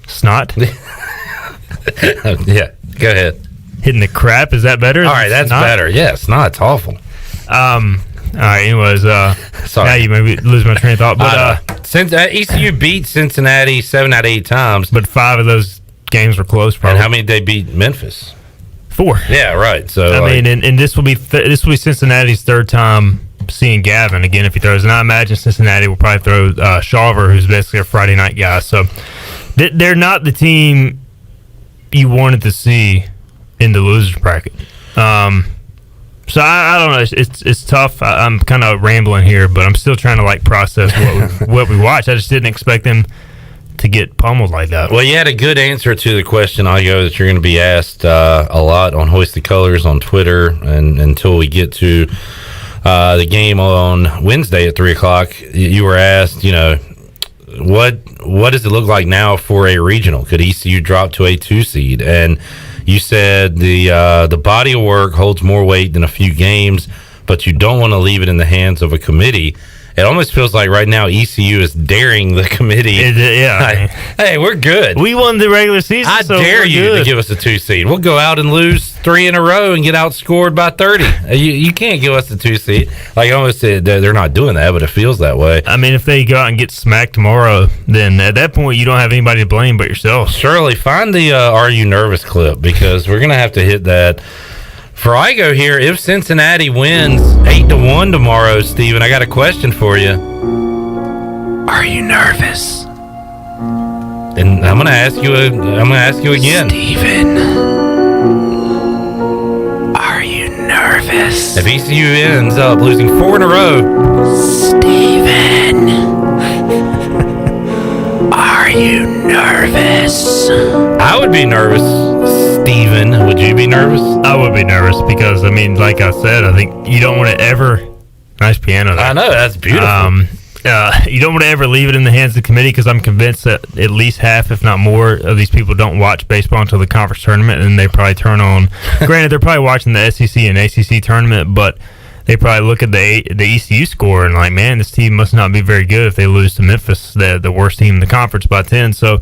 Snot. Yeah, go ahead. Hitting the crap. Is that better? All right, that's snot? better. Yeah, snot's awful. All right, anyways, sorry. Now you maybe lose my train of thought. But since ECU beat Cincinnati 7 out of 8 times, but 5 of those games were close. Probably. And how many did they beat Memphis? 4. Yeah, right. So I mean, and this will be Cincinnati's 3rd time seeing Gavin again if he throws. And I imagine Cincinnati will probably throw Shawver, who's basically a Friday night guy. So they're not the team you wanted to see in the losers bracket. So I don't know. It's tough. I'm kind of rambling here, but I'm still trying to process what we watched. I just didn't expect them to get pummeled like that. Well, you had a good answer to the question, Igoe, that you're going to be asked a lot on Hoist the Colors on Twitter, and until we get to the game on Wednesday at 3:00, you were asked, what does it look like now for a regional? Could ECU drop to a 2 seed? And you said the body of work holds more weight than a few games, but you don't want to leave it in the hands of a committee. it almost feels like right now ECU is daring the committee. Like, hey, we're good. We won the regular season. I dare you to give us a 2 seed. We'll go out and lose 3 in a row and get outscored by 30. You can't give us the 2 seed. Like, almost they're not doing that, but it feels that way. I mean, if they go out and get smacked tomorrow, then at that point you don't have anybody to blame but yourself. Shirley, find the "Are You Nervous" clip, because we're gonna have to hit that. For Igoe here, if Cincinnati wins 8-1 tomorrow, Steven, I got a question for you. Are you nervous? And I'm gonna ask you again, Steven. Are you nervous? If ECU ends up losing 4 in a row, Steven. Are you nervous? I would be nervous. Steven, would you be nervous? I would be nervous because, I mean, like I said, I think you don't want to ever... Nice piano there. I know, that's beautiful. You don't want to ever leave it in the hands of the committee, because I'm convinced that at least half, if not more, of these people don't watch baseball until the conference tournament, and they probably turn on... Granted, they're probably watching the SEC and ACC tournament, but they probably look at the ECU score and like, man, this team must not be very good if they lose to Memphis, the worst team in the conference, by 10. So,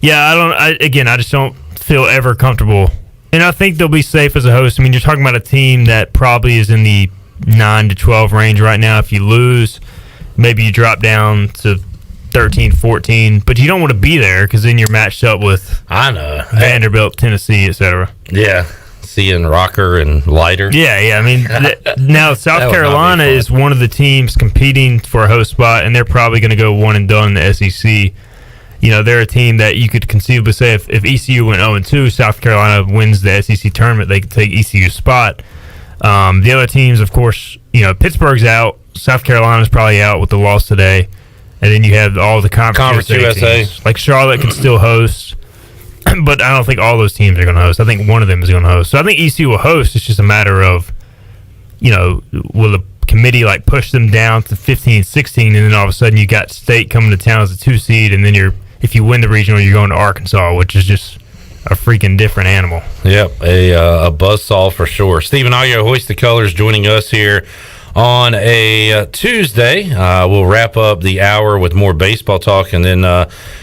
yeah, I just don't feel ever comfortable, and I think they'll be safe as a host. I mean, you're talking about a team that probably is in the 9-12 range right now. If you lose, maybe you drop down to 13-14, but you don't want to be there because then you're matched up with Vanderbilt, Tennessee, etc. Yeah, seeing Rocker and Leiter. Yeah. I mean, now South Carolina is one of the teams competing for a host spot, and they're probably going to go one and done in the SEC. You know, they're a team that you could conceivably say if ECU went 0-2, South Carolina wins the SEC tournament, they could take ECU's spot. The other teams, of course, Pittsburgh's out. South Carolina's probably out with the loss today. And then you have all the Conference USA teams. Like Charlotte can still host. But I don't think all those teams are going to host. I think one of them is going to host. So I think ECU will host. It's just a matter of, will the committee push them down to 15-16, and then all of a sudden you got State coming to town as a 2 seed, and then if you win the regional, you're going to Arkansas, which is just a freaking different animal. Yep, a buzzsaw for sure. Stephen Igoe, Hoist the Colors, joining us here on a Tuesday. We'll wrap up the hour with more baseball talk and then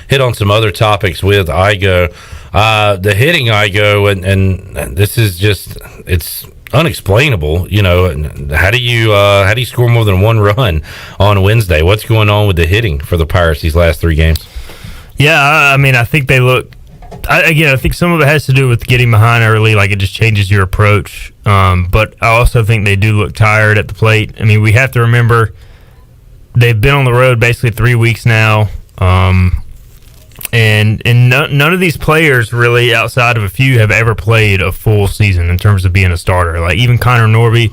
hit on some other topics with Igoe. The hitting Igoe, and this is just, it's unexplainable. How do you score more than 1 run on Wednesday? What's going on with the hitting for the Pirates these last 3 games? Yeah, I mean, I think they look... I think some of it has to do with getting behind early, it just changes your approach. But I also think they do look tired at the plate. I mean, we have to remember they've been on the road basically 3 weeks now. And none of these players really, outside of a few, have ever played a full season in terms of being a starter. Like, even Connor Norby,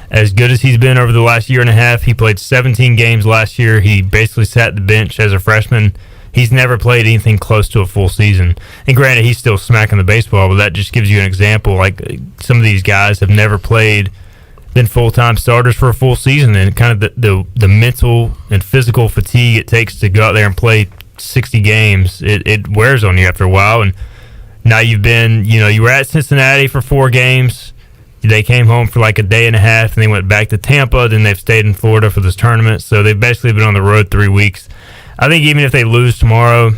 as good as he's been over the last year and a half, he played 17 games last year. He basically sat the bench as a freshman. He's never played anything close to a full season. And granted, he's still smacking the baseball, but that just gives you an example. Like, some of these guys have never been full-time starters for a full season, and kind of the mental and physical fatigue it takes to go out there and play 60 games, it wears on you after a while. And now you've been, you were at Cincinnati for 4 games. They came home for a day and a half, and they went back to Tampa. Then they've stayed in Florida for this tournament. So they've basically been on the road 3 weeks. I think even if they lose tomorrow,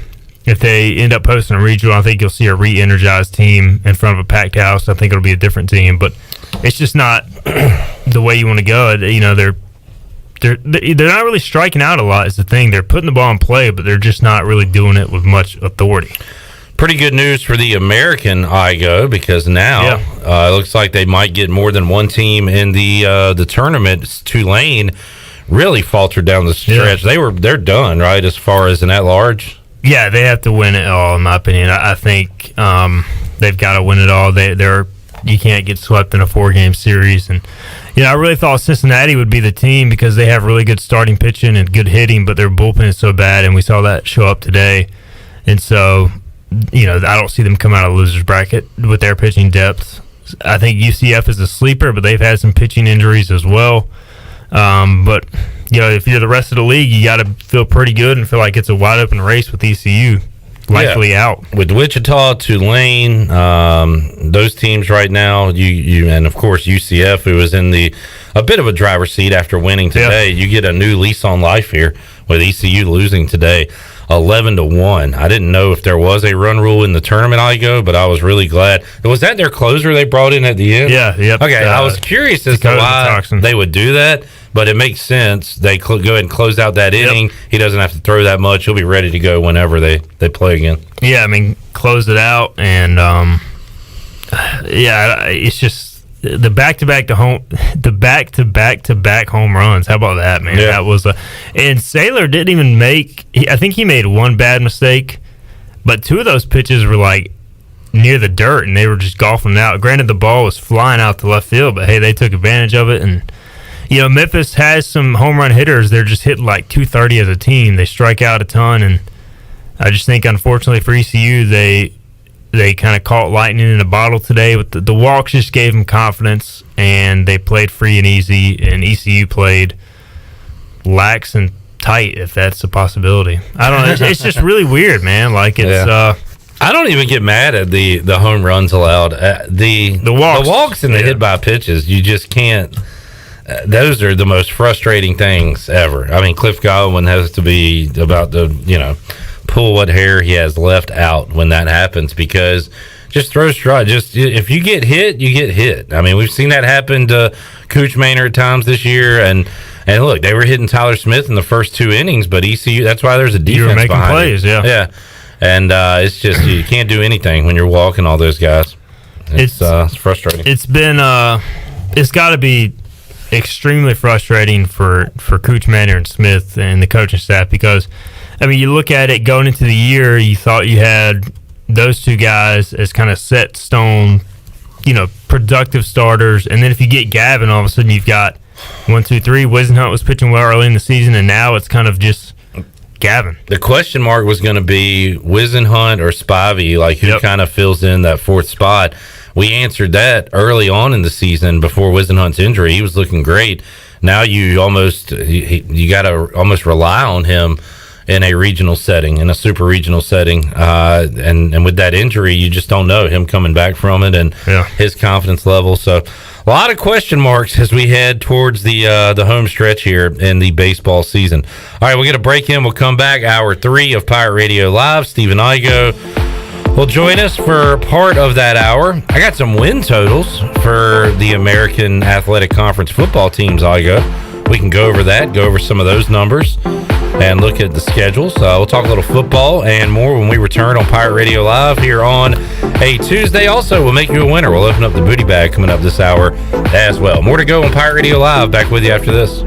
if they end up hosting a regional, I think you'll see a re-energized team in front of a packed house. I think it'll be a different team, but it's just not the way you want to go. They're not really striking out a lot is the thing. They're putting the ball in play, but they're just not really doing it with much authority. Pretty good news for the American Igoe, because now it looks like they might get more than one team in the tournament. Tulane really faltered down the stretch. Yeah. They're done, right, as far as an at-large? Yeah, they have to win it all, in my opinion. I think they've got to win it all. You can't get swept in a 4-game series. And I really thought Cincinnati would be the team because they have really good starting pitching and good hitting, but their bullpen is so bad, and we saw that show up today. And so, I don't see them come out of the loser's bracket with their pitching depth. I think UCF is a sleeper, but they've had some pitching injuries as well. But if you're the rest of the league, you got to feel pretty good and feel like it's a wide open race with ECU. likely out. With Wichita, Tulane, those teams right now, you and of course UCF, who was in a bit of a driver's seat after winning today. You get a new lease on life here with ECU losing today, 11-1. I didn't know if there was a run rule in the tournament, Igoe, but I was really glad. Was that their closer they brought in at the end? Yeah. Yep. Okay, I was curious as to why they would do that, but it makes sense. They go ahead and close out that inning. He doesn't have to throw that much. He'll be ready to go whenever they play again. Yeah, I mean, close it out, and it's just the back-to-back home runs. How about that, man? Yeah. That was and Saylor didn't even make. I think he made one bad mistake, but two of those pitches were like near the dirt, and they were just golfing out. Granted, the ball was flying out to left field, but hey, they took advantage of it. And Memphis has some home run hitters. They're just hitting like 230 as a team. They strike out a ton, and I just think, unfortunately for ECU, they kind of caught lightning in a bottle today. With the walks just gave them confidence, and they played free and easy, and ECU played lax and tight, if that's a possibility. I don't know. It's just really weird, man. Like, it's I don't even get mad at the home runs allowed. The walks and the hit by pitches, you just can't. Those are the most frustrating things ever. I mean, Cliff Godwin has to be about to, pull what hair he has left out when that happens, because just throw strike. Just if you get hit, you get hit. I mean, we've seen that happen to Cooch Maynard at times this year, and look, they were hitting Tyler Smith in the first two innings, but ECU, that's why there's a defense you were making behind plays, it. Yeah. And it's just you can't do anything when you're walking all those guys. It's frustrating. It's been it's got to be extremely frustrating for Cooch Maynard and Smith and the coaching staff, because I mean, you look at it going into the year, you thought you had those two guys as kind of set stone, productive starters. And then if you get Gavin, all of a sudden you've got 1, 2, 3. Wisenhunt was pitching well early in the season, and now it's kind of just Gavin. The question mark was going to be Wisenhunt or Spivey, like who kind of fills in that fourth spot. We answered that early on in the season before Wisenhunt's injury. He was looking great. Now you got to almost rely on him in a regional setting, in a super regional setting, and with that injury, you just don't know him coming back from it and his confidence level. So, a lot of question marks as we head towards the home stretch here in the baseball season. All right, we'll get a break in. We'll come back. Hour 3 of Pirate Radio Live. Stephen Igoe will join us for part of that hour. I got some win totals for the American Athletic Conference football teams, Igoe. We can go over that, go over some of those numbers, and look at the schedules. We'll talk a little football and more when we return on Pirate Radio Live here on a Tuesday. Also, we'll make you a winner. We'll open up the booty bag coming up this hour as well. More to go on Pirate Radio Live. Back with you after this.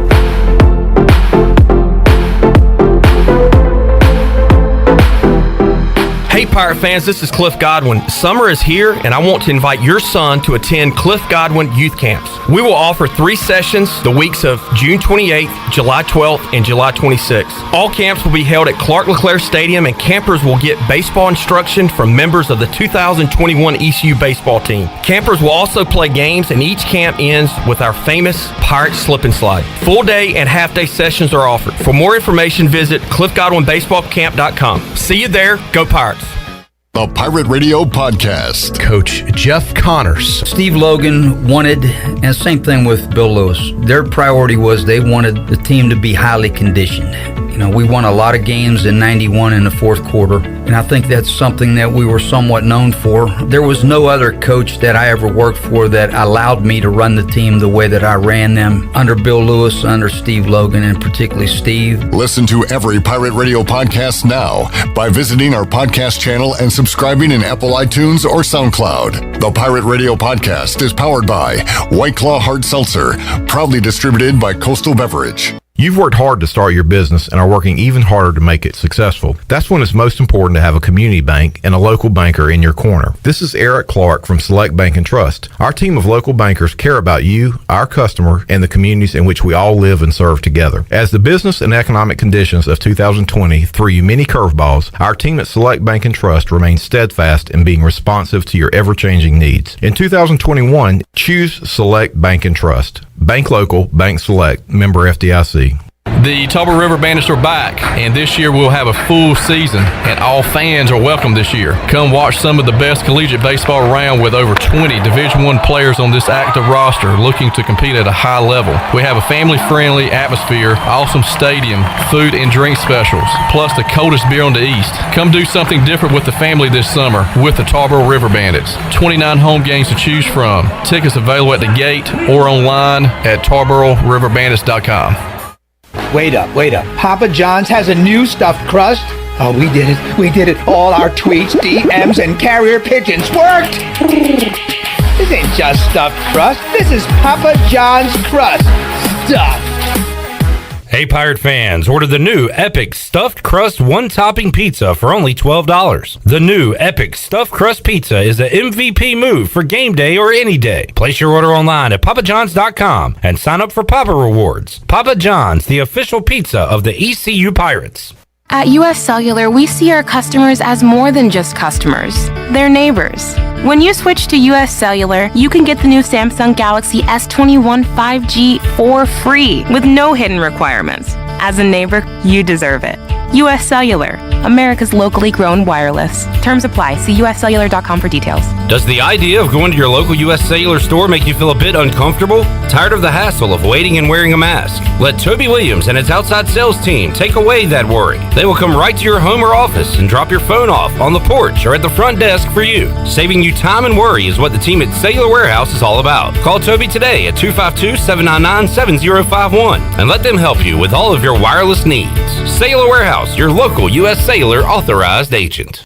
Hey Pirate fans, this is Cliff Godwin. Summer is here, and I want to invite your son to attend Cliff Godwin Youth Camps. We will offer 3 sessions the weeks of June 28th, July 12th, and July 26th. All camps will be held at Clark LeClaire Stadium, and campers will get baseball instruction from members of the 2021 ECU baseball team. Campers will also play games, and each camp ends with our famous Pirate Slip and Slide. Full day and half day sessions are offered. For more information, visit cliffgodwinbaseballcamp.com. See you there. Go Pirates. The Pirate Radio Podcast. Coach Jeff Connors. Steve Logan wanted, and same thing with Bill Lewis, their priority was they wanted the team to be highly conditioned. We won a lot of games in 91 in the fourth quarter, and I think that's something that we were somewhat known for. There was no other coach that I ever worked for that allowed me to run the team the way that I ran them under Bill Lewis, under Steve Logan, and particularly Steve. Listen to every Pirate Radio podcast now by visiting our podcast channel and subscribing in Apple iTunes or SoundCloud. The Pirate Radio Podcast is powered by White Claw Hard Seltzer, proudly distributed by Coastal Beverage. You've worked hard to start your business and are working even harder to make it successful. That's when it's most important to have a community bank and a local banker in your corner. This is Eric Clark from Select Bank and Trust. Our team of local bankers care about you, our customer, and the communities in which we all live and serve together. As the business and economic conditions of 2020 threw you many curveballs, our team at Select Bank and Trust remains steadfast in being responsive to your ever-changing needs. In 2021, choose Select Bank and Trust. Bank local, bank select, member FDIC. The Tauber River Bandits are back, and this year we'll have a full season, and all fans are welcome this year. Come watch some of the best collegiate baseball around with over 20 Division I players on this active roster looking to compete at a high level. We have a family-friendly atmosphere, awesome stadium, food and drink specials, plus the coldest beer on the East. Come do something different with the family this summer with the Tarboro River Bandits. 29 home games to choose from. Tickets available at the gate or online at TarboroRiverBandits.com. Wait up. Papa John's has a new stuffed crust? Oh, we did it. All our tweets, DMs, and carrier pigeons worked! This ain't just stuffed crust. This is Papa John's crust. Stuffed. Hey, Pirate fans, order the new Epic Stuffed Crust One-Topping Pizza for only $12. The new Epic Stuffed Crust Pizza is the MVP move for game day or any day. Place your order online at papajohns.com and sign up for Papa Rewards. Papa John's, the official pizza of the ECU Pirates. At US Cellular, we see our customers as more than just customers. They're neighbors. When you switch to US Cellular, you can get the new Samsung Galaxy S21 5G for free with no hidden requirements. As a neighbor, you deserve it. US Cellular, America's locally grown wireless. Terms apply. See uscellular.com for details. Does the idea of going to your local US Cellular store make you feel a bit uncomfortable? Tired of the hassle of waiting and wearing a mask? Let Toby Williams and his outside sales team take away that worry. They will come right to your home or office and drop your phone off on the porch or at the front desk for you. Saving you time and worry is what the team at Cellular Warehouse is all about. Call Toby today at 252-799-7051 and let them help you with all of your wireless needs. Cellular Warehouse, your local U.S. Cellular authorized agent.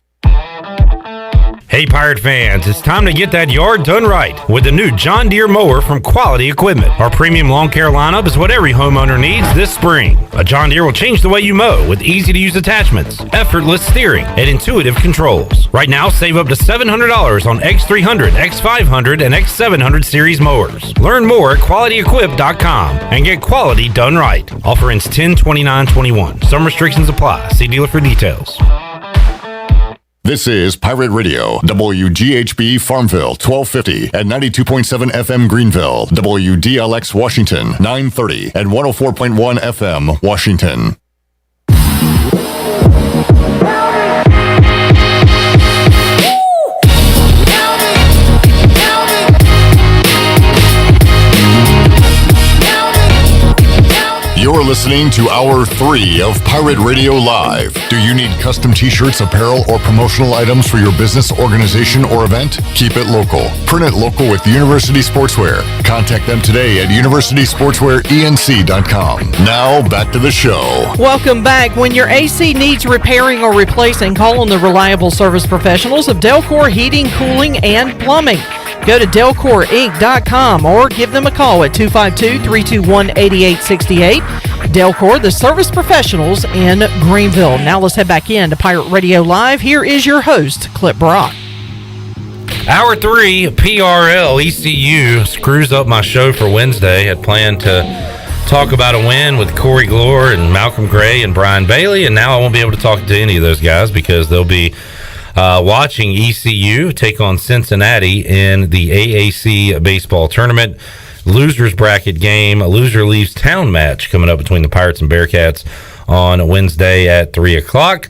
Hey, Pirate fans, it's time to get that yard done right with the new John Deere mower from Quality Equipment. Our premium lawn care lineup is what every homeowner needs this spring. A John Deere will change the way you mow with easy-to-use attachments, effortless steering, and intuitive controls. Right now, save up to $700 on X300, X500, and X700 series mowers. Learn more at QualityEquip.com and get quality done right. Offer ends 10/29/21. Some restrictions apply. See dealer for details. This is Pirate Radio, WGHB Farmville, 1250 and 92.7 FM Greenville, WDLX Washington, 930 and 104.1 FM Washington. You're listening to Hour 3 of Pirate Radio Live. Do you need custom t-shirts, apparel, or promotional items for your business, organization, or event? Keep it local. Print it local with University Sportswear. Contact them today at universitysportswearenc.com. Now, back to the show. Welcome back. When your AC needs repairing or replacing, call on the reliable service professionals of Delcor Heating, Cooling, and Plumbing. Go to DelcorInc.com or give them a call at 252-321-8868. Delcor, the service professionals in Greenville. Now let's head back in to Pirate Radio Live. Here is your host, Clip Brock. Hour 3, PRL ECU screws up my show for Wednesday. Had planned to talk about a win with Corey Glore and Malcolm Gray and Brian Bailey, and now I won't be able to talk to any of those guys because they'll be watching ECU take on Cincinnati in the AAC baseball tournament. Losers bracket game, a loser leaves town match coming up between the Pirates and Bearcats on Wednesday at 3 o'clock.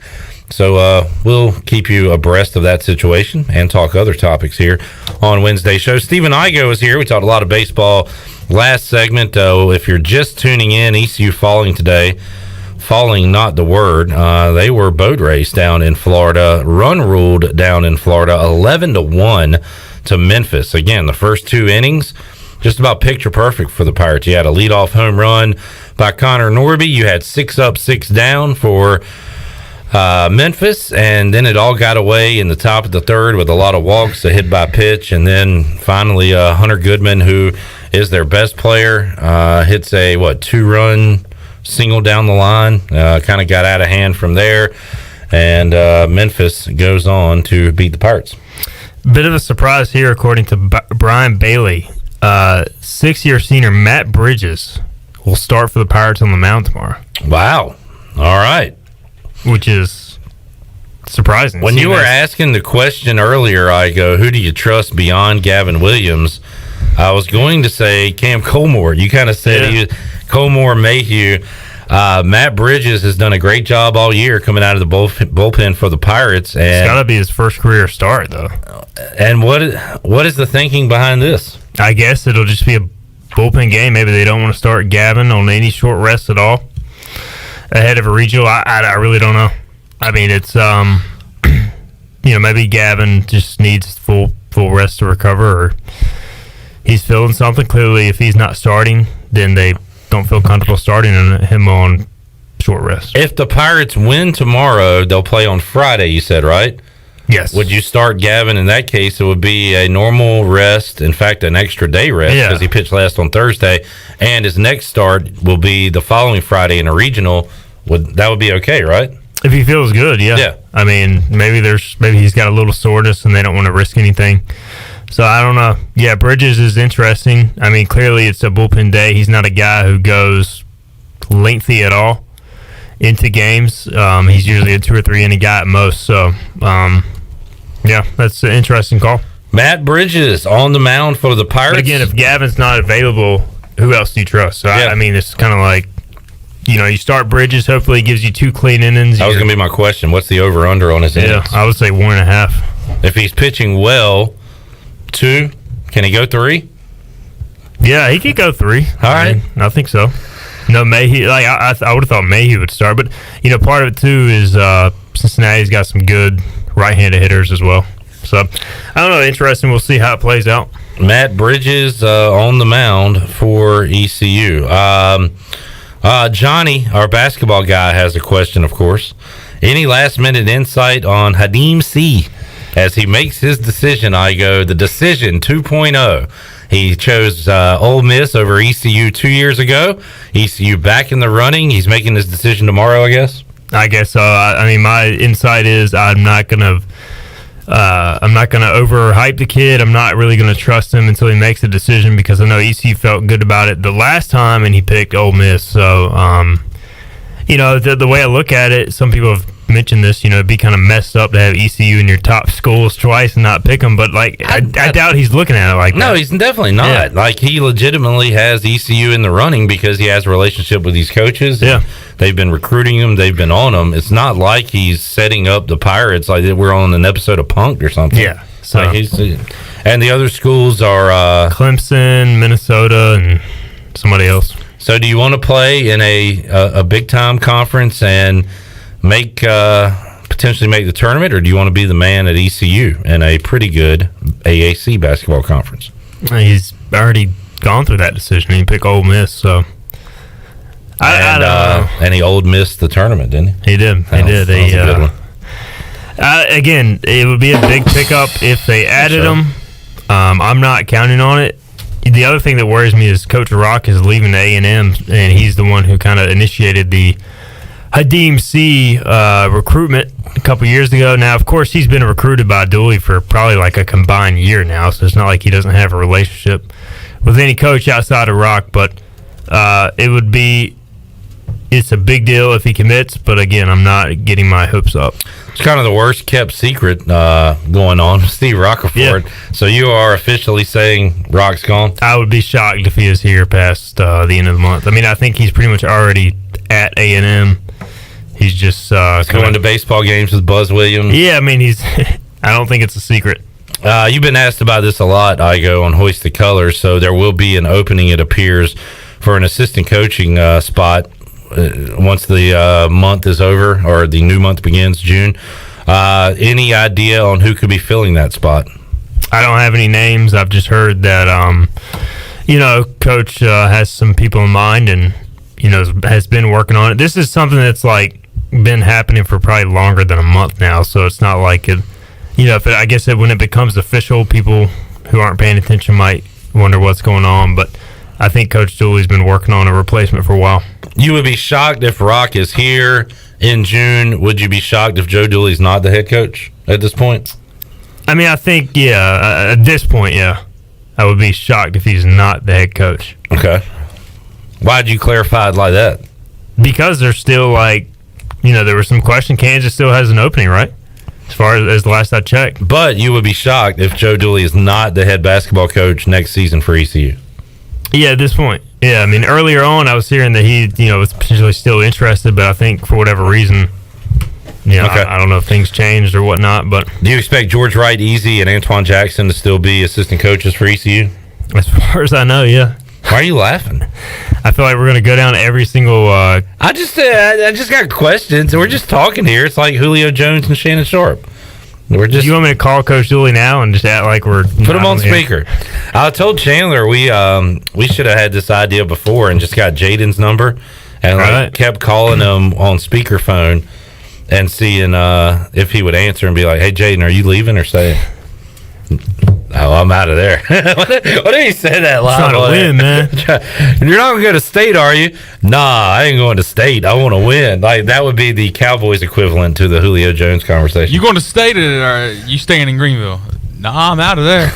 So we'll keep you abreast of that situation and talk other topics here on Wednesday's show. Stephen Igoe is here. We talked a lot of baseball last segment. If you're just tuning in, ECU falling today. Falling, not the word. They were boat raced down in Florida, run ruled down in Florida, 11-1 to Memphis. Again, the first two innings, just about picture perfect for the Pirates. You had a leadoff home run by Connor Norby. You had 6 up, 6 down for Memphis, and then it all got away in the top of the third with a lot of walks, a hit by pitch, and then finally Hunter Goodman, who is their best player, hits a 2-run single down the line. Kind of got out of hand from there, and Memphis goes on to beat the Pirates. Bit of a surprise here, according to Brian Bailey. 6-year senior Matt Bridges will start for the Pirates on the mound tomorrow. Wow. All right. Which is surprising. When you were asking the question earlier, I go, who do you trust beyond Gavin Williams? I was going to say Cam Colmore. You kind of said Colmore, Mayhew. Matt Bridges has done a great job all year coming out of the bullpen for the Pirates. And It's got to be his first career start, though. And what is the thinking behind this? I guess it'll just be a bullpen game. Maybe they don't want to start Gavin on any short rest at all ahead of a regional. I really don't know. I mean, it's maybe Gavin just needs full rest to recover, or he's feeling something. Clearly, if he's not starting, then they don't feel comfortable starting him on short rest. If the Pirates win tomorrow, they'll play on Friday, you said, right? Yes. Would you start Gavin? In that case, it would be a normal rest, in fact, an extra day rest, because he pitched last on Thursday, and his next start will be the following Friday in a regional. That would be okay, right? If he feels good, yeah. Yeah. I mean, maybe he's got a little soreness and they don't want to risk anything. So I don't know. Yeah, Bridges is interesting. I mean, clearly it's a bullpen day. He's not a guy who goes lengthy at all into games. He's usually a 2 or 3 inning guy at most. So, yeah, that's an interesting call. Matt Bridges on the mound for the Pirates. But again, if Gavin's not available, who else do you trust? So, I mean, it's kind of like, you start Bridges. Hopefully he gives you 2 clean innings. That was going to be my question. What's the over-under on his innings? I would say 1.5. If he's pitching well, 2, can he go 3? Yeah, he could go 3. All right. I think so. No, Mayhew. Like I would have thought Mayhew would start, but part of it too is Cincinnati's got some good right-handed hitters as well. So I don't know. Interesting. We'll see how it plays out. Matt Bridges on the mound for ECU. Johnny, our basketball guy, has a question. Of course, any last-minute insight on Hadim C as he makes his decision? Igoe, the decision 2.0. He chose Ole Miss over ECU 2 years ago. ECU back in the running. He's making his decision tomorrow, I guess. I guess so. I mean, my insight is I'm not gonna overhype the kid. I'm not really gonna trust him until he makes a decision, because I know ECU felt good about it the last time and he picked Ole Miss. So, the way I look at it, some people have mentioned this, it'd be kind of messed up to have ECU in your top schools twice and not pick them, but I doubt he's looking at it like that. No, he's definitely not. Yeah. Like, he legitimately has ECU in the running because he has a relationship with these coaches. Yeah. They've been recruiting him. They've been on him. It's not like he's setting up the Pirates like we're on an episode of Punk'd or something. Yeah. So, and the other schools are Clemson, Minnesota, and somebody else. So do you want to play in a big-time conference and potentially make the tournament, or do you want to be the man at ECU in a pretty good AAC basketball conference? He's already gone through that decision. He picked Ole Miss, so I don't know. And he Ole Missed the tournament, didn't he? He did. He did. That was a good one. Again, it would be a big pickup if they added him. I'm not counting on it. The other thing that worries me is Coach Rock is leaving A&M, and he's the one who kind of initiated the Hadim C recruitment a couple years ago. Now, of course, he's been recruited by Dooley for probably like a combined year now, so it's not like he doesn't have a relationship with any coach outside of Rock, but it's a big deal if he commits, but again, I'm not getting my hopes up. It's kind of the worst kept secret going on with Steve Rockefeller. Yeah. So you are officially saying Rock's gone? I would be shocked if he is here past the end of the month. I mean, I think he's pretty much already at A&M. He's just going to baseball games with Buzz Williams. Yeah, I mean, I don't think it's a secret. You've been asked about this a lot, Igoe, on Hoist the Colors. So there will be an opening, it appears, for an assistant coaching spot once the month is over, or the new month begins, June. Any idea on who could be filling that spot? I don't have any names. I've just heard that Coach has some people in mind, and has been working on it. This is something that's been happening for probably longer than a month now, so it's not like it. I guess when it becomes official, people who aren't paying attention might wonder what's going on, but I think Coach Dooley's been working on a replacement for a while. You would be shocked if Rock is here in June. Would you be shocked if Joe Dooley's not the head coach at this point? I mean, I think, at this point, yeah. I would be shocked if he's not the head coach. Okay. Why'd you clarify it like that? Because there's still, there was some question. Kansas still has an opening, right? As far as the last I checked. But you would be shocked if Joe Dooley is not the head basketball coach next season for ECU. Yeah, at this point. Yeah, I mean, earlier on, I was hearing that he, was potentially still interested, but I think for whatever reason, okay. I don't know if things changed or whatnot. But do you expect George Wright, Easy, and Antoine Jackson to still be assistant coaches for ECU? As far as I know, yeah. Why are you laughing? I feel like we're going to go down every single. I just got questions. We're just talking here. It's like Julio Jones and Shannon Sharp. Do you want me to call Coach Dooley now and just act like we're put him on speaker? I told Chandler we should have had this idea before and just got Jaden's number and kept calling him on speakerphone and seeing if he would answer and be like, "Hey, Jaden, are you leaving or staying?" Oh, I'm out of there. What if he said that live? Trying to win, man. You're not going to go to state, are you? Nah, I ain't going to state. I want to win. Like, that would be the Cowboys equivalent to the Julio Jones conversation. You going to state or are you staying in Greenville? Nah, I'm out of there.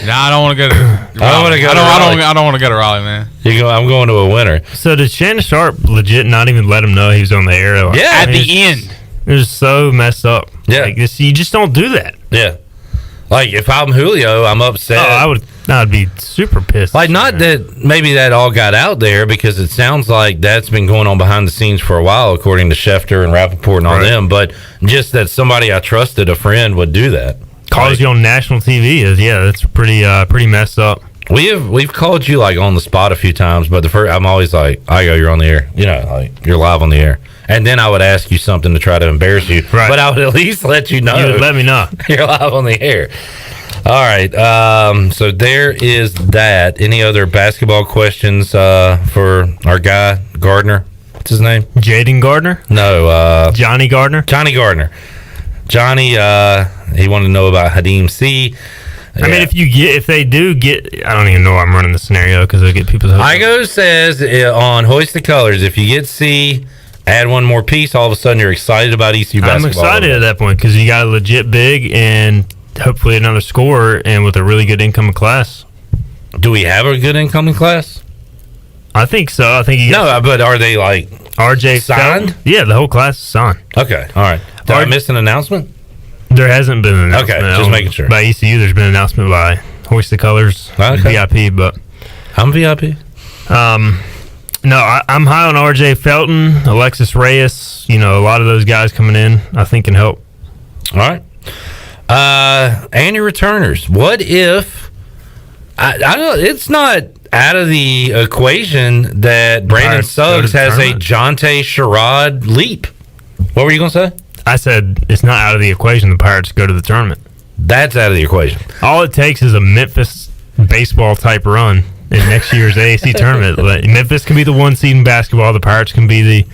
Nah, I don't want to go to Raleigh. I don't want to go to Raleigh, man. I'm going to a winner. So did Shannon Sharp legit not even let him know he was on the air? Like, yeah, at the end. It was so messed up. Yeah. Like this, you just don't do that. Yeah. Like, if I'm Julio, I'm upset. Oh, I'd be super pissed. Like, not that maybe that all got out there, because it sounds like that's been going on behind the scenes for a while, according to Schefter and Rappaport and all them, but just that somebody I trusted, a friend, would do that. Calls you on national TV that's pretty messed up. We've called you, like, on the spot a few times, but I'm always like, Igoe, you're on the air. Like, you're live on the air. And then I would ask you something to try to embarrass you. Right. But I would at least let you know. You would let me know. You're live on the air. All right. So there is that. Any other basketball questions for our guy, Gardner? What's his name? Jaden Gardner? No. Johnny Gardner? Johnny Gardner. Johnny, he wanted to know about Hadim C. I mean, if they do get, I don't even know why I'm running the scenario because they'll get people's hopes. Igoe says on Hoist the Colors, if you get C, add one more piece, all of a sudden you're excited about ECU basketball. I'm excited at that point because you got a legit big and hopefully another scorer and with a really good incoming class. Do we have a good incoming class? I think so. I think but are they like RJ signed? Yeah, the whole class is signed. Okay, all right. Did I miss an announcement? There hasn't been an announcement. Okay, just making sure. By ECU, there's been an announcement by Hoist the Colors, VIP, but I'm VIP. No, I'm high on RJ Felton, Alexis Reyes. A lot of those guys coming in, I think, can help. All right. Any returners? What if I don't know? It's not out of the equation that Brandon Suggs has a Jonte Sherrod leap. What were you going to say? I said it's not out of the equation. The Pirates go to the tournament. That's out of the equation. All it takes is a Memphis baseball type run in next year's AAC tournament. Memphis can be the 1 seed in basketball. The Pirates can be the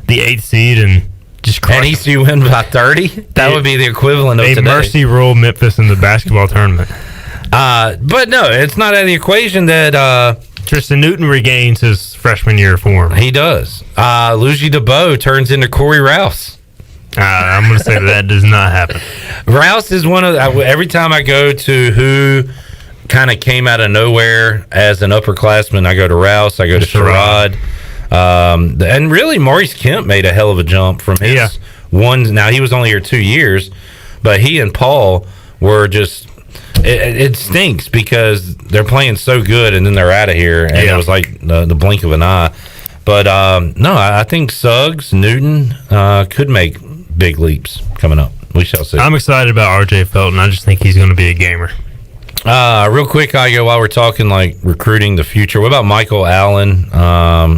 8th seed and just crush. And ECU win by 30. That would be the equivalent of today. Mercy rule Memphis in the basketball tournament. But no, it's not out of the equation that Tristan Newton regains his freshman year form. He does. Luigi DeBow turns into Corey Rouse. I'm going to say that does not happen. Rouse is one of every time I go to who kind of came out of nowhere as an upperclassman, I go to Rouse, I go to Sherrod. And really, Maurice Kemp made a hell of a jump from his one. Now, he was only here 2 years, but he and Paul were just. It stinks because they're playing so good and then they're out of here, and it was like the blink of an eye. But no, I think Suggs, Newton could make big leaps coming up. We shall see. I'm excited about RJ Felton. I just think he's going to be a gamer. Real quick, Igoe, while we're talking like recruiting the future, what about Michael Allen?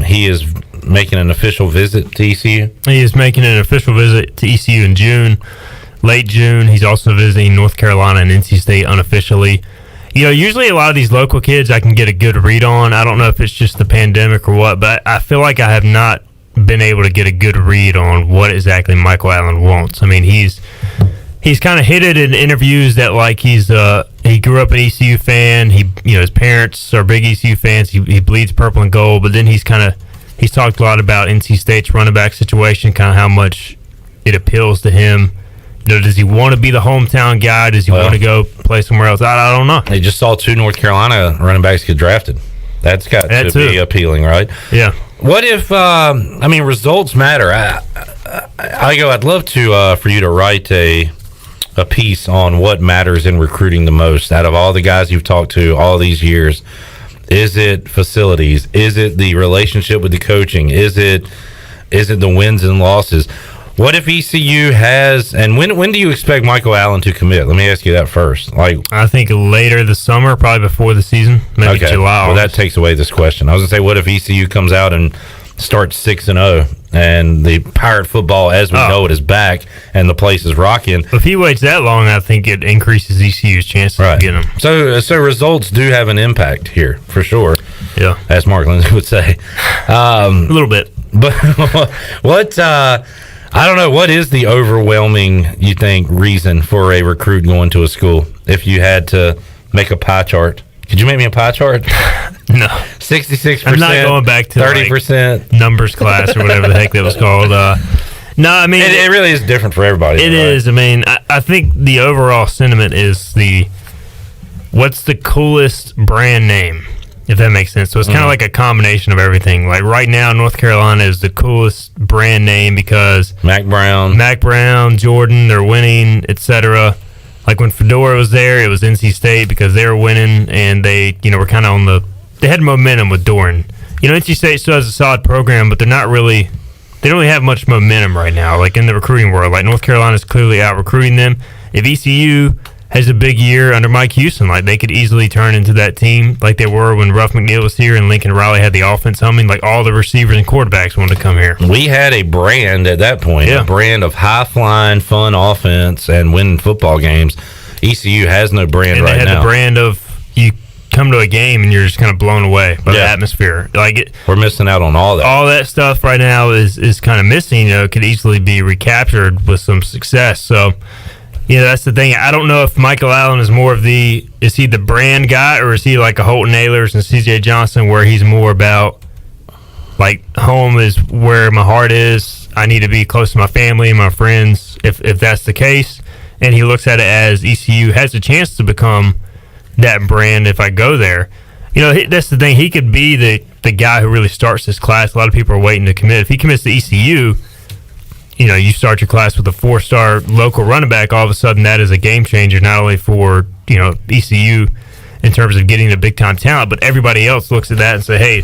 He is making an official visit to ECU. He is making an official visit to ECU in June. Late June. He's also visiting North Carolina and NC State unofficially. Usually a lot of these local kids I can get a good read on. I don't know if it's just the pandemic or what, but I feel like I have not been able to get a good read on what exactly Michael Allen wants. I mean, he's kind of hinted in interviews that like he grew up an ECU fan. His parents are big ECU fans. He bleeds purple and gold, but then he's talked a lot about NC State's running back situation, kind of how much it appeals to him. Does he want to be the hometown guy? Does he want to go play somewhere else? I don't know. They just saw 2 North Carolina running backs get drafted. That's got to be appealing, right? Yeah. What if, results matter. I'd love to for you to write a piece on what matters in recruiting the most out of all the guys you've talked to all these years. Is it facilities? Is it the relationship with the coaching? Is it the wins and losses? What if ECU has, and when do you expect Michael Allen to commit? Let me ask you that first. I think later this summer, probably before the season, maybe July. Well, that takes away this question. I was going to say, what if ECU comes out and starts 6-0, and the Pirate football as we know it is back, and the place is rocking? If he waits that long, I think it increases ECU's chances of getting him. So results do have an impact here, for sure. Yeah. As Mark Lindsay would say. A little bit. But what... I don't know. What is the overwhelming, you think, reason for a recruit going to a school? If you had to make a pie chart, could you make me a pie chart? No. 66%. I'm not going back to 30% numbers class or whatever the heck that was called. No, I mean it really is different for everybody. It is. I mean, I think the overall sentiment is what's the coolest brand name? If that makes sense. So it's kind of like a combination of everything. Like right now, North Carolina is the coolest brand name because Mac Brown, Jordan, they're winning, etc. Like when Fedora was there, it was NC State because they were winning and they, were kind of they had momentum with Doran. NC State still has a solid program, but they don't really have much momentum right now, like in the recruiting world. Like North Carolina's clearly out recruiting them. If ECU has a big year under Mike Houston, like they could easily turn into that team like they were when Ruff McNeil was here and Lincoln Riley had the offense humming. Like all the receivers and quarterbacks wanted to come here. We had a brand at that point, a brand of high-flying, fun offense and winning football games. ECU has no brand and right now. They had the brand of you come to a game and you're just kind of blown away by the atmosphere. We're missing out on all that. All that stuff right now is kind of missing. It could easily be recaptured with some success. So. That's the thing. I don't know if Michael Allen is more of is he the brand guy or is he like a Holton Ahlers and CJ Johnson where he's more about like home is where my heart is. I need to be close to my family and my friends if that's the case. And he looks at it as ECU has a chance to become that brand if I go there. That's the thing. He could be the guy who really starts this class. A lot of people are waiting to commit. If he commits to ECU, you start your class with a 4-star local running back, all of a sudden that is a game changer, not only for, ECU in terms of getting the big-time talent, but everybody else looks at that and say, hey,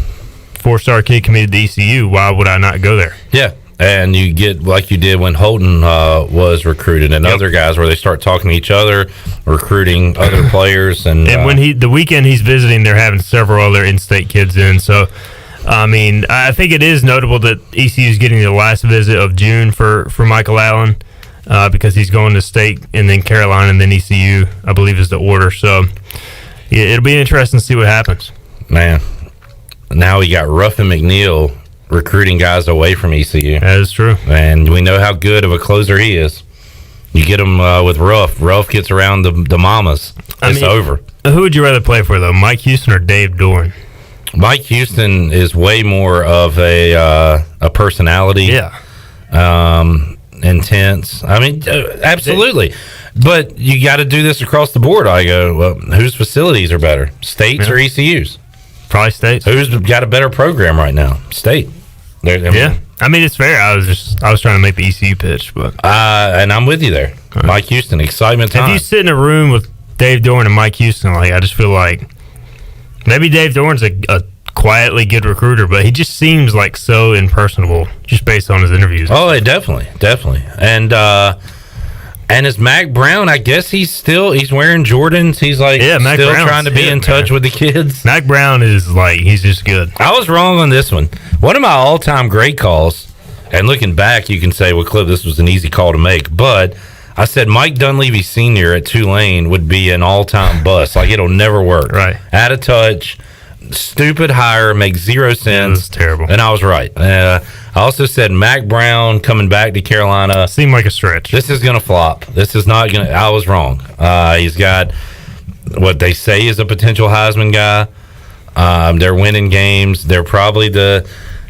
4-star kid committed to ECU, why would I not go there? Yeah, and you get like you did when Holton was recruited and other guys where they start talking to each other, recruiting other players. And when the weekend he's visiting, they're having several other in-state kids in, so... I think it is notable that ECU is getting the last visit of June for Michael Allen because he's going to State and then Carolina and then ECU, I believe, is the order. So it'll be interesting to see what happens. Man, now we got Ruff and McNeil recruiting guys away from ECU. That is true. And we know how good of a closer he is. You get him with Ruff. Ruff gets around the mamas. It's over. Who would you rather play for, though, Mike Houston or Dave Doran? Mike Houston is way more of a personality. Yeah. Intense. I mean, absolutely. But you got to do this across the board. I go, well, whose facilities are better, State's or ECU's? Probably State's. Who's got a better program right now? State. I mean, it's fair. I was trying to make the ECU pitch, but and I'm with you there. Right. Mike Houston, excitement time. If you sit in a room with Dave Doran and Mike Houston, I just feel like maybe Dave Doran's a quietly good recruiter, but he just seems like so impersonable just based on his interviews. Oh, definitely. And as Mac Brown, I guess he's wearing Jordans. He's Mac still Brown's trying to be in touch with the kids. Mac Brown is he's just good. I was wrong on this one. One of my all-time great calls, and looking back, you can say, well, Cliff, this was an easy call to make, but I said Mike Dunleavy Sr. at Tulane would be an all-time bust. It'll never work. Right. Out of touch, stupid hire, makes zero sense. It's terrible. And I was right. I also said Mac Brown coming back to Carolina. Seemed like a stretch. This is going to flop. This is not going to... I was wrong. He's got what they say is a potential Heisman guy. They're winning games. They're probably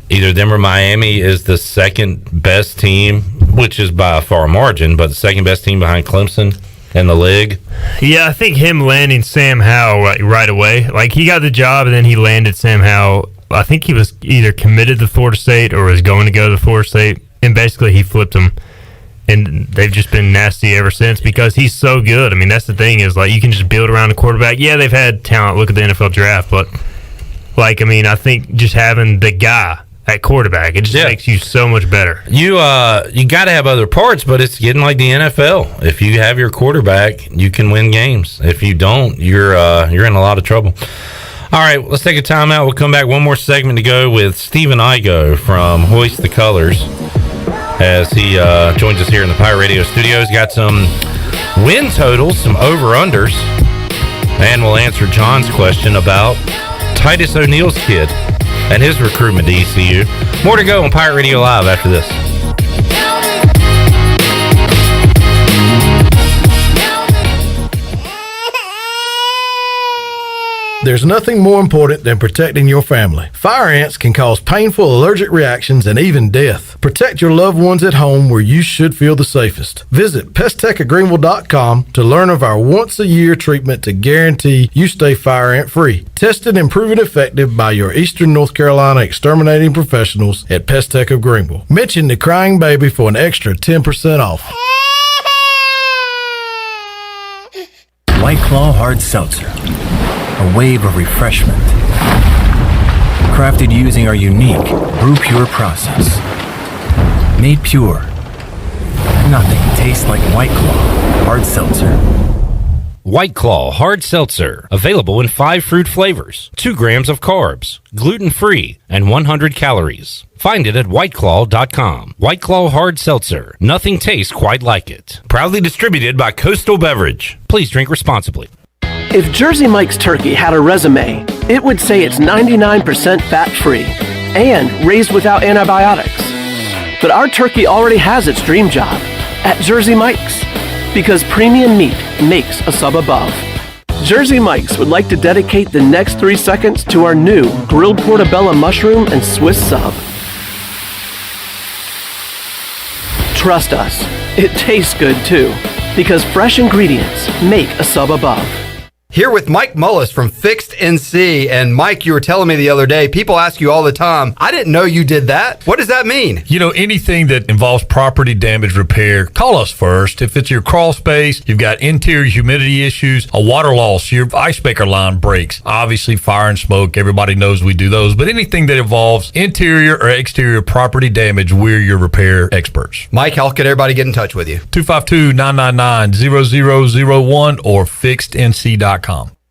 either them or Miami is the second best team, which is by a far margin, but the second best team behind Clemson in the league. Yeah, I think him landing Sam Howell right away. He got the job and then he landed Sam Howell. I think he was either committed to Florida State or was going to go to Florida State, and basically he flipped him. And they've just been nasty ever since because he's so good. I mean, that's the thing is you can just build around the quarterback. Yeah, they've had talent. Look at the NFL draft, but Like, I mean, I think just having the guy at quarterback, it just makes you so much better. You got to have other parts, but it's getting like the NFL. If you have your quarterback, you can win games. If you don't, you're in a lot of trouble. All right, let's take a timeout. We'll come back. One more segment to go with Stephen Igoe from Hoist the Colors as he joins us here in the Pirate Radio studios. Got some win totals, some over-unders, and we'll answer John's question about Titus O'Neill's kid and his recruitment to ECU. More to go on Pirate Radio Live after this. There's nothing more important than protecting your family. Fire ants can cause painful allergic reactions and even death. Protect your loved ones at home where you should feel the safest. Visit pesttechofgreenville.com to learn of our once-a-year treatment to guarantee you stay fire ant free. Tested and proven effective by your Eastern North Carolina exterminating professionals at Pest Tech of Greenville. Mention the crying baby for an extra 10% off. White Claw Hard Seltzer. A wave of refreshment. Crafted using our unique Brew Pure process. Made pure. Nothing tastes like White Claw Hard Seltzer. White Claw Hard Seltzer. Available in 5 fruit flavors, 2 grams of carbs, gluten-free, and 100 calories. Find it at whiteclaw.com. White Claw Hard Seltzer. Nothing tastes quite like it. Proudly distributed by Coastal Beverage. Please drink responsibly. If Jersey Mike's turkey had a resume, it would say it's 99% fat-free and raised without antibiotics. But our turkey already has its dream job at Jersey Mike's because premium meat makes a sub above. Jersey Mike's would like to dedicate the next 3 seconds to our new grilled portobello mushroom and Swiss sub. Trust us, it tastes good too because fresh ingredients make a sub above. Here with Mike Mullis from Fixed NC. And Mike, you were telling me the other day, people ask you all the time, I didn't know you did that. What does that mean? You know, anything that involves property damage repair, call us first. If it's your crawl space, you've got interior humidity issues, a water loss, your ice maker line breaks, obviously fire and smoke, everybody knows we do those. But anything that involves interior or exterior property damage, we're your repair experts. Mike, how can everybody get in touch with you? 252-999-0001 or fixednc.com.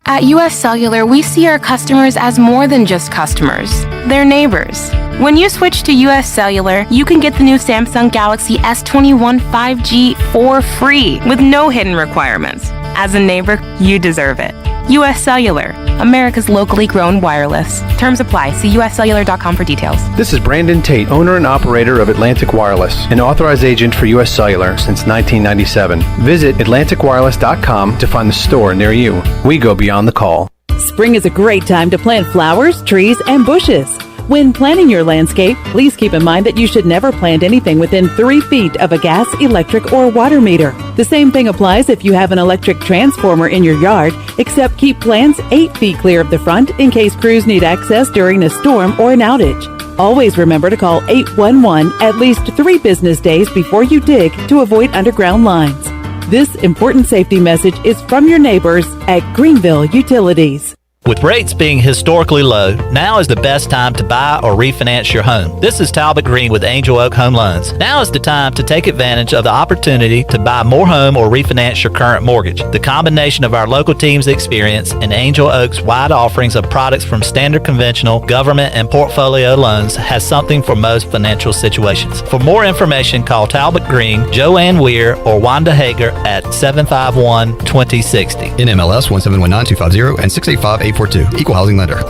At US Cellular, we see our customers as more than just customers. They're neighbors. When you switch to US Cellular, you can get the new Samsung Galaxy S21 5G for free with no hidden requirements. As a neighbor, you deserve it. US Cellular, America's locally grown wireless. Terms apply. See uscellular.com for details. This is Brandon Tate, owner and operator of Atlantic Wireless, an authorized agent for US Cellular since 1997. Visit atlanticwireless.com to find the store near you. We go beyond the call. Spring is a great time to plant flowers, trees, and bushes. When planning your landscape, please keep in mind that you should never plant anything within 3 feet of a gas, electric, or water meter. The same thing applies if you have an electric transformer in your yard, except keep plants 8 feet clear of the front in case crews need access during a storm or an outage. Always remember to call 811 at least 3 business days before you dig to avoid underground lines. This important safety message is from your neighbors at Greenville Utilities. With rates being historically low, now is the best time to buy or refinance your home. This is Talbot Green with Angel Oak Home Loans. Now is the time to take advantage of the opportunity to buy more home or refinance your current mortgage. The combination of our local team's experience and Angel Oak's wide offerings of products from standard conventional, government, and portfolio loans has something for most financial situations. For more information, call Talbot Green, Joanne Weir, or Wanda Hager at 751-2060. NMLS 1719250 and 685-842. Equal housing lender.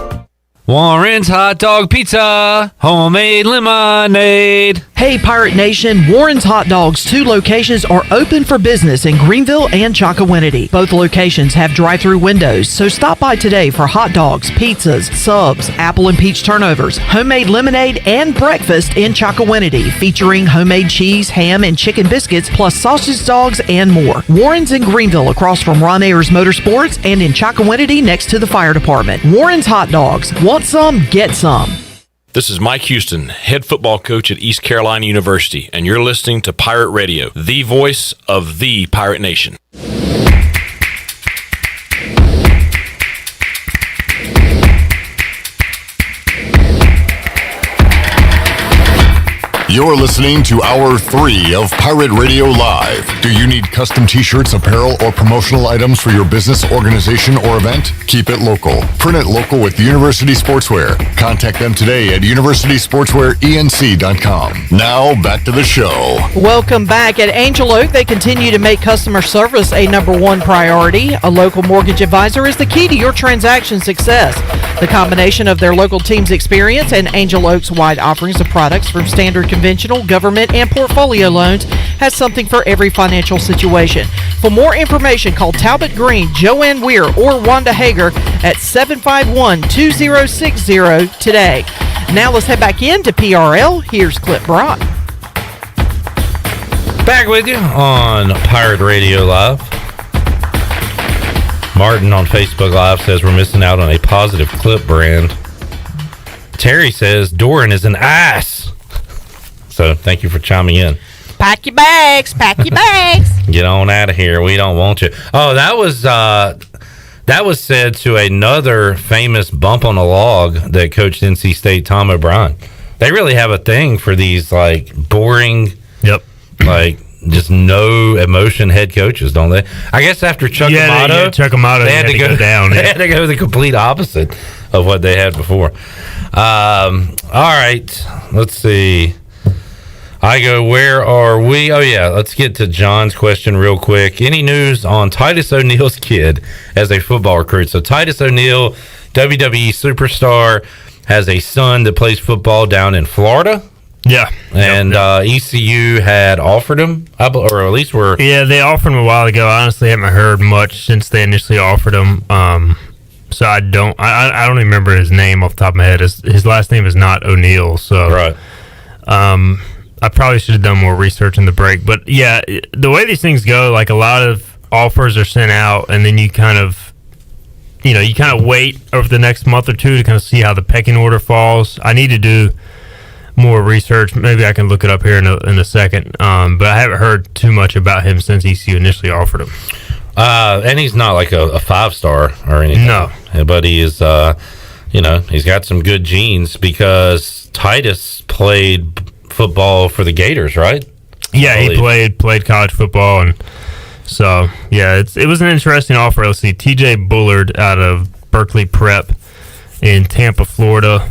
Warren's Hot Dog Pizza, homemade lemonade. Hey, Pirate Nation, Warren's Hot Dogs 2 locations are open for business in Greenville and Chocowinity. Both locations have drive-through windows, so stop by today for hot dogs, pizzas, subs, apple and peach turnovers, homemade lemonade, and breakfast in Chocowinity, featuring homemade cheese, ham, and chicken biscuits, plus sausage dogs and more. Warren's in Greenville across from Ron Ayers Motorsports and in Chocowinity next to the fire department. Warren's Hot Dogs. Want some? Get some. This is Mike Houston, head football coach at East Carolina University, and you're listening to Pirate Radio, the voice of the Pirate Nation. You're listening to Hour 3 of Pirate Radio Live. Do you need custom t-shirts, apparel, or promotional items for your business, organization, or event? Keep it local. Print it local with University Sportswear. Contact them today at universitysportswearenc.com. Now, back to the show. Welcome back. At Angel Oak, they continue to make customer service a number one priority. A local mortgage advisor is the key to your transaction success. The combination of their local team's experience and Angel Oak's wide offerings of products from standard, conventional, government, and portfolio loans has something for every financial situation. For more information, call Talbot Green, Joanne Weir, or Wanda Hager at 751-2060 today. Now let's head back into PRL. Here's Clip Brock. Back with you on Pirate Radio Live. Martin on Facebook Live says we're missing out on a positive clip brand. Terry says Doran is an ass. So thank you for chiming in. Pack your bags. Pack your bags. Get on out of here. We don't want you. Oh, that was said to another famous bump on a log that coached NC State, Tom O'Brien. They really have a thing for these like boring, like just no emotion head coaches, don't they? I guess after Chuck Amato, they had to go down. They had to go the complete opposite of what they had before. All right, let's see. Igoe, where are we? Oh, yeah, let's get to John's question real quick. Any news on Titus O'Neil's kid as a football recruit? So Titus O'Neil, WWE superstar, has a son that plays football down in Florida. Yeah. And ECU had offered him, or at least were... Yeah, they offered him a while ago. I honestly haven't heard much since they initially offered him. So I don't even remember his name off the top of my head. His last name is not O'Neil, so... Right. I probably should have done more research in the break. But, yeah, the way these things go, like a lot of offers are sent out, and then you kind of wait over the next month or two to kind of see how the pecking order falls. I need to do more research. Maybe I can look it up here in a second. But I haven't heard too much about him since ECU initially offered him. And he's not like a 5-star or anything. No. But he is, he's got some good genes because Titus played football for the Gators, right? Yeah, he played college football, and so it was an interesting offer. Let's see, TJ Bullard out of Berkeley Prep in Tampa, Florida,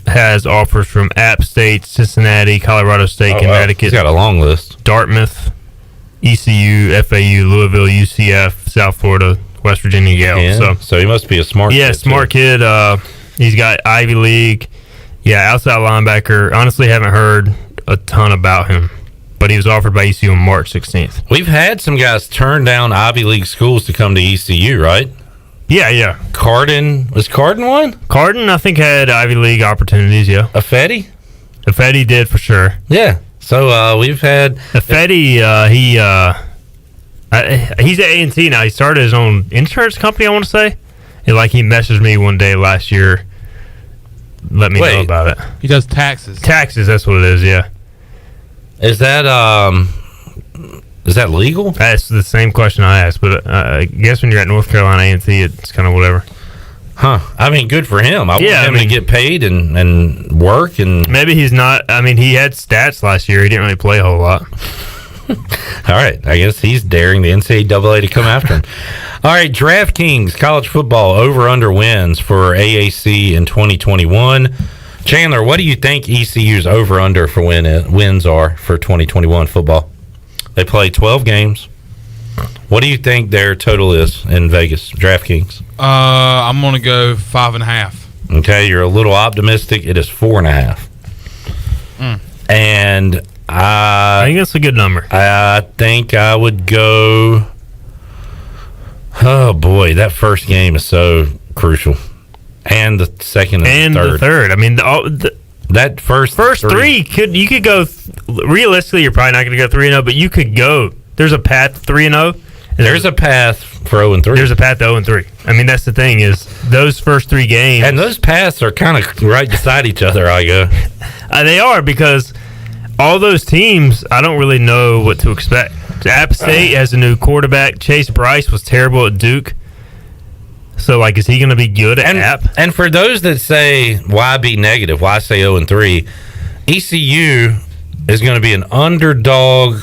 has offers from App State, Cincinnati, Colorado State, Connecticut. He's got a long list. Dartmouth, ECU, FAU, Louisville, UCF, South Florida, West Virginia, Yale. So he must be a smart kid. Yeah, smart kid. He's got Ivy League. Yeah, outside linebacker. Honestly, haven't heard a ton about him, but he was offered by ECU on March 16th. We've had some guys turn down Ivy League schools to come to ECU, right? Yeah. Carden. Was Carden one? Carden, I think, had Ivy League opportunities, yeah. Affetti did, for sure. Yeah. So we've had... Affetti, he's at A&T now. He started his own insurance company, I want to say. And, he messaged me one day last year. Let me know about it. He does taxes. Taxes, that's what it is, yeah. Is that legal? That's the same question I asked, but I guess when you're at North Carolina A&T, it's kind of whatever. Huh. I mean, good for him. I want him to get paid and work. And maybe he's not. I mean, he had stats last year. He didn't really play a whole lot. All right. I guess he's daring the NCAA to come after him. All right. DraftKings, college football, over-under wins for AAC in 2021. Chandler, what do you think ECU's over-under for wins are for 2021 football? They play 12 games. What do you think their total is in Vegas, DraftKings? I'm going to go 5.5. Okay, you're a little optimistic. It is 4.5. And I think that's a good number. I think I would go... Oh, boy, that first game is so crucial. And the second and the third. I mean, that first three you could go. Realistically, you're probably not going to go 3-0, but you could go. There's a path to 3-0. There's a path for 0-3. There's a path to 0-3. I mean, that's the thing is those first 3 games, and those paths are kind of right beside each other. I go. They are, because all those teams, I don't really know what to expect. App State has a new quarterback. Chase Bryce was terrible at Duke. So, is he going to be good at App? And for those that say, why be negative? Why say 0-3? ECU is going to be an underdog.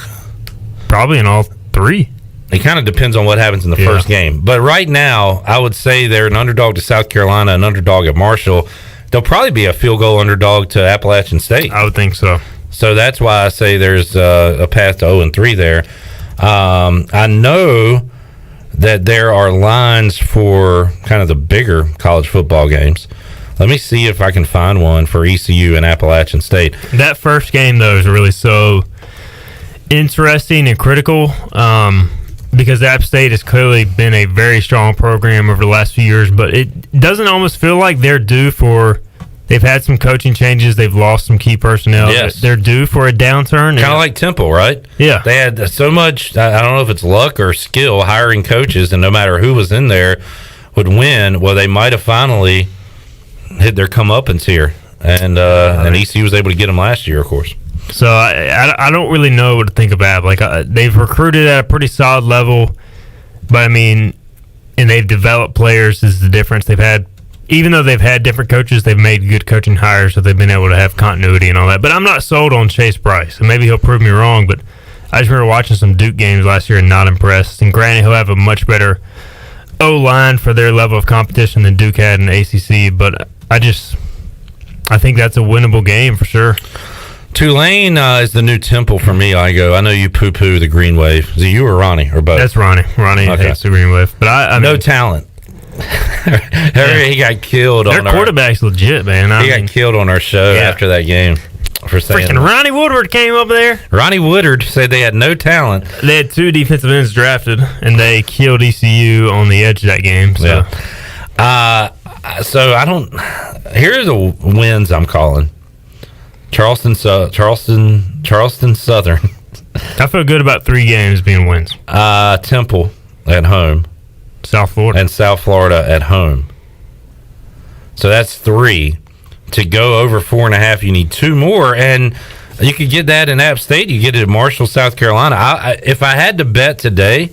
Probably in all three. It kind of depends on what happens in the first game. But right now, I would say they're an underdog to South Carolina, an underdog at Marshall. They'll probably be a field goal underdog to Appalachian State. I would think so. So that's why I say there's a path to 0-3 there. I know that there are lines for kind of the bigger college football games. Let me see if I can find one for ECU and Appalachian State. That first game, though, is really so interesting and critical because App State has clearly been a very strong program over the last few years, but it doesn't almost feel like they're due for. They've had some coaching changes. They've lost some key personnel. Yes. They're due for a downturn. Kind of like Temple, right? Yeah. They had so much, I don't know if it's luck or skill, hiring coaches, and no matter who was in there would win. Well, they might have finally hit their comeuppance here. And ECU was able to get them last year, of course. So I don't really know what to think of App. Like they've recruited at a pretty solid level, but I mean, and they've developed players is the difference. They've had, even though they've had different coaches, they've made good coaching hires, so they've been able to have continuity and all that. But I'm not sold on Chase Bryce, and maybe he'll prove me wrong. But I just remember watching some Duke games last year and not impressed. And granted, he'll have a much better O-line for their level of competition than Duke had in the ACC. But I think that's a winnable game for sure. Tulane is the new Temple for me, Igoe. I know you poo-poo the Green Wave. Is it you or Ronnie, or both? That's Ronnie. Ronnie hates the Green Wave. But I no mean, talent. He got killed their on our... quarterback's legit, man. He got killed on our show after that game for saying... Freaking Ronnie Woodward came over there. Ronnie Woodward said they had no talent. They had 2 defensive ends drafted, and they killed ECU on the edge of that game. So. Yeah. So I don't... Here are the wins I'm calling. Charleston Southern. I feel good about 3 games being wins. Temple at home. South Florida. And South Florida at home. So that's 3. To go over 4.5, you need 2 more. And you could get that in App State. You get it at Marshall, South Carolina. If I had to bet today,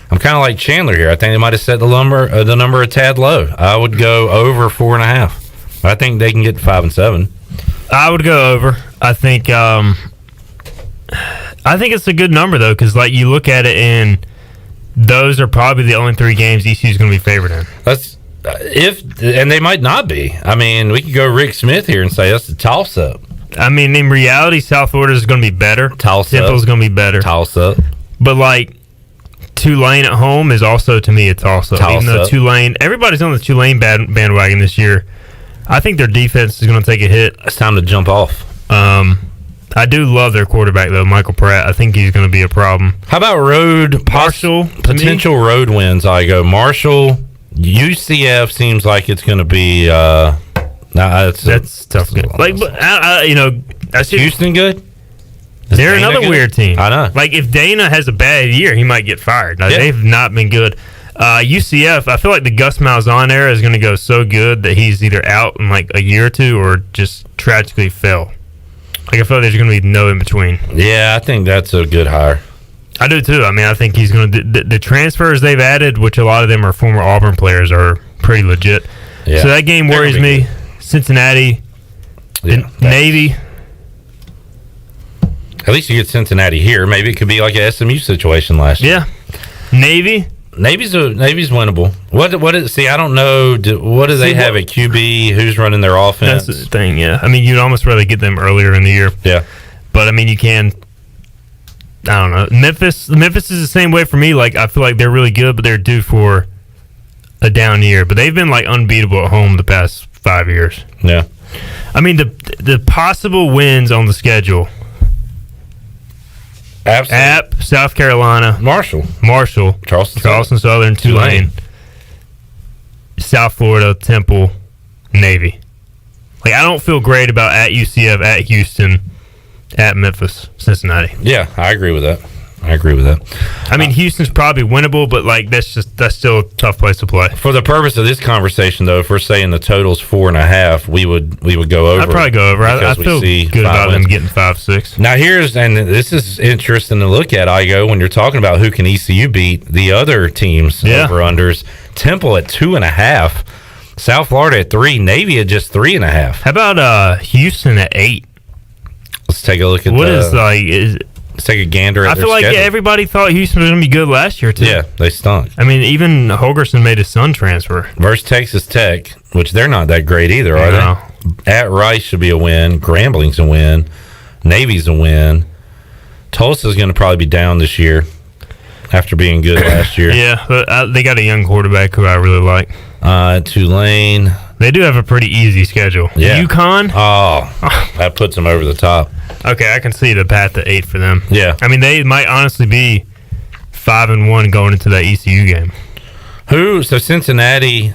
I'm kind of like Chandler here. I think they might have set the number a tad low. I would go over 4.5. I think they can get 5 and 7. I would go over. I think it's a good number though, because like you look at it and those are probably the only 3 games ECU is going to be favored in. That's and they might not be. I mean, we could go Rick Smith here and say that's a toss up. I mean, in reality, South Florida is going to be better. Toss up. Temple's going to be better. Toss up. But like Tulane at home is also to me a toss up. Even though Tulane, everybody's on the Tulane bandwagon this year. I think their defense is going to take a hit. It's time to jump off. I do love their quarterback, though, Michael Pratt. I think he's going to be a problem. How about Marshall? Potential road wins, Igoe. Marshall, UCF seems like it's going to be... that's tough. Like, but, Houston good? They're another weird team. I know. Like, if Dana has a bad year, he might get fired. Now, they've not been good. UCF, I feel like the Gus Malzahn era is going to go so good that he's either out in like a year or 2 or just tragically fail. Like I feel like there's going to be no in between. Yeah, I think that's a good hire. I do too. I mean, I think he's going to. The transfers they've added, which a lot of them are former Auburn players, are pretty legit. Yeah. So that game worries me. Good. Cincinnati, Navy. At least you get Cincinnati here. Maybe it could be like a SMU situation last year. Yeah, Navy. Navy's winnable. What is? See, I don't know. What do they have at QB? Who's running their offense? That's the thing. Yeah, I mean, you'd almost rather get them earlier in the year. Yeah, but I mean, you can. I don't know. Memphis is the same way for me. Like I feel like they're really good, but they're due for a down year. But they've been like unbeatable at home the past 5 years. Yeah, I mean the possible wins on the schedule. Absolutely. App, South Carolina, Marshall, Charleston Southern, Tulane, South Florida, Temple, Navy. Like I don't feel great about at UCF, at Houston, at Memphis, Cincinnati. Yeah, I agree with that. I mean, Houston's probably winnable, but like that's still a tough place to play. For the purpose of this conversation, though, if we're saying the total's 4.5, we would go over. I'd probably go over. I feel good about them getting 5-6. Now and this is interesting to look at, Igoe, when you're talking about who can ECU beat the other teams over unders. Temple at 2.5, South Florida at 3, Navy at just 3.5. How about Houston at 8? take a look at let's take a gander at I their feel like schedule. everybody thought Houston was going to be good last year, too. Yeah, they stunk. I mean, even Holgerson made his son transfer. Versus Texas Tech, which they're not that great either, are No. they? At Rice should be a win. Grambling's a win. Navy's a win. Tulsa's going to probably be down this year after being good last year. Yeah, but they got a young quarterback who I really like. Tulane. They do have a pretty easy schedule. Yeah. UConn. Oh, that puts them over the top. Okay, I can see the path to 8 for them. Yeah. I mean, they might honestly be 5-1 going into that ECU game. So Cincinnati,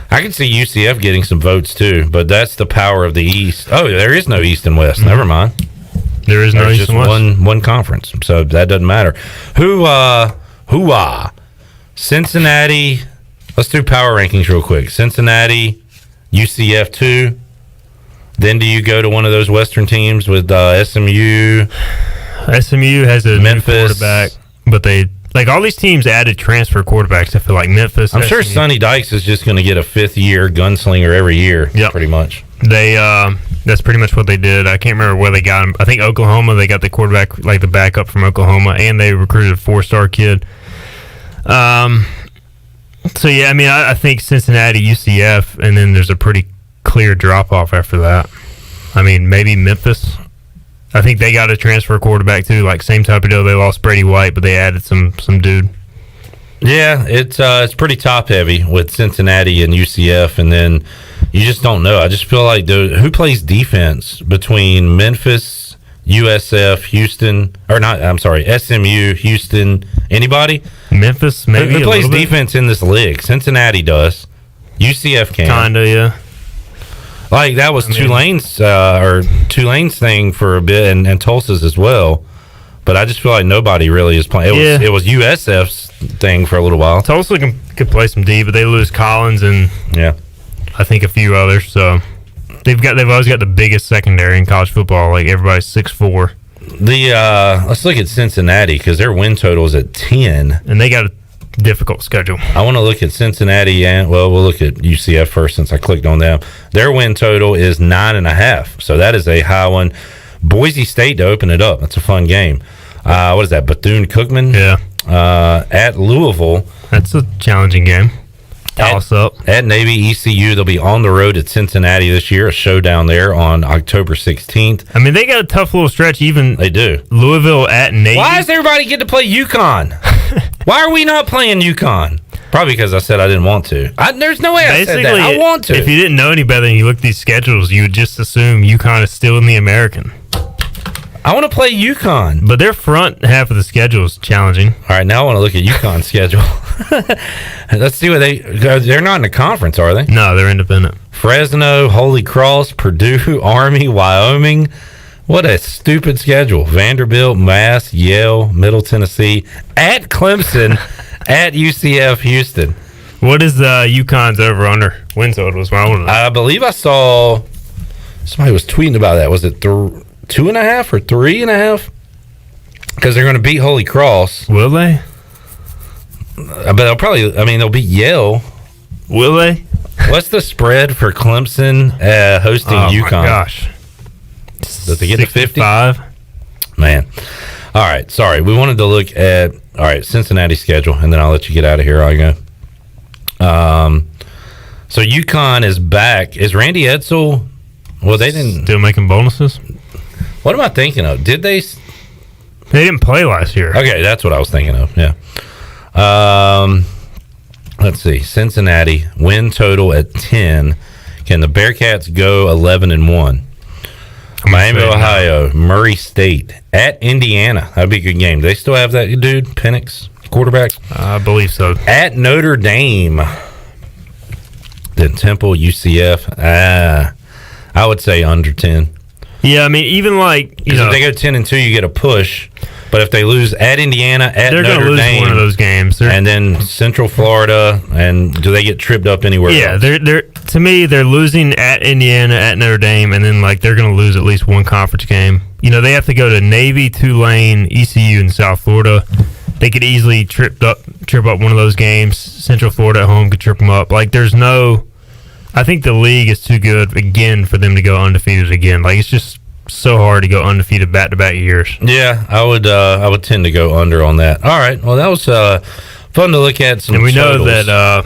I can see UCF getting some votes too, but that's the power of the East. Oh, there is no East and West. Never mind. There is no There's East just and West. one conference, so that doesn't matter. Cincinnati. Let's do power rankings real quick. Cincinnati, UCF 2. Then do you go to one of those Western teams with SMU? SMU has a Memphis. new quarterback, but they all these teams added transfer quarterbacks. I feel like Memphis. I'm sure SMU. Sonny Dykes is just going to get a 5th-year gunslinger every year. Yep. Pretty much. They that's pretty much what they did. I can't remember where they got him. I think Oklahoma. They got the quarterback, like the backup from Oklahoma, and they recruited a 4-star kid. So yeah, I mean, I think Cincinnati, UCF, and then there's a pretty clear drop off after that. I mean, maybe Memphis. I think they got a transfer quarterback too, like same type of deal. They lost Brady White, but they added some dude. Yeah, it's pretty top heavy with Cincinnati and UCF, and then you just don't know. I just feel like who plays defense between Memphis, USF, Houston, or not? I'm sorry, SMU, Houston. Anybody? Memphis, maybe. Who a plays little bit? defense in this league? Cincinnati does. UCF can. Kinda, yeah. Like that was Tulane's thing for a bit, and Tulsa's as well. But I just feel like nobody really is playing. It was USF's thing for a little while. Tulsa could play some D, but they lose Collins and I think a few others. So they've always got the biggest secondary in college football. Like everybody's 6'4". Let's look at Cincinnati because their win total is at 10, and they got a difficult schedule. I want to look at Cincinnati and we'll look at UCF first since I clicked on them. Their win total is 9.5, so that is a high one. Boise State to open it up. That's a fun game. What is that? Bethune-Cookman? Yeah. At Louisville. That's a challenging game. Toss up. At Navy, ECU. They'll be on the road at Cincinnati this year. A showdown there on October 16th. I mean, they got a tough little stretch. Even they do. Louisville at Navy. Why does everybody get to play UConn? Why are we not playing UConn? Probably because I said I didn't want to. There's no way I said that. I want to. If you didn't know any better and you look at these schedules, you would just assume UConn is still in the American. I want to play UConn. But their front half of the schedule is challenging. All right, now I want to look at UConn's schedule. Let's see what they're not in a conference, are they? No, they're independent. Fresno, Holy Cross, Purdue, Army, Wyoming. What a stupid schedule. Vanderbilt, Mass, Yale, Middle Tennessee, at Clemson, at UCF, Houston. What is UConn's over-under win total? I believe I saw somebody was tweeting about that. Was it 2.5 or 3.5? Because they're going to beat Holy Cross. Will they? But they'll beat Yale. Will they? What's the spread for Clemson hosting UConn? Oh, my gosh. Does they get to 50? Man. All right. Sorry. We wanted to look at, Cincinnati's schedule, and then I'll let you get out of here. I'll go. So UConn is back. Is Randy Edsall? Well, they didn't. Still making bonuses? What am I thinking of? Did they? They didn't play last year. Okay, that's what I was thinking of. Yeah. Let's see. Cincinnati win total at 10. Can the Bearcats go 11-1? Miami, Ohio, Murray State at Indiana. That'd be a good game. Do they still have that dude, Penix, quarterback? I believe so. At Notre Dame. Then Temple, UCF. I would say under 10. Yeah, I mean, even like if they go 10-2, you get a push. But if they lose at Indiana, they're going to lose one of those games, and then Central Florida, and do they get tripped up anywhere? Yeah, else? they're to me they're losing at Indiana, at Notre Dame, and then like they're going to lose at least one conference game. They have to go to Navy, Tulane, ECU, and South Florida. They could easily trip up one of those games. Central Florida at home could trip them up. Like there's no. I think the league is too good again for them to go undefeated again. Like it's just so hard to go undefeated back-to-back years. Yeah, I would tend to go under on that. All right, well, that was fun to look at. And we know that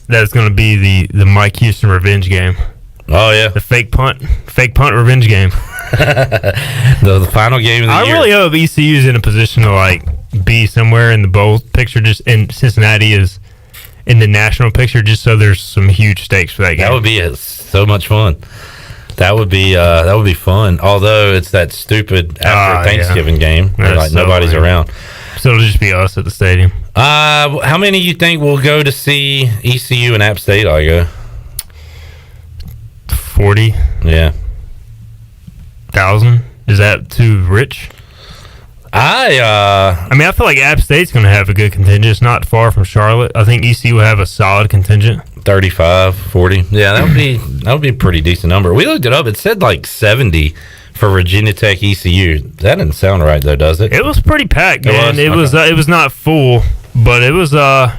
that's going to be the Mike Houston revenge game. Oh yeah, the fake punt revenge game. the final game of the year. I really hope ECU is in a position to like be somewhere in the bowl picture, just in Cincinnati is in the national picture, just so there's some huge stakes for that game. That would be so much fun. That would be fun. Although it's that stupid after Thanksgiving game where like nobody's around, so it'll just be us at the stadium. How many you think will go to see ECU and App State? I go 40. Yeah. 1,000. Is that too rich? I mean, I feel like App State's going to have a good contingent. It's not far from Charlotte. I think ECU will have a solid contingent. 35, 40. Yeah, that would be a pretty decent number. We looked it up. It said like 70 for Virginia Tech ECU. That didn't sound right though, does it? It was pretty packed, man. It was not full, but it was. I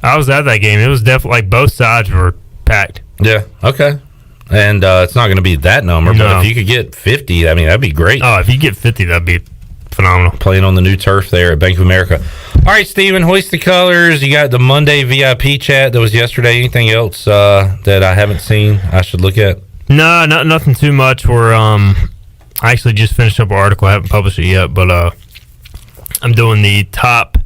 was at that game. It was definitely like both sides were packed. Yeah. Okay. And it's not going to be that number, but if you could get 50, I mean, that'd be great. Oh, if you get 50, that'd be phenomenal. Playing on the new turf there at Bank of America. All right, Steven, hoist the colors. You got the Monday VIP chat that was yesterday. Anything else that I haven't seen I should look at? No, nothing too much. We're I actually just finished up an article. I haven't published it yet, but I'm doing the top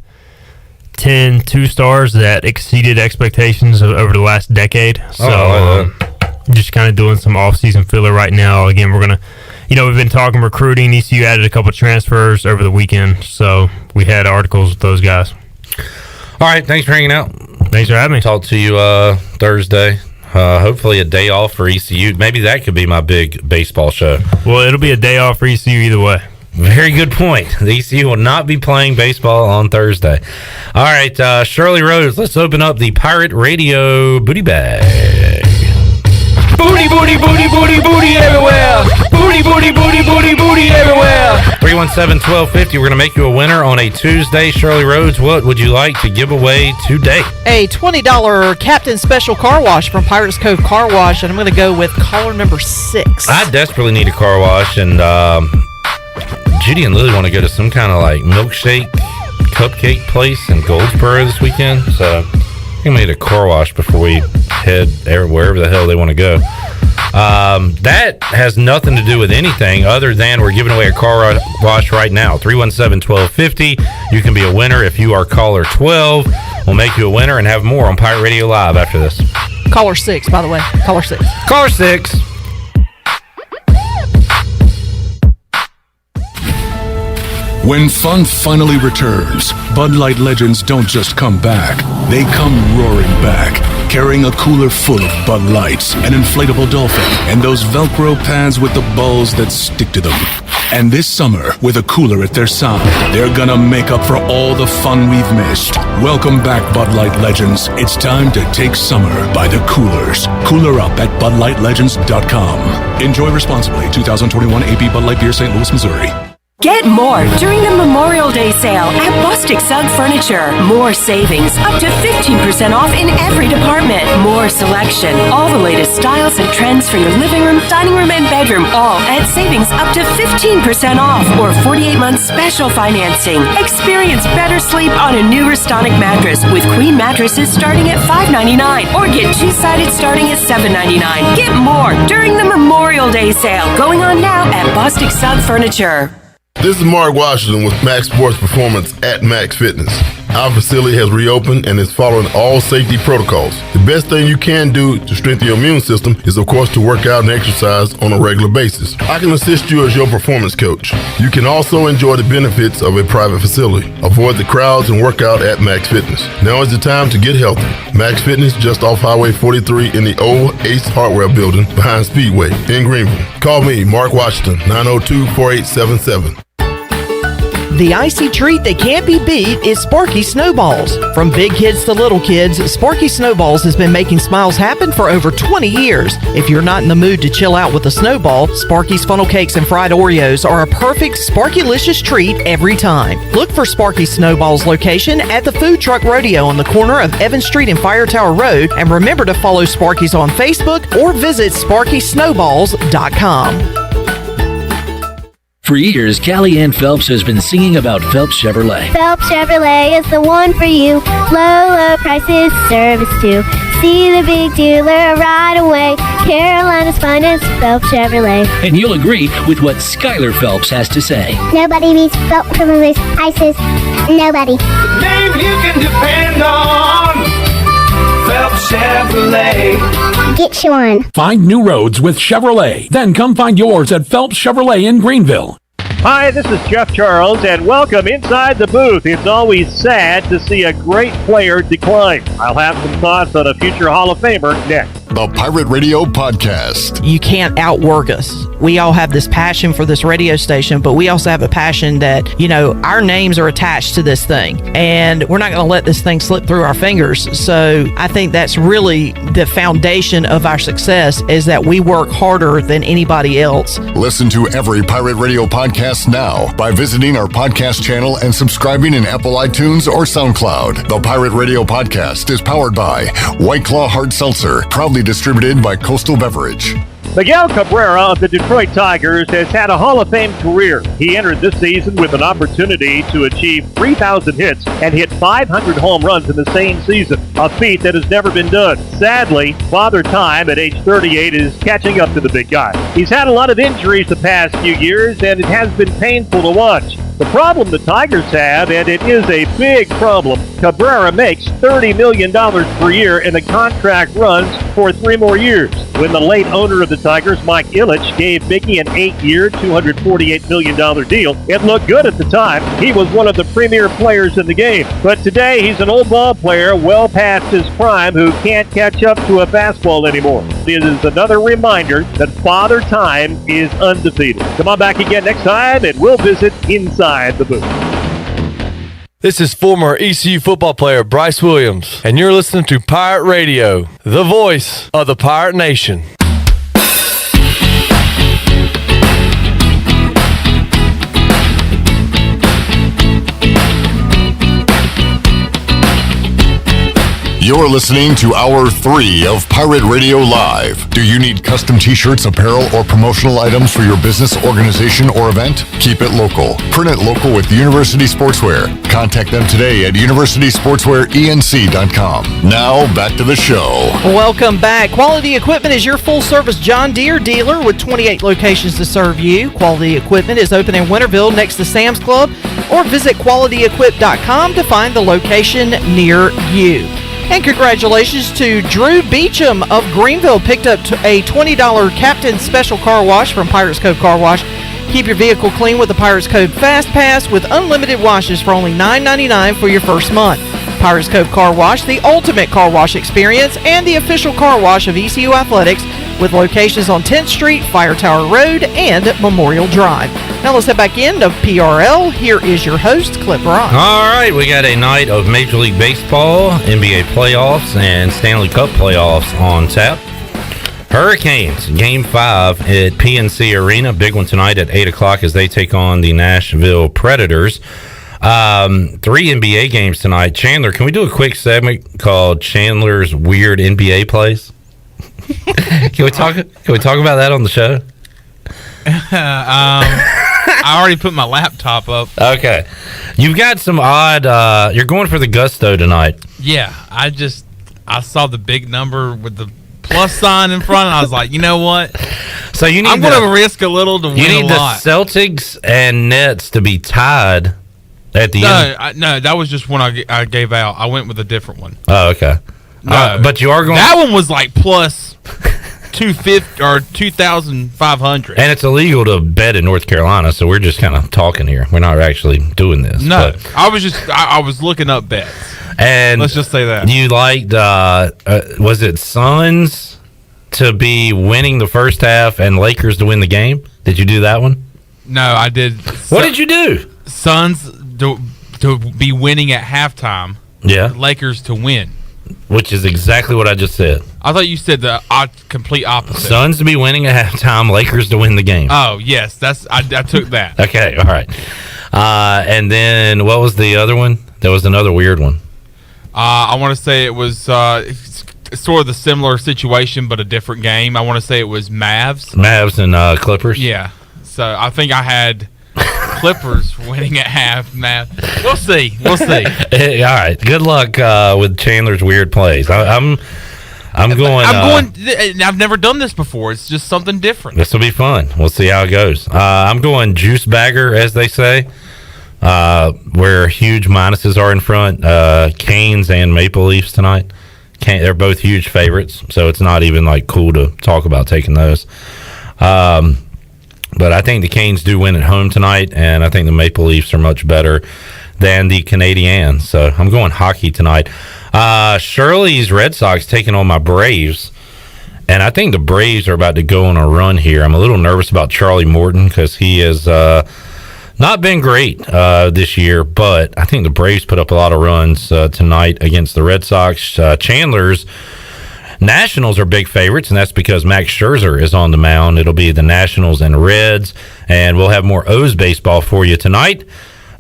10 2-stars that exceeded expectations over the last decade. So just kind of doing some off-season filler right now. Again, we're going to, we've been talking recruiting. ECU added a couple transfers over the weekend, so we had articles with those guys. All right, thanks for hanging out. Thanks for having me. Talk to you Thursday. Hopefully a day off for ECU. Maybe that could be my big baseball show. Well, it'll be a day off for ECU either way. Very good point. The ECU will not be playing baseball on Thursday. All right, Shirley Rose, let's open up the Pirate Radio booty bag. Booty, booty, booty, booty, booty everywhere. Booty, booty, booty, booty, booty everywhere. 317-1250. We're going to make you a winner on a Tuesday. Shirley Rhodes, what would you like to give away today? A $20 Captain Special Car Wash from Pirates Cove Car Wash, and I'm going to go with caller number 6. I desperately need a car wash, and Judy and Lily want to go to some kind of like milkshake cupcake place in Goldsboro this weekend, so I think we need a car wash before we head wherever the hell they want to go. That has nothing to do with anything other than we're giving away a car wash right now. 317-1250. You can be a winner if you are caller 12. We'll make you a winner and have more on Pirate Radio Live after this. Caller 6, by the way. Caller 6. Caller 6. When fun finally returns, Bud Light Legends don't just come back. They come roaring back, carrying a cooler full of Bud Lights, an inflatable dolphin, and those Velcro pads with the balls that stick to them. And this summer, with a cooler at their side, they're gonna make up for all the fun we've missed. Welcome back, Bud Light Legends. It's time to take summer by the coolers. Cooler up at BudLightLegends.com. Enjoy responsibly. 2021 AB Bud Light Beer, St. Louis, Missouri. Get more during the Memorial Day sale at Bostic Sugg Furniture. More savings, up to 15% off in every department. More selection, all the latest styles and trends for your living room, dining room, and bedroom, all at savings up to 15% off or 48-month special financing. Experience better sleep on a new Restonic mattress with queen mattresses starting at $5.99 or get two-sided starting at $7.99. Get more during the Memorial Day sale going on now at Bostic Sugg Furniture. This is Mark Washington with Max Sports Performance at Max Fitness. Our facility has reopened and is following all safety protocols. The best thing you can do to strengthen your immune system is, of course, to work out and exercise on a regular basis. I can assist you as your performance coach. You can also enjoy the benefits of a private facility. Avoid the crowds and work out at Max Fitness. Now is the time to get healthy. Max Fitness, just off Highway 43 in the old Ace Hardware building behind Speedway in Greenville. Call me, Mark Washington, 902-4877. The icy treat that can't be beat is Sparky Snowballs. From big kids to little kids, Sparky Snowballs has been making smiles happen for over 20 years. If you're not in the mood to chill out with a snowball, Sparky's funnel cakes and fried Oreos are a perfect Sparky-licious treat every time. Look for Sparky Snowballs location at the Food Truck Rodeo on the corner of Evans Street and Fire Tower Road, and remember to follow Sparky's on Facebook or visit SparkySnowballs.com. For years, Callie Ann Phelps has been singing about Phelps Chevrolet. Phelps Chevrolet is the one for you. Low prices, service too. See the big dealer right away. Carolina's finest, Phelps Chevrolet. And you'll agree with what Skylar Phelps has to say. Nobody beats Phelps Chevrolet's prices. Nobody. Name you can depend on. Phelps Chevrolet. Get you one. Find new roads with Chevrolet. Then come find yours at Phelps Chevrolet in Greenville. Hi, this is Jeff Charles, and welcome inside the booth. It's always sad to see a great player decline. I'll have some thoughts on a future Hall of Famer next. The Pirate Radio Podcast. You can't outwork us. We all have this passion for this radio station, but we also have a passion that, our names are attached to this thing, and we're not going to let this thing slip through our fingers. So I think that's really the foundation of our success, is that we work harder than anybody else. Listen to every Pirate Radio podcast now by visiting our podcast channel and subscribing in Apple iTunes or SoundCloud. The Pirate Radio Podcast is powered by White Claw Hard Seltzer, proudly distributed by Coastal Beverage. Miguel Cabrera of the Detroit Tigers has had a Hall of Fame career. He entered this season with an opportunity to achieve 3,000 hits and hit 500 home runs in the same season, a feat that has never been done. Sadly, Father Time at age 38 is catching up to the big guy. He's had a lot of injuries the past few years, and it has been painful to watch. The problem the Tigers have, and it is a big problem, Cabrera makes $30 million per year and the contract runs for 3 more years. When the late owner of the Tigers, Mike Ilitch, gave Mickey an 8-year, $248 million deal, it looked good at the time. He was one of the premier players in the game. But today, he's an old ball player well past his prime who can't catch up to a fastball anymore. It is another reminder that Father Time is undefeated. Come on back again next time, and we'll visit inside the booth. This is former ECU football player Bryce Williams, and you're listening to Pirate Radio, the voice of the Pirate Nation. You're listening to Hour 3 of Pirate Radio Live. Do you need custom t-shirts, apparel, or promotional items for your business, organization, or event? Keep it local. Print it local with University Sportswear. Contact them today at universitysportswearenc.com. Now, back to the show. Welcome back. Quality Equipment is your full-service John Deere dealer with 28 locations to serve you. Quality Equipment is open in Winterville next to Sam's Club, or visit qualityequip.com to find the location near you. And congratulations to Drew Beecham of Greenville. Picked up a $20 Captain Special Car Wash from Pirates Cove Car Wash. Keep your vehicle clean with the Pirates Cove Fast Pass with unlimited washes for only $9.99 for your first month. Pirates Cove Car Wash, the ultimate car wash experience, and the official car wash of ECU Athletics, with locations on 10th Street, Fire Tower Road, and Memorial Drive. Now let's head back into PRL. Here is your host, Clip Rock. All right, we got a night of Major League Baseball, NBA playoffs, and Stanley Cup playoffs on tap. Hurricanes, Game 5 at PNC Arena. Big one tonight at 8 o'clock as they take on the Nashville Predators. 3 NBA games tonight. Chandler, can we do a quick segment called Chandler's Weird NBA Plays? Can we talk about that on the show? I already put my laptop up. Okay. You've got some odd you're going for the gusto tonight. Yeah, I saw the big number with the plus sign in front, and I was like, you know what? So you need I'm going to risk a little to win a lot. You need the Celtics and Nets to be tied at the end. No, that was just one I gave out. I went with a different one. Oh, okay. No, but you are going. That one was like plus 250 or 2,500. And it's illegal to bet in North Carolina, so we're just kind of talking here. We're not actually doing this. No, I was looking up bets. And let's just say that you liked was it Suns to be winning the first half and Lakers to win the game? Did you do that one? No, I did. What did you do? Suns to be winning at halftime. Yeah. Lakers to win. Which is exactly what I just said. I thought you said the complete opposite. Suns to be winning at halftime, Lakers to win the game. Oh, yes. I took that. Okay, all right. And then what was the other one? There was another weird one. I want to say it was sort of the similar situation, but a different game. I want to say it was Mavs. Mavs and Clippers? Yeah. So I think I had Clippers winning at half, man. We'll see. We'll see. All right. Good luck with Chandler's weird plays. I'm going. I've never done this before. It's just something different. This will be fun. We'll see how it goes. I'm going juice bagger, as they say, where huge minuses are in front. Canes and Maple Leafs tonight. They're both huge favorites, so it's not even like cool to talk about taking those. But I think the Canes do win at home tonight, and I think the Maple Leafs are much better than the Canadiens. So I'm going hockey tonight. Shirley's Red Sox taking on my Braves, and I think the Braves are about to go on a run here. I'm a little nervous about Charlie Morton because he has not been great this year, but I think the Braves put up a lot of runs tonight against the Red Sox. Chandler's Nationals are big favorites, and that's because Max Scherzer is on the mound. It'll be the Nationals and Reds, and we'll have more O's baseball for you tonight.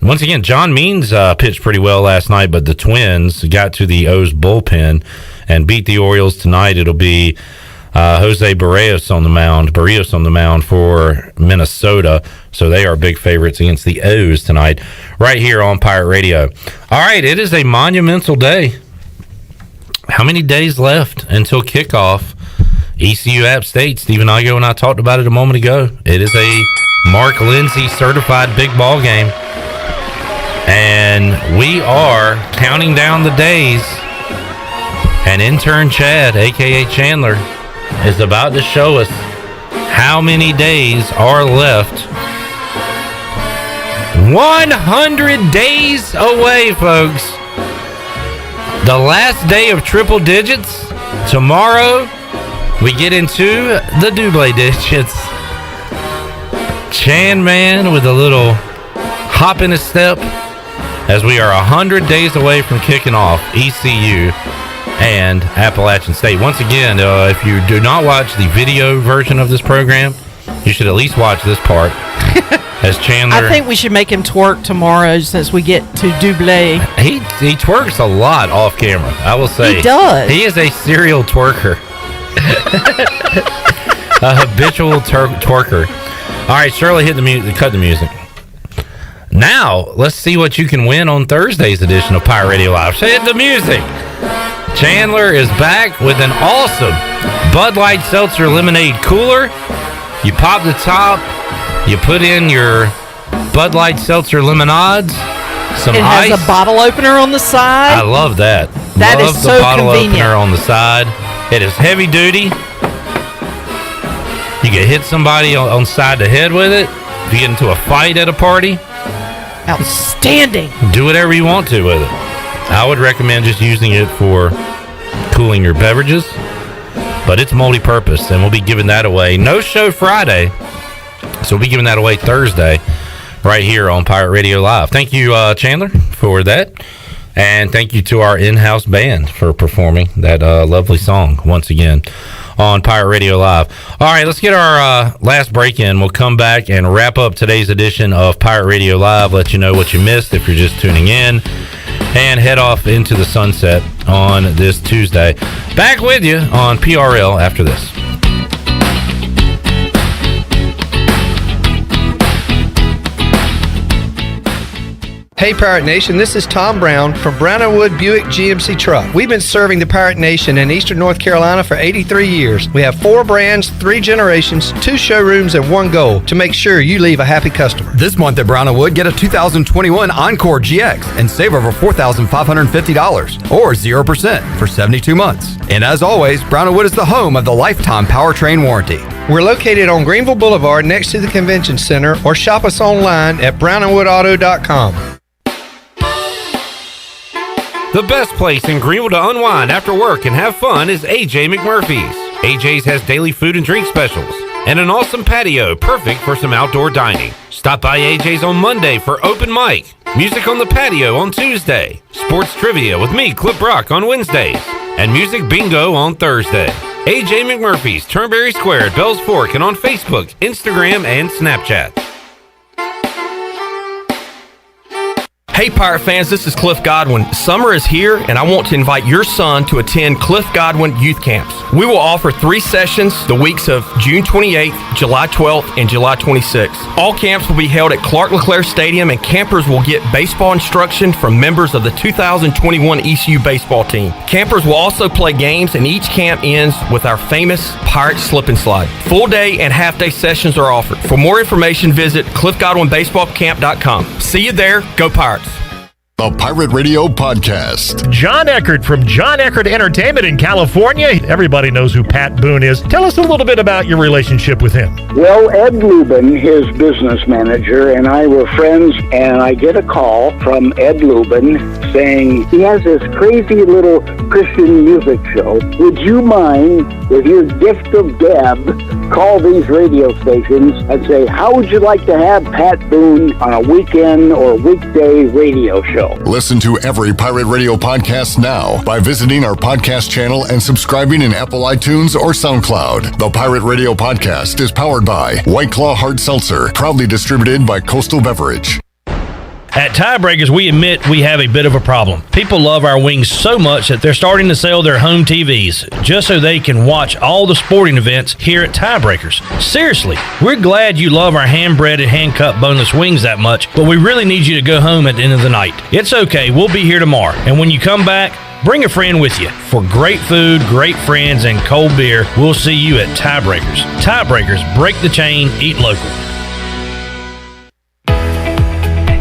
Once again, John Means pitched pretty well last night, but the Twins got to the O's bullpen and beat the Orioles tonight. It'll be Jose Barrios on the mound for Minnesota, so they are big favorites against the O's tonight, right here on Pirate Radio. All right, it is a monumental day. How many days left until kickoff? ECU App State. Stephen Igoe and I talked about it a moment ago. It is a Mark Lindsay certified big ball game. And we are counting down the days. And intern Chad, a.k.a. Chandler, is about to show us how many days are left. 100 days away, folks. The last day of triple digits. Tomorrow, we get into the double digits. Chan Man with a little hop in his step as we are 100 days away from kicking off ECU and Appalachian State. Once again, if you do not watch the video version of this program, you should at least watch this part. As Chandler, I think we should make him twerk tomorrow since we get to double. He twerks a lot off camera, I will say. He does. He is a serial twerker. A habitual twerker. All right, Shirley, cut the music. Now, let's see what you can win on Thursday's edition of Pirate Radio Live. So hit the music. Chandler is back with an awesome Bud Light Seltzer Lemonade cooler. You pop the top. You put in your Bud Light Seltzer lemonades, some ice. It has a bottle opener on the side. I love that. That love is the so bottle convenient. opener on the side. It is heavy duty. You can hit somebody on side the head with it. If you get into a fight at a party. Outstanding. Do whatever you want to with it. I would recommend just using it for cooling your beverages. But it's multi-purpose, and we'll be giving that away. No show Friday. So we'll be giving that away Thursday right here on Pirate Radio Live. Thank you, Chandler, for that. And thank you to our in-house band for performing that lovely song once again on Pirate Radio Live. All right, let's get our last break in. We'll come back and wrap up today's edition of Pirate Radio Live, let you know what you missed if you're just tuning in, and head off into the sunset on this Tuesday. Back with you on PRL after this. Hey Pirate Nation, this is Tom Brown from Brown & Wood Buick GMC Truck. We've been serving the Pirate Nation in Eastern North Carolina for 83 years. We have 4 brands, 3 generations, 2 showrooms, and 1 goal to make sure you leave a happy customer. This month at Brown & Wood, get a 2021 Encore GX and save over $4,550 or 0% for 72 months. And as always, Brown & Wood is the home of the lifetime powertrain warranty. We're located on Greenville Boulevard next to the Convention Center, or shop us online at brownandwoodauto.com. The best place in Greenville to unwind after work and have fun is AJ McMurphy's. AJ's has daily food and drink specials and an awesome patio perfect for some outdoor dining. Stop by AJ's on Monday for open mic, music on the patio on Tuesday, sports trivia with me, Clip Brock, on Wednesdays, and music bingo on Thursday. AJ McMurphy's, Turnberry Square at Bells Fork, and on Facebook, Instagram, and Snapchat. Hey Pirate fans, this is Cliff Godwin. Summer is here and I want to invite your son to attend Cliff Godwin Youth Camps. We will offer 3 sessions the weeks of June 28th, July 12th, and July 26th. All camps will be held at Clark LeClaire Stadium and campers will get baseball instruction from members of the 2021 ECU baseball team. Campers will also play games and each camp ends with our famous Pirate Slip and Slide. Full day and half day sessions are offered. For more information, visit cliffgodwinbaseballcamp.com. See you there. Go Pirates. The Pirate Radio Podcast. John Eckert from John Eckert Entertainment in California. Everybody knows who Pat Boone is. Tell us a little bit about your relationship with him. Well, Ed Lubin, his business manager, and I were friends, and I get a call from Ed Lubin saying he has this crazy little Christian music show. Would you mind, with your gift of gab, call these radio stations and say, how would you like to have Pat Boone on a weekend or weekday radio show? Listen to every Pirate Radio podcast now by visiting our podcast channel and subscribing in Apple iTunes or SoundCloud. The Pirate Radio Podcast is powered by White Claw Hard Seltzer, proudly distributed by Coastal Beverage. At Tiebreakers, we admit we have a bit of a problem. People love our wings so much that they're starting to sell their home TVs just so they can watch all the sporting events here at Tiebreakers. Seriously, we're glad you love our hand-breaded, hand-cut boneless wings that much, but we really need you to go home at the end of the night. It's okay, we'll be here tomorrow. And when you come back, bring a friend with you. For great food, great friends, and cold beer, we'll see you at Tiebreakers. Tiebreakers, break the chain, eat local.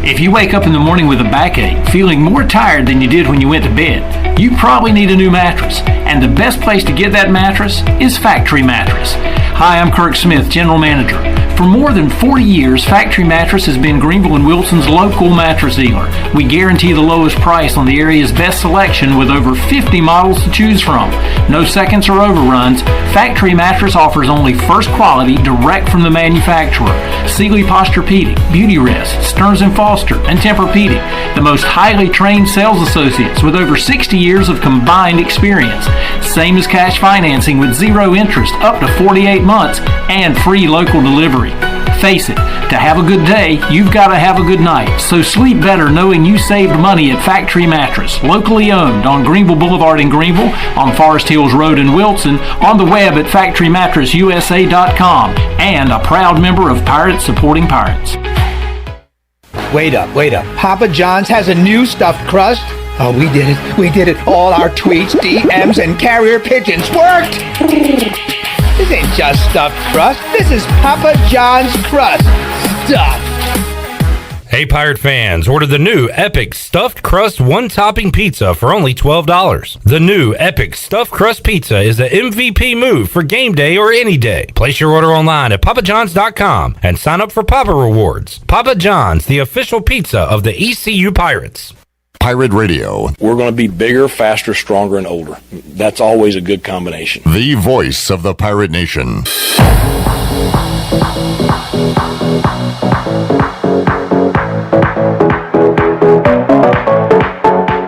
If you wake up in the morning with a backache, feeling more tired than you did when you went to bed, you probably need a new mattress. And the best place to get that mattress is Factory Mattress. Hi, I'm Kirk Smith, General Manager. For more than 40 years, Factory Mattress has been Greenville and Wilson's local mattress dealer. We guarantee the lowest price on the area's best selection with over 50 models to choose from. No seconds or overruns. Factory Mattress offers only first quality direct from the manufacturer. Sealy Posturepedic, Beautyrest, Stearns & Foster, and Tempur-Pedic. The most highly trained sales associates with over 60 years of combined experience. Same as cash financing with zero interest up to 48 months and free local delivery. Face it, to have a good day, you've got to have a good night. So sleep better knowing you saved money at Factory Mattress, locally owned on Greenville Boulevard in Greenville, on Forest Hills Road in Wilson, on the web at factorymattressusa.com, and a proud member of Pirates Supporting Pirates. Wait up. Papa John's has a new stuffed crust. Oh, we did it. All our tweets, DMs, and carrier pigeons worked. This ain't just stuffed crust. This is Papa John's crust. Stuffed. Hey, Pirate fans, order the new Epic Stuffed Crust One-Topping Pizza for only $12. The new Epic Stuffed Crust Pizza is the MVP move for game day or any day. Place your order online at papajohns.com and sign up for Papa Rewards. Papa John's, the official pizza of the ECU Pirates. Pirate Radio. We're going to be bigger, faster, stronger, and older. That's always a good combination. The voice of the Pirate Nation.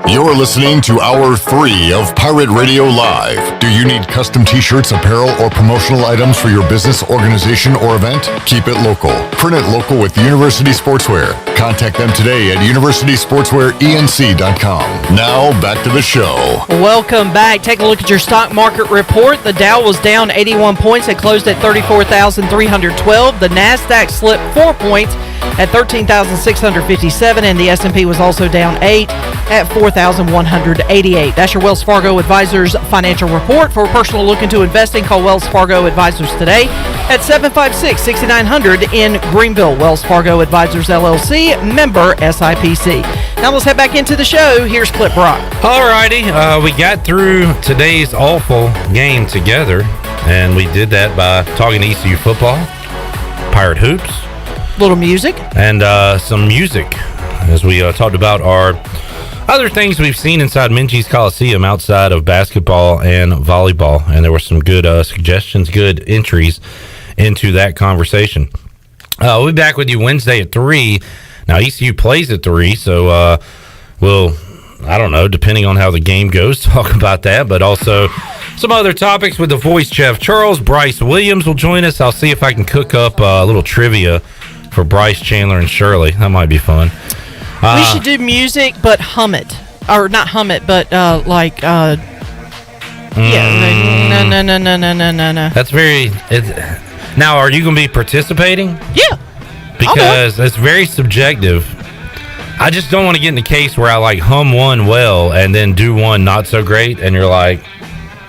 You're listening to Hour 3 of Pirate Radio Live. Do you need custom t-shirts, apparel, or promotional items for your business, organization, or event? Keep it local. Print it local with University Sportswear. Contact them today at universitysportswearenc.com. Now, back to the show. Welcome back. Take a look at your stock market report. The Dow was down 81 points. It closed at 34,312. The NASDAQ slipped 4 points at 13,657, and the S&P was also down 8 at 4,188. That's your Wells Fargo Advisors financial report. For a personal look into investing, call Wells Fargo Advisors today at 756-6900 in Greenville. Wells Fargo Advisors, LLC, member SIPC. Now let's head back into the show. Here's Clip Brock. Alrighty, we got through today's awful game together, and we did that by talking ECU football, Pirate Hoops, little music, and some music as we talked about our other things we've seen inside Minji's Coliseum outside of basketball and volleyball, and there were some good suggestions, good entries into that conversation. We'll be back with you Wednesday at 3. Now, ECU plays at 3, so we'll, I don't know, depending on how the game goes, talk about that, but also some other topics with the voice chef Charles. Bryce Williams will join us. I'll see if I can cook up a little trivia for Bryce, Chandler, and Shirley. That might be fun. We should do music, but hum it. Or not hum it, but like... no. That's very... Now, are you going to be participating? Yeah. Because it's very subjective. I just don't want to get in the case where I like hum one well and then do one not so great, and you're like...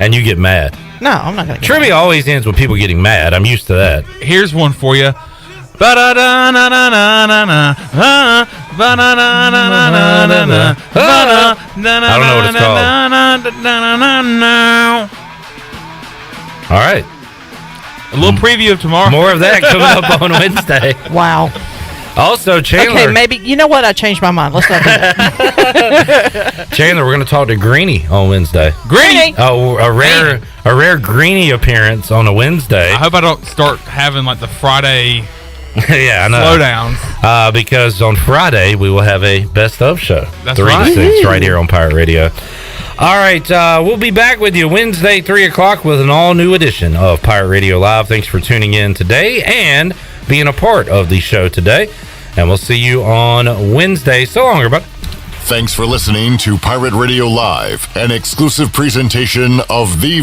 And you get mad. No, I'm not going to. Trivia always ends with people getting mad. I'm used to that. Here's one for you. I don't know what it's called. All right. A little preview of tomorrow. More of that coming up on Wednesday. Wow. Also, Chandler. Okay, maybe. You know what? I changed my mind. Let's not do that. Chandler, we're going to talk to Greenie on Wednesday. Greenie? Oh, a rare Greenie appearance on a Wednesday. I hope I don't start having like the Friday yeah, I know. slowdowns. Because on Friday, we will have a best of show. That's 3 right. to 6 right here on Pirate Radio. All right, we'll be back with you Wednesday, 3 o'clock with an all-new edition of Pirate Radio Live. Thanks for tuning in today and being a part of the show today. And we'll see you on Wednesday. So long, everybody. Thanks for listening to Pirate Radio Live, an exclusive presentation of the